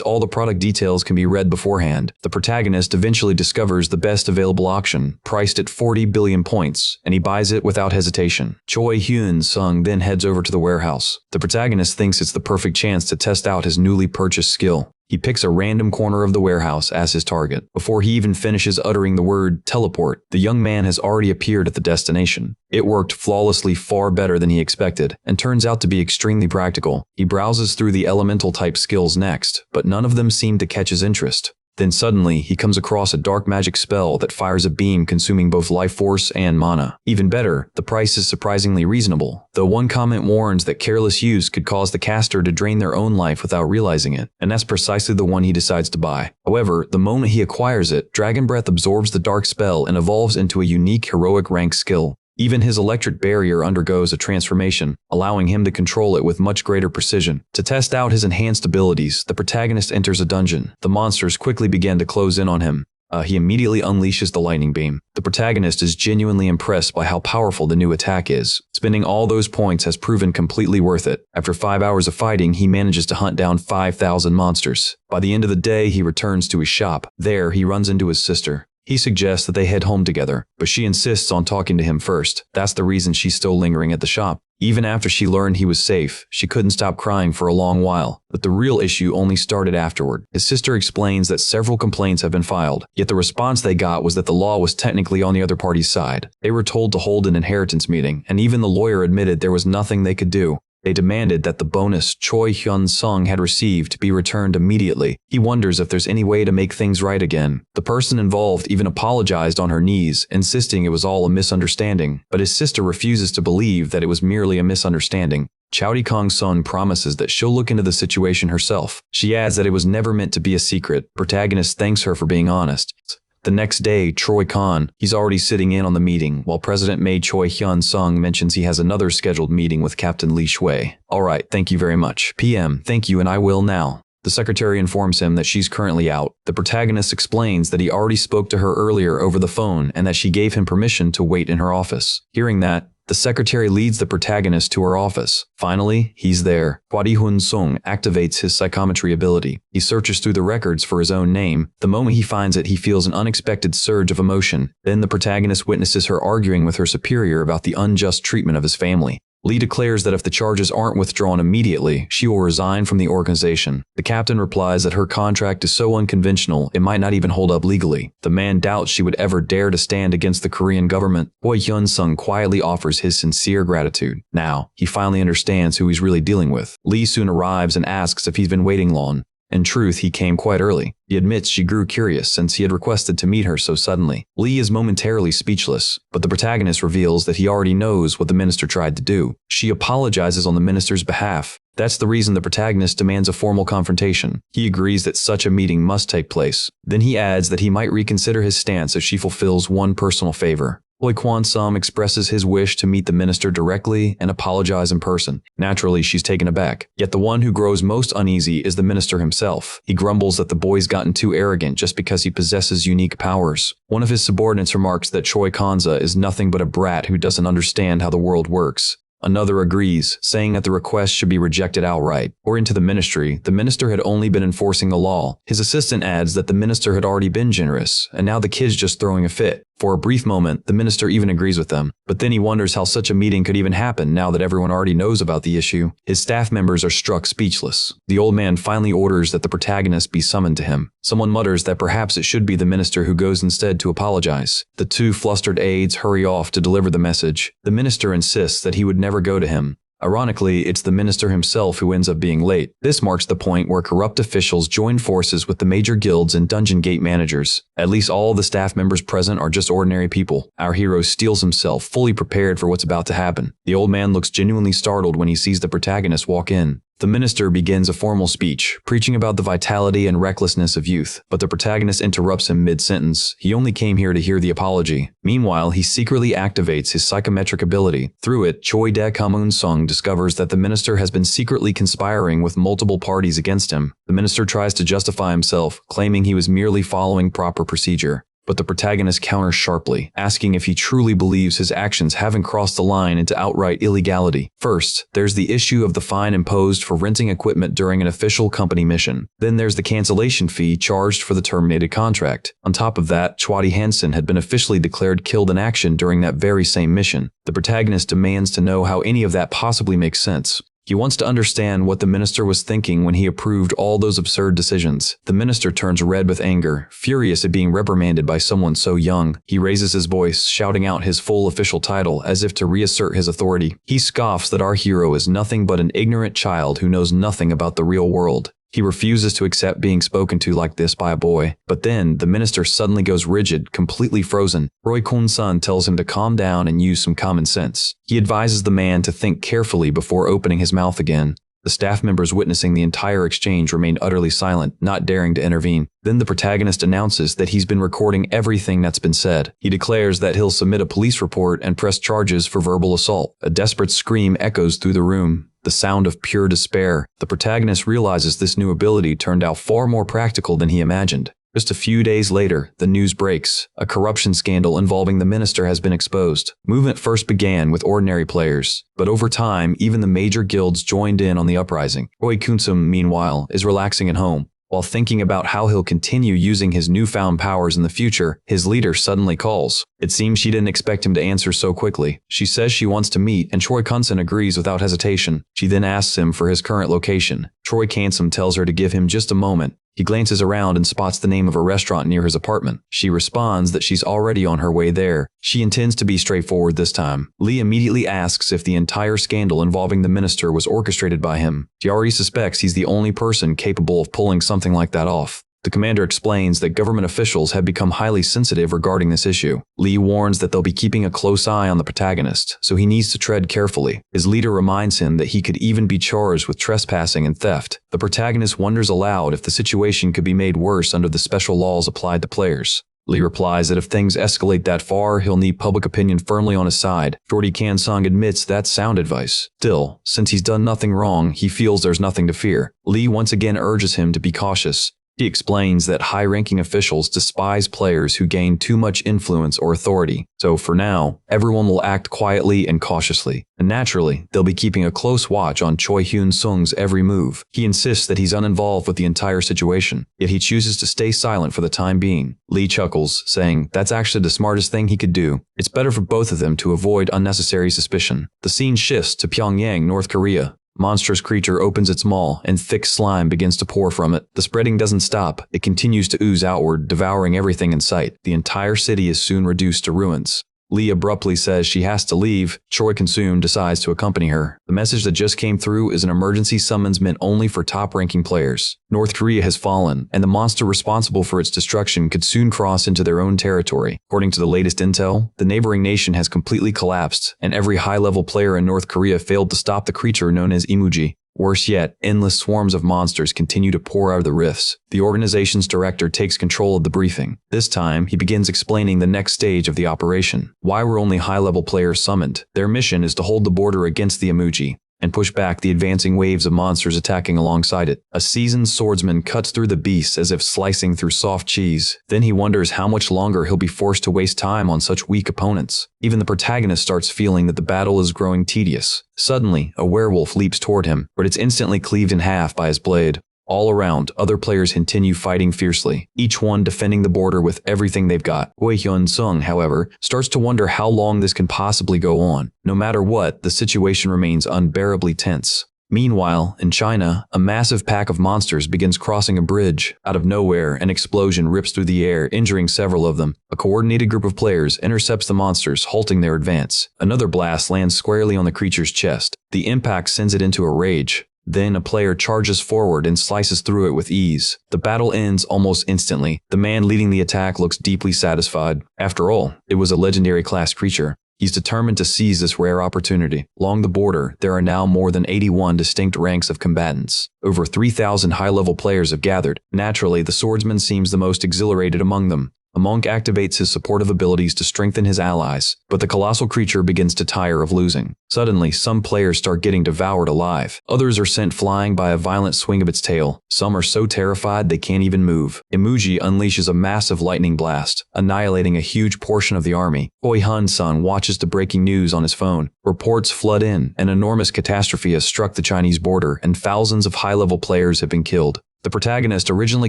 all the product details can be read beforehand. The protagonist eventually discovers the best available auction, priced at 40 billion points, and he buys it without hesitation. Choi Hyun-sung then heads over to the warehouse. The protagonist thinks it's the perfect chance to test out his newly purchased skill. He picks a random corner of the warehouse as his target. Before he even finishes uttering the word teleport, the young man has already appeared at the destination. It worked flawlessly, far better than he expected, and turns out to be extremely practical. He browses through the elemental type skills next, but none of them seem to catch his interest. Then suddenly, he comes across a dark magic spell that fires a beam consuming both life force and mana. Even better, the price is surprisingly reasonable, though one comment warns that careless use could cause the caster to drain their own life without realizing it, and that's precisely the one he decides to buy. However, the moment he acquires it, Dragon Breath absorbs the dark spell and evolves into a unique heroic rank skill. Even his electric barrier undergoes a transformation, allowing him to control it with much greater precision. To test out his enhanced abilities, the protagonist enters a dungeon. The monsters quickly begin to close in on him. He immediately unleashes the lightning beam. The protagonist is genuinely impressed by how powerful the new attack is. Spending all those points has proven completely worth it. After 5 hours of fighting, he manages to hunt down 5,000 monsters. By the end of the day, he returns to his shop. There, he runs into his sister. He suggests that they head home together, but she insists on talking to him first. That's the reason she's still lingering at the shop. Even after she learned he was safe, she couldn't stop crying for a long while. But the real issue only started afterward. His sister explains that several complaints have been filed, yet the response they got was that the law was technically on the other party's side. They were told to hold an inheritance meeting, and even the lawyer admitted there was nothing they could do. They demanded that the bonus Choi Hyun-sung had received be returned immediately. He wonders if there's any way to make things right again. The person involved even apologized on her knees, insisting it was all a misunderstanding, but his sister refuses to believe that it was merely a misunderstanding. Chowdy Kong-sun promises that she'll look into the situation herself. She adds that it was never meant to be a secret. Protagonist thanks her for being honest. The next day, Troy Khan, he's already sitting in on the meeting, while President Mei Choi Hyun-sung mentions he has another scheduled meeting with Captain Li Shui. Alright, thank you very much. PM, thank you and I will now. The secretary informs him that she's currently out. The protagonist explains that he already spoke to her earlier over the phone and that she gave him permission to wait in her office. Hearing that, the secretary leads the protagonist to her office. Finally, he's there. Kwadi Hun-sung activates his psychometry ability. He searches through the records for his own name. The moment he finds it, he feels an unexpected surge of emotion. Then the protagonist witnesses her arguing with her superior about the unjust treatment of his family. Lee declares that if the charges aren't withdrawn immediately, she will resign from the organization. The captain replies that her contract is so unconventional it might not even hold up legally. The man doubts she would ever dare to stand against the Korean government. Choi Hyun-sung quietly offers his sincere gratitude. Now, he finally understands who he's really dealing with. Lee soon arrives and asks if he's been waiting long. In truth, he came quite early. He admits she grew curious since he had requested to meet her so suddenly. Lee is momentarily speechless, but the protagonist reveals that he already knows what the minister tried to do. She apologizes on the minister's behalf. That's the reason the protagonist demands a formal confrontation. He agrees that such a meeting must take place. Then he adds that he might reconsider his stance if she fulfills one personal favor. Choi Kwon-sum expresses his wish to meet the minister directly and apologize in person. Naturally, she's taken aback. Yet the one who grows most uneasy is the minister himself. He grumbles that the boy's gotten too arrogant just because he possesses unique powers. One of his subordinates remarks that Choi Kanza is nothing but a brat who doesn't understand how the world works. Another agrees, saying that the request should be rejected outright. According to the minister had only been enforcing the law. His assistant adds that the minister had already been generous, and now the kid's just throwing a fit. For a brief moment, the minister even agrees with them, but then he wonders how such a meeting could even happen now that everyone already knows about the issue. His staff members are struck speechless. The old man finally orders that the protagonist be summoned to him. Someone mutters that perhaps it should be the minister who goes instead to apologize. The two flustered aides hurry off to deliver the message. The minister insists that he would never go to him. Ironically, it's the minister himself who ends up being late. This marks the point where corrupt officials join forces with the major guilds and dungeon gate managers. At least all the staff members present are just ordinary people. Our hero steels himself, fully prepared for what's about to happen. The old man looks genuinely startled when he sees the protagonist walk in. The minister begins a formal speech, preaching about the vitality and recklessness of youth, but the protagonist interrupts him mid-sentence. He only came here to hear the apology. Meanwhile, he secretly activates his psychometric ability. Through it, Choi Dae-kamun-sung discovers that the minister has been secretly conspiring with multiple parties against him. The minister tries to justify himself, claiming he was merely following proper procedure. But the protagonist counters sharply, asking if he truly believes his actions haven't crossed the line into outright illegality. First, there's the issue of the fine imposed for renting equipment during an official company mission. Then there's the cancellation fee charged for the terminated contract. On top of that, Chwati Hansen had been officially declared killed in action during that very same mission. The protagonist demands to know how any of that possibly makes sense. He wants to understand what the minister was thinking when he approved all those absurd decisions. The minister turns red with anger, furious at being reprimanded by someone so young. He raises his voice, shouting out his full official title as if to reassert his authority. He scoffs that our hero is nothing but an ignorant child who knows nothing about the real world. He refuses to accept being spoken to like this by a boy. But then, the minister suddenly goes rigid, completely frozen. Roy Kun-sun tells him to calm down and use some common sense. He advises the man to think carefully before opening his mouth again. The staff members witnessing the entire exchange remain utterly silent, not daring to intervene. Then the protagonist announces that he's been recording everything that's been said. He declares that he'll submit a police report and press charges for verbal assault. A desperate scream echoes through the room. The sound of pure despair. The protagonist realizes this new ability turned out far more practical than he imagined. Just a few days later, the news breaks. A corruption scandal involving the minister has been exposed. Movement first began with ordinary players, but over time, even the major guilds joined in on the uprising. Roy Kun-sum, meanwhile, is relaxing at home. While thinking about how he'll continue using his newfound powers in the future, his leader suddenly calls. It seems she didn't expect him to answer so quickly. She says she wants to meet, and Choi Kun-sun agrees without hesitation. She then asks him for his current location. Choi Kan-sum tells her to give him just a moment. He glances around and spots the name of a restaurant near his apartment. She responds that she's already on her way there. She intends to be straightforward this time. Lee immediately asks if the entire scandal involving the minister was orchestrated by him. She already suspects he's the only person capable of pulling something like that off. The commander explains that government officials have become highly sensitive regarding this issue. Lee warns that they'll be keeping a close eye on the protagonist, so he needs to tread carefully. His leader reminds him that he could even be charged with trespassing and theft. The protagonist wonders aloud if the situation could be made worse under the special laws applied to players. Lee replies that if things escalate that far, he'll need public opinion firmly on his side. Jordy Kan-sung admits that's sound advice. Still, since he's done nothing wrong, he feels there's nothing to fear. Lee once again urges him to be cautious. He explains that high-ranking officials despise players who gain too much influence or authority, so for now, everyone will act quietly and cautiously. And naturally, they'll be keeping a close watch on Choi Hyun-sung's every move. He insists that he's uninvolved with the entire situation, yet he chooses to stay silent for the time being. Lee chuckles, saying that's actually the smartest thing he could do. It's better for both of them to avoid unnecessary suspicion. The scene shifts to Pyongyang, North Korea. Monstrous creature opens its maw, and thick slime begins to pour from it. The spreading doesn't stop. It continues to ooze outward, devouring everything in sight. The entire city is soon reduced to ruins. Lee abruptly says she has to leave. Choi, consumed, decides to accompany her. The message that just came through is an emergency summons meant only for top-ranking players. North Korea has fallen, and the monster responsible for its destruction could soon cross into their own territory. According to the latest intel, the neighboring nation has completely collapsed, and every high-level player in North Korea failed to stop the creature known as Imuji. Worse yet, endless swarms of monsters continue to pour out of the rifts. The organization's director takes control of the briefing. This time, he begins explaining the next stage of the operation. Why were only high-level players summoned? Their mission is to hold the border against the Imuji and push back the advancing waves of monsters attacking alongside it. A seasoned swordsman cuts through the beasts as if slicing through soft cheese. Then he wonders how much longer he'll be forced to waste time on such weak opponents. Even the protagonist starts feeling that the battle is growing tedious. Suddenly, a werewolf leaps toward him, but it's instantly cleaved in half by his blade. All around, other players continue fighting fiercely, each one defending the border with everything they've got. Choi Hyun-sung, however, starts to wonder how long this can possibly go on. No matter what, the situation remains unbearably tense. Meanwhile, in China, a massive pack of monsters begins crossing a bridge. Out of nowhere, an explosion rips through the air, injuring several of them. A coordinated group of players intercepts the monsters, halting their advance. Another blast lands squarely on the creature's chest. The impact sends it into a rage. Then a player charges forward and slices through it with ease. The battle ends almost instantly. The man leading the attack looks deeply satisfied. After all, it was a legendary class creature. He's determined to seize this rare opportunity. Along the border, there are now more than 81 distinct ranks of combatants. Over 3,000 high-level players have gathered. Naturally, the swordsman seems the most exhilarated among them. A monk activates his supportive abilities to strengthen his allies, but the colossal creature begins to tire of losing. Suddenly, some players start getting devoured alive. Others are sent flying by a violent swing of its tail. Some are so terrified they can't even move. Imuji unleashes a massive lightning blast, annihilating a huge portion of the army. Choi Hyun-sung watches the breaking news on his phone. Reports flood in. An enormous catastrophe has struck the Chinese border, and thousands of high-level players have been killed. The protagonist originally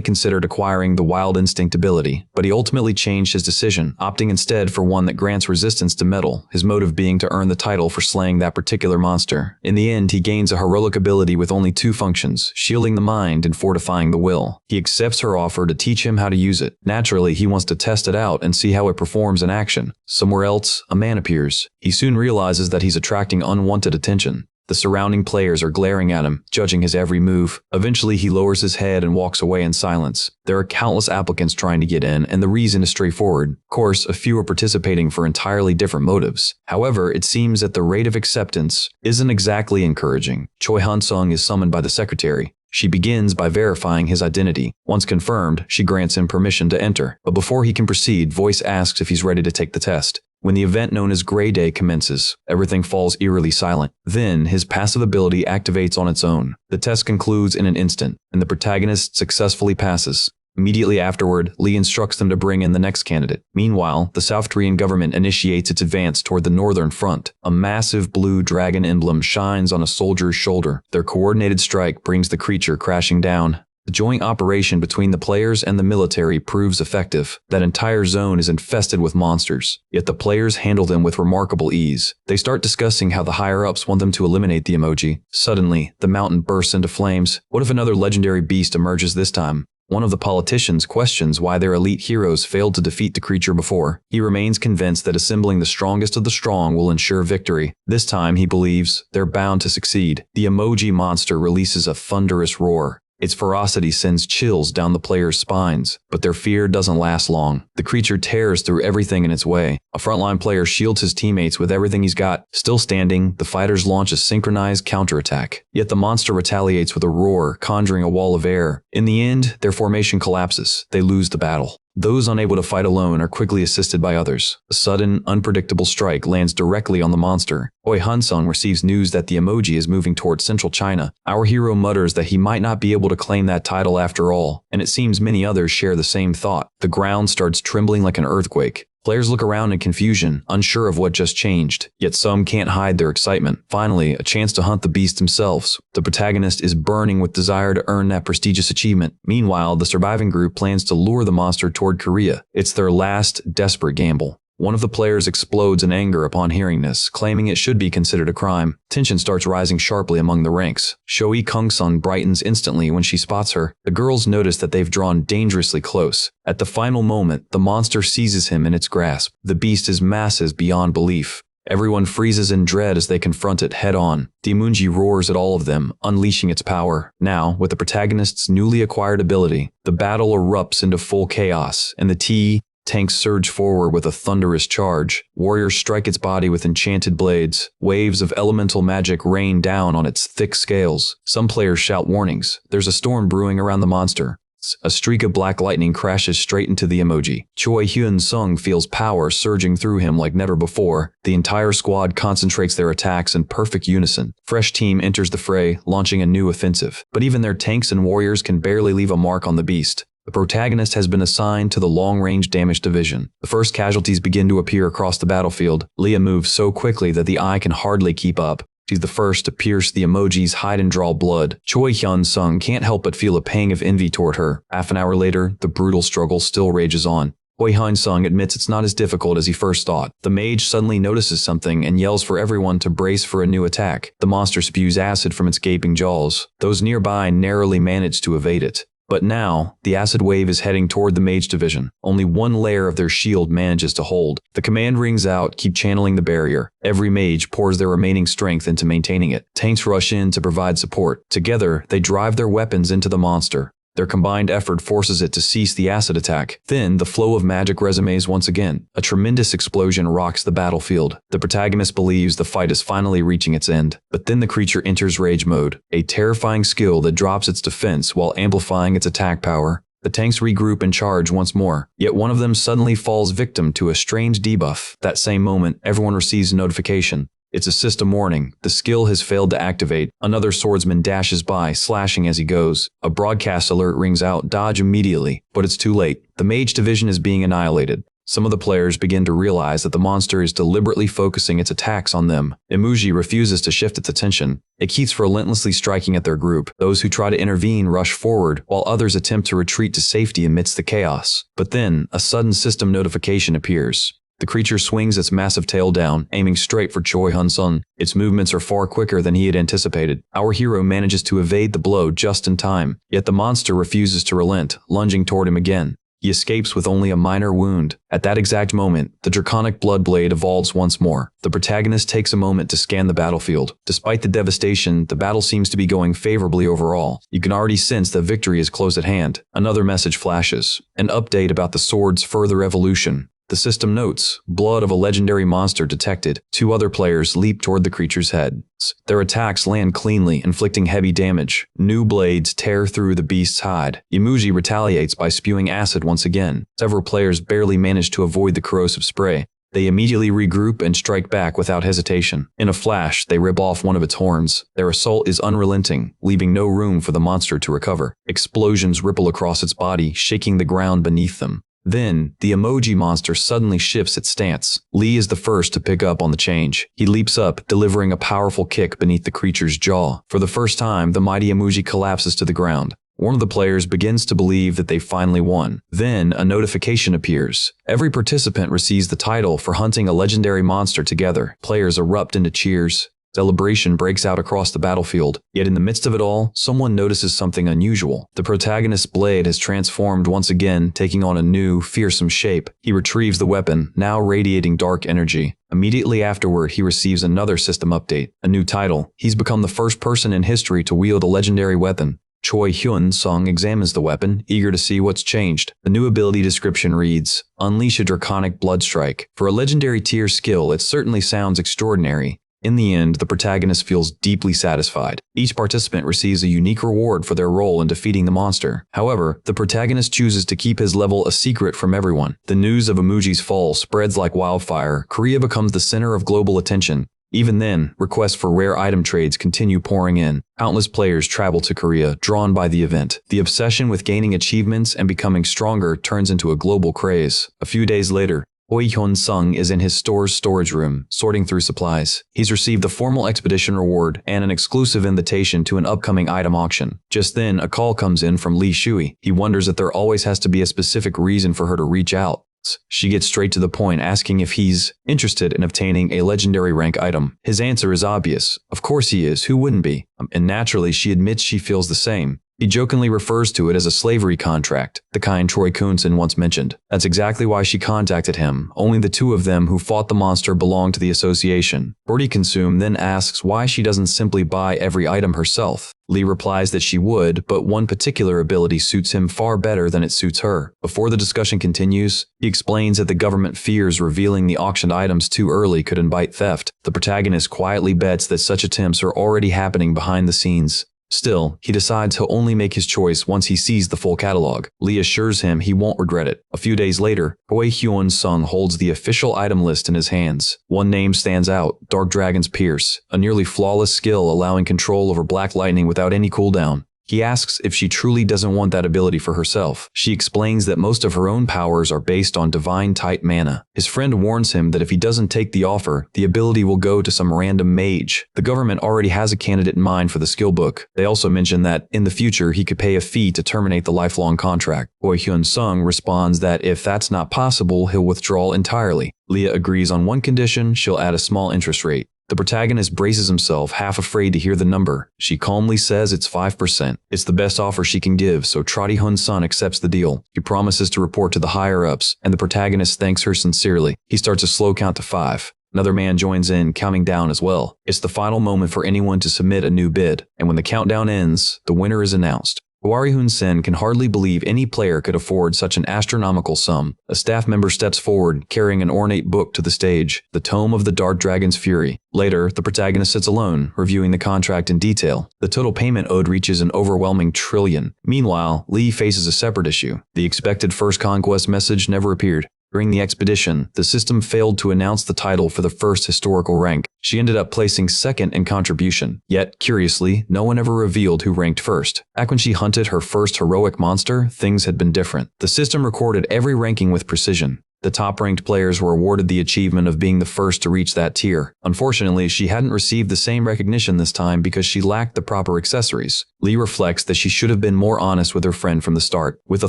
considered acquiring the Wild Instinct ability, but he ultimately changed his decision, opting instead for one that grants resistance to metal, his motive being to earn the title for slaying that particular monster. In the end, he gains a heroic ability with only two functions, shielding the mind and fortifying the will. He accepts her offer to teach him how to use it. Naturally, he wants to test it out and see how it performs in action. Somewhere else, a man appears. He soon realizes that he's attracting unwanted attention. The surrounding players are glaring at him, judging his every move. Eventually, he lowers his head and walks away in silence. There are countless applicants trying to get in, and the reason is straightforward. Of course, a few are participating for entirely different motives. However, it seems that the rate of acceptance isn't exactly encouraging. Choi Hyun-sung is summoned by the secretary. She begins by verifying his identity. Once confirmed, she grants him permission to enter. But before he can proceed, Voice asks if he's ready to take the test. When the event known as Gray Day commences, everything falls eerily silent. Then, his passive ability activates on its own. The test concludes in an instant, and the protagonist successfully passes. Immediately afterward, Lee instructs them to bring in the next candidate. Meanwhile, the South Korean government initiates its advance toward the northern front. A massive blue dragon emblem shines on a soldier's shoulder. Their coordinated strike brings the creature crashing down. The joint operation between the players and the military proves effective. That entire zone is infested with monsters, yet the players handle them with remarkable ease. They start discussing how the higher-ups want them to eliminate the emoji. Suddenly, the mountain bursts into flames. What if another legendary beast emerges this time? One of the politicians questions why their elite heroes failed to defeat the creature before. He remains convinced that assembling the strongest of the strong will ensure victory. This time, he believes, they're bound to succeed. The emoji monster releases a thunderous roar. Its ferocity sends chills down the players' spines, but their fear doesn't last long. The creature tears through everything in its way. A A frontline player shields his teammates with everything he's got. Still standing, the fighters launch a synchronized counterattack. Yet the monster retaliates with a roar, conjuring a wall of air. In the end, their formation collapses. They lose the battle. Those unable to fight alone are quickly assisted by others. A sudden, unpredictable strike lands directly on the monster. Oi Hansung receives news that the emoji is moving toward central China. Our hero mutters that he might not be able to claim that title after all, and it seems many others share the same thought. The ground starts trembling like an earthquake. Players look around in confusion, unsure of what just changed, yet some can't hide their excitement. Finally, a chance to hunt the beast themselves. The protagonist is burning with desire to earn that prestigious achievement. Meanwhile, the surviving group plans to lure the monster toward Korea. It's their last, desperate gamble. One of the players explodes in anger upon hearing this, claiming it should be considered a crime. Tension starts rising sharply among the ranks. Shoi Kung-sun brightens instantly when she spots her. The girls notice that they've drawn dangerously close. At the final moment, the monster seizes him in its grasp. The beast is massive beyond belief. Everyone freezes in dread as they confront it head-on. The emoji roars at all of them, unleashing its power. Now, with the protagonist's newly acquired ability, the battle erupts into full chaos, and the tanks surge forward with a thunderous charge. Warriors strike its body with enchanted blades. Waves of elemental magic rain down on its thick scales. Some players shout warnings. There's a storm brewing around the monster. A streak of black lightning crashes straight into the emoji. Choi Hyun-sung feels power surging through him like never before. The entire squad concentrates their attacks in perfect unison. Fresh team enters the fray, launching a new offensive. But even their tanks and warriors can barely leave a mark on the beast. The protagonist has been assigned to the long-range damage division. The first casualties begin to appear across the battlefield. Leah moves so quickly that the eye can hardly keep up. She's the first to pierce the emoji's hide and draw blood. Choi Hyun-sung can't help but feel a pang of envy toward her. Half an hour later, the brutal struggle still rages on. Choi Hyun-sung admits it's not as difficult as he first thought. The mage suddenly notices something and yells for everyone to brace for a new attack. The monster spews acid from its gaping jaws. Those nearby narrowly manage to evade it. But now, the acid wave is heading toward the mage division. Only one layer of their shield manages to hold. The command rings out, keep channeling the barrier. Every mage pours their remaining strength into maintaining it. Tanks rush in to provide support. Together, they drive their weapons into the monster. Their combined effort forces it to cease the acid attack. Then, the flow of magic resumes once again. A tremendous explosion rocks the battlefield. The protagonist believes the fight is finally reaching its end. But then the creature enters rage mode, a terrifying skill that drops its defense while amplifying its attack power. The tanks regroup and charge once more, yet one of them suddenly falls victim to a strange debuff. That same moment, everyone receives a notification. It's a system warning. The skill has failed to activate. Another swordsman dashes by, slashing as he goes. A broadcast alert rings out, dodge immediately, but it's too late. The mage division is being annihilated. Some of the players begin to realize that the monster is deliberately focusing its attacks on them. Emoji refuses to shift its attention. It keeps relentlessly striking at their group. Those who try to intervene rush forward, while others attempt to retreat to safety amidst the chaos. But then, a sudden system notification appears. The creature swings its massive tail down, aiming straight for Choi Hyun-sung. Its movements are far quicker than he had anticipated. Our hero manages to evade the blow just in time, yet the monster refuses to relent, lunging toward him again. He escapes with only a minor wound. At that exact moment, the draconic blood blade evolves once more. The protagonist takes a moment to scan the battlefield. Despite the devastation, the battle seems to be going favorably overall. You can already sense that victory is close at hand. Another message flashes, an update about the sword's further evolution. The system notes, blood of a legendary monster detected. 2 other players leap toward the creature's head. Their attacks land cleanly, inflicting heavy damage. New blades tear through the beast's hide. Imuji retaliates by spewing acid once again. Several players barely manage to avoid the corrosive spray. They immediately regroup and strike back without hesitation. In a flash, they rip off one of its horns. Their assault is unrelenting, leaving no room for the monster to recover. Explosions ripple across its body, shaking the ground beneath them. Then, the emoji monster suddenly shifts its stance. Lee is the first to pick up on the change. He leaps up, delivering a powerful kick beneath the creature's jaw. For the first time, the mighty emoji collapses to the ground. One of the players begins to believe that they finally won. Then, a notification appears. Every participant receives the title for hunting a legendary monster together. Players erupt into cheers. Celebration breaks out across the battlefield. Yet in the midst of it all, someone notices something unusual. The protagonist's blade has transformed once again, taking on a new, fearsome shape. He retrieves the weapon, now radiating dark energy. Immediately afterward, he receives another system update, a new title. He's become the first person in history to wield a legendary weapon. Choi Hyun-sung examines the weapon, eager to see what's changed. The new ability description reads, "Unleash a draconic blood strike." For a legendary tier skill, it certainly sounds extraordinary. In the end, the protagonist feels deeply satisfied. Each participant receives a unique reward for their role in defeating the monster. However, the protagonist chooses to keep his level a secret from everyone. The news of Emuji's fall spreads like wildfire. Korea becomes the center of global attention. Even then, requests for rare item trades continue pouring in. Countless players travel to Korea, drawn by the event. The obsession with gaining achievements and becoming stronger turns into a global craze. A few days later, Choi Hyun-sung is in his store's storage room, sorting through supplies. He's received the formal expedition reward and an exclusive invitation to an upcoming item auction. Just then, a call comes in from Lee Shui. He wonders if there always has to be a specific reason for her to reach out. She gets straight to the point, asking if he's interested in obtaining a legendary rank item. His answer is obvious. Of course he is, who wouldn't be? And naturally, she admits she feels the same. He jokingly refers to it as a slavery contract, the kind Troy Kuhnsen once mentioned. That's exactly why she contacted him. Only the two of them who fought the monster belong to the association. Birdie Consume then asks why she doesn't simply buy every item herself. Lee replies that she would, but one particular ability suits him far better than it suits her. Before the discussion continues, he explains that the government fears revealing the auctioned items too early could invite theft. The protagonist quietly bets that such attempts are already happening behind the scenes. Still, he decides he'll only make his choice once he sees the full catalog. Lee assures him he won't regret it. A few days later, Choi Hyun-sung holds the official item list in his hands. One name stands out, Dark Dragon's Pierce, a nearly flawless skill allowing control over black lightning without any cooldown. He asks if she truly doesn't want that ability for herself. She explains that most of her own powers are based on divine-type mana. His friend warns him that if he doesn't take the offer, the ability will go to some random mage. The government already has a candidate in mind for the skill book. They also mention that, in the future, he could pay a fee to terminate the lifelong contract. Choi Hyun-sung responds that if that's not possible, he'll withdraw entirely. Leah agrees on one condition: she'll add a small interest rate. The protagonist braces himself, half afraid to hear the number. She calmly says it's 5%. It's the best offer she can give, so Trotty Hun-sun accepts the deal. He promises to report to the higher-ups, and the protagonist thanks her sincerely. He starts a slow count to 5. Another man joins in, counting down as well. It's the final moment for anyone to submit a new bid, and when the countdown ends, the winner is announced. Hwari Hun-sen can hardly believe any player could afford such an astronomical sum. A staff member steps forward, carrying an ornate book to the stage, the Tome of the Dark Dragon's Fury. Later, the protagonist sits alone, reviewing the contract in detail. The total payment owed reaches an overwhelming trillion. Meanwhile, Lee faces a separate issue. The expected first conquest message never appeared. During the expedition, the system failed to announce the title for the first historical rank. She ended up placing second in contribution. Yet, curiously, no one ever revealed who ranked first. Back when she hunted her first heroic monster, things had been different. The system recorded every ranking with precision. The top-ranked players were awarded the achievement of being the first to reach that tier. Unfortunately, she hadn't received the same recognition this time because she lacked the proper accessories. Lee reflects that she should have been more honest with her friend from the start. With a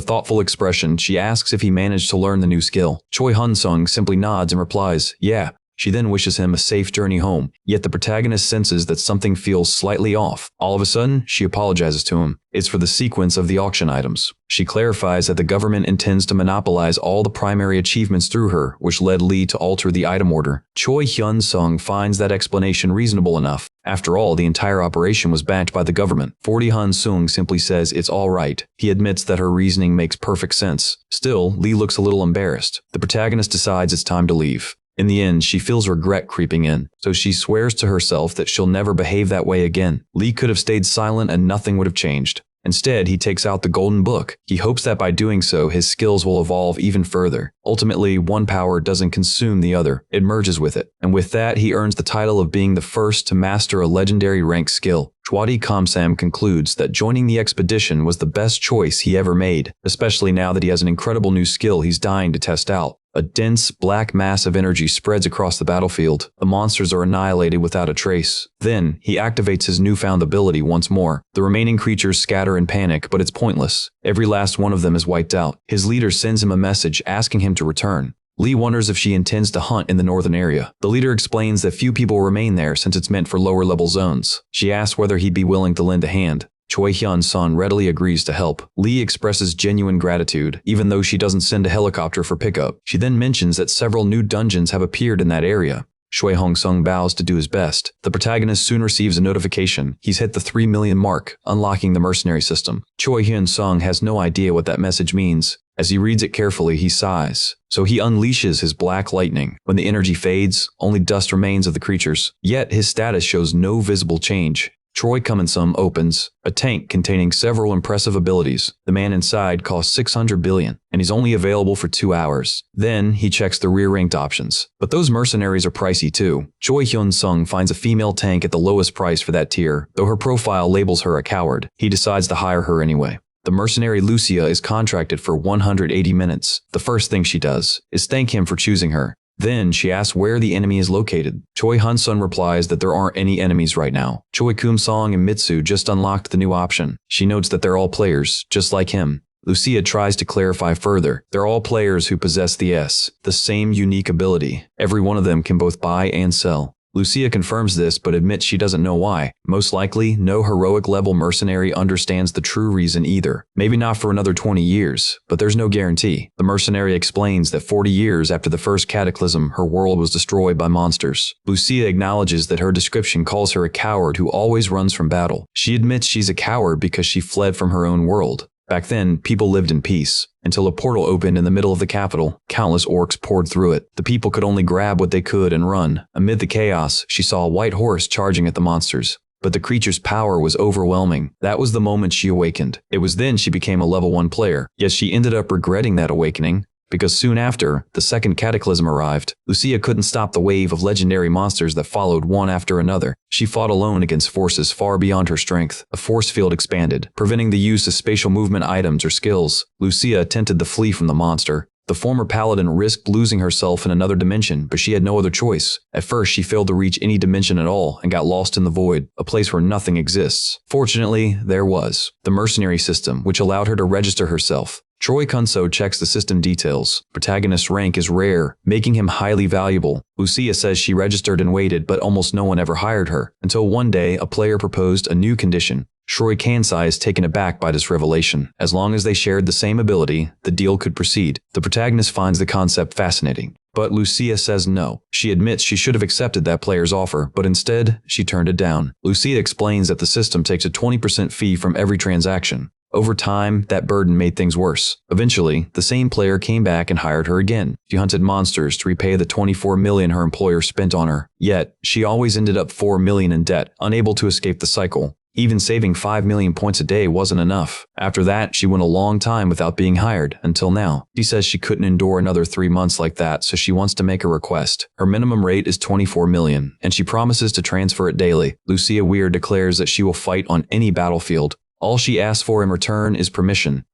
thoughtful expression, she asks if he managed to learn the new skill. Choi Hun-sung simply nods and replies, "Yeah." She then wishes him a safe journey home, yet the protagonist senses that something feels slightly off. All of a sudden, she apologizes to him. It's for the sequence of the auction items. She clarifies that the government intends to monopolize all the primary achievements through her, which led Lee to alter the item order. Choi Hyun-sung finds that explanation reasonable enough. After all, the entire operation was backed by the government. 40 Han-sung simply says it's all right. He admits that her reasoning makes perfect sense. Still, Lee looks a little embarrassed. The protagonist decides it's time to leave. In the end, she feels regret creeping in, so she swears to herself that she'll never behave that way again. Lee could have stayed silent and nothing would have changed. Instead, he takes out the golden book. He hopes that by doing so, his skills will evolve even further. Ultimately, one power doesn't consume the other, it merges with it. And with that, he earns the title of being the first to master a legendary rank skill. Chwadi Kamsam concludes that joining the expedition was the best choice he ever made, especially now that he has an incredible new skill he's dying to test out. A dense, black mass of energy spreads across the battlefield. The monsters are annihilated without a trace. Then, he activates his newfound ability once more. The remaining creatures scatter in panic, but it's pointless. Every last one of them is wiped out. His leader sends him a message asking him to return. Lee wonders if she intends to hunt in the northern area. The leader explains that few people remain there since it's meant for lower-level zones. She asks whether he'd be willing to lend a hand. Choi Hyun-sun readily agrees to help. Lee expresses genuine gratitude, even though she doesn't send a helicopter for pickup. She then mentions that several new dungeons have appeared in that area. Shui Hong-sung bows to do his best. The protagonist soon receives a notification. He's hit the 3 million mark, unlocking the mercenary system. Choi Hyun-sung has no idea what that message means. As he reads it carefully, he sighs. So he unleashes his black lightning. When the energy fades, only dust remains of the creatures. Yet his status shows no visible change. Choi Cummonsum opens a tank containing several impressive abilities. The man inside costs 600 billion, and he's only available for 2 hours. Then he checks the rear-ranked options. But those mercenaries are pricey too. Choi Hyun-sung finds a female tank at the lowest price for that tier. Though her profile labels her a coward, he decides to hire her anyway. The mercenary Lucia is contracted for 180 minutes. The first thing she does is thank him for choosing her. Then she asks where the enemy is located. Choi Hyun-sung replies that there aren't any enemies right now. Choi Kum-song and Mitsu just unlocked the new option. She notes that they're all players, just like him. Lucia tries to clarify further. They're all players who possess the same unique ability. Every one of them can both buy and sell. Lucia confirms this but admits she doesn't know why. Most likely, no heroic-level mercenary understands the true reason either. Maybe not for another 20 years, but there's no guarantee. The mercenary explains that 40 years after the first cataclysm, her world was destroyed by monsters. Lucia acknowledges that her description calls her a coward who always runs from battle. She admits she's a coward because she fled from her own world. Back then, people lived in peace, until a portal opened in the middle of the capital. Countless orcs poured through it. The people could only grab what they could and run. Amid the chaos, she saw a white horse charging at the monsters. But the creature's power was overwhelming. That was the moment she awakened. It was then she became a level 1 player. Yet she ended up regretting that awakening, because soon after, the second cataclysm arrived. Lucia couldn't stop the wave of legendary monsters that followed one after another. She fought alone against forces far beyond her strength. A force field expanded, preventing the use of spatial movement items or skills. Lucia attempted to flee from the monster. The former paladin risked losing herself in another dimension, but she had no other choice. At first, she failed to reach any dimension at all and got lost in the void, a place where nothing exists. Fortunately, there was the mercenary system, which allowed her to register herself. Choi Kun-so checks the system details. Protagonist's rank is rare, making him highly valuable. Lucia says she registered and waited, but almost no one ever hired her, until one day a player proposed a new condition. Shroi Kansai is taken aback by this revelation. As long as they shared the same ability, the deal could proceed. The protagonist finds the concept fascinating. But Lucia says no. She admits she should have accepted that player's offer, but instead, she turned it down. Lucia explains that the system takes a 20% fee from every transaction. Over time, that burden made things worse. Eventually, the same player came back and hired her again. She hunted monsters to repay the 24 million her employer spent on her. Yet, she always ended up 4 million in debt, unable to escape the cycle. Even saving 5 million points a day wasn't enough. After that, she went a long time without being hired, until now. She says she couldn't endure another 3 months like that, so she wants to make a request. Her minimum rate is 24 million, and she promises to transfer it daily. Lucia Weir declares that she will fight on any battlefield. All she asks for in return is permission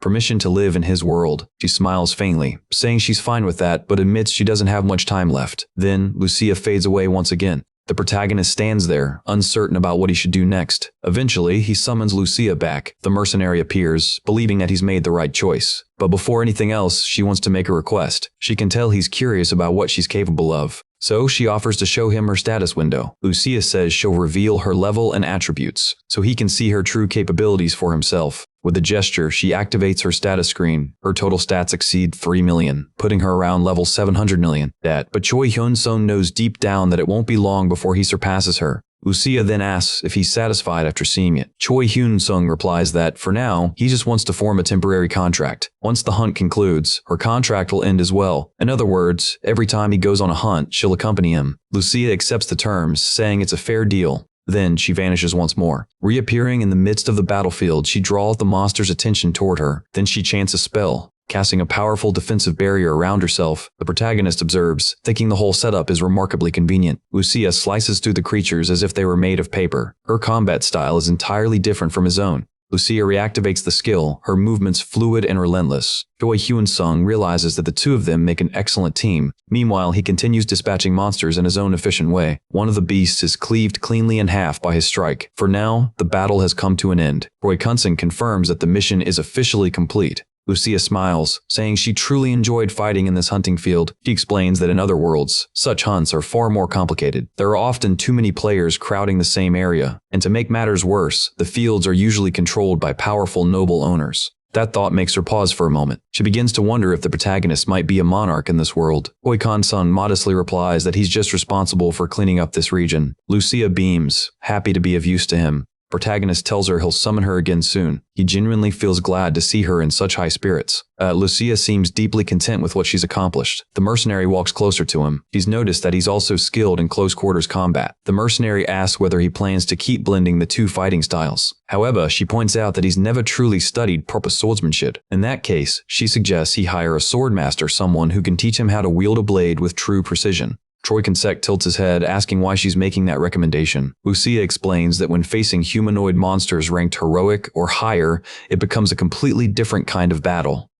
to live in his world. She smiles faintly, saying she's fine with that, but admits she doesn't have much time left. Then, Lucia fades away once again. The protagonist stands there, uncertain about what he should do next. Eventually, he summons Lucia back. The mercenary appears, believing that he's made the right choice. But before anything else, she wants to make a request. She can tell he's curious about what she's capable of. So she offers to show him her status window. Lucia says she'll reveal her level and attributes, so he can see her true capabilities for himself. With a gesture, she activates her status screen. Her total stats exceed 3 million, putting her around level 700 million. But Choi Hyun-sung knows deep down that it won't be long before he surpasses her. Lucia then asks if he's satisfied after seeing it. Choi Hyun-sung replies that, for now, he just wants to form a temporary contract. Once the hunt concludes, her contract will end as well. In other words, every time he goes on a hunt, she'll accompany him. Lucia accepts the terms, saying it's a fair deal. Then she vanishes once more. Reappearing in the midst of the battlefield, she draws the monster's attention toward her. Then she chants a spell, casting a powerful defensive barrier around herself. The protagonist observes, thinking the whole setup is remarkably convenient. Lucia slices through the creatures as if they were made of paper. Her combat style is entirely different from his own. Lucia reactivates the skill, her movements fluid and relentless. Choi Hyun-sung realizes that the two of them make an excellent team. Meanwhile, he continues dispatching monsters in his own efficient way. One of the beasts is cleaved cleanly in half by his strike. For now, the battle has come to an end. Choi Kun-sung confirms that the mission is officially complete. Lucia smiles, saying she truly enjoyed fighting in this hunting field. She explains that in other worlds, such hunts are far more complicated. There are often too many players crowding the same area, and to make matters worse, the fields are usually controlled by powerful noble owners. That thought makes her pause for a moment. She begins to wonder if the protagonist might be a monarch in this world. Hoi-kan-sun modestly replies that he's just responsible for cleaning up this region. Lucia beams, happy to be of use to him. Protagonist tells her he'll summon her again soon. He genuinely feels glad to see her in such high spirits. Lucia seems deeply content with what she's accomplished. The mercenary walks closer to him. She's noticed that he's also skilled in close quarters combat. The mercenary asks whether he plans to keep blending the two fighting styles. However, she points out that he's never truly studied proper swordsmanship. In that case, she suggests he hire a swordmaster, someone who can teach him how to wield a blade with true precision. Choi Kan-sek tilts his head, asking why she's making that recommendation. Lucia explains that when facing humanoid monsters ranked heroic or higher, it becomes a completely different kind of battle.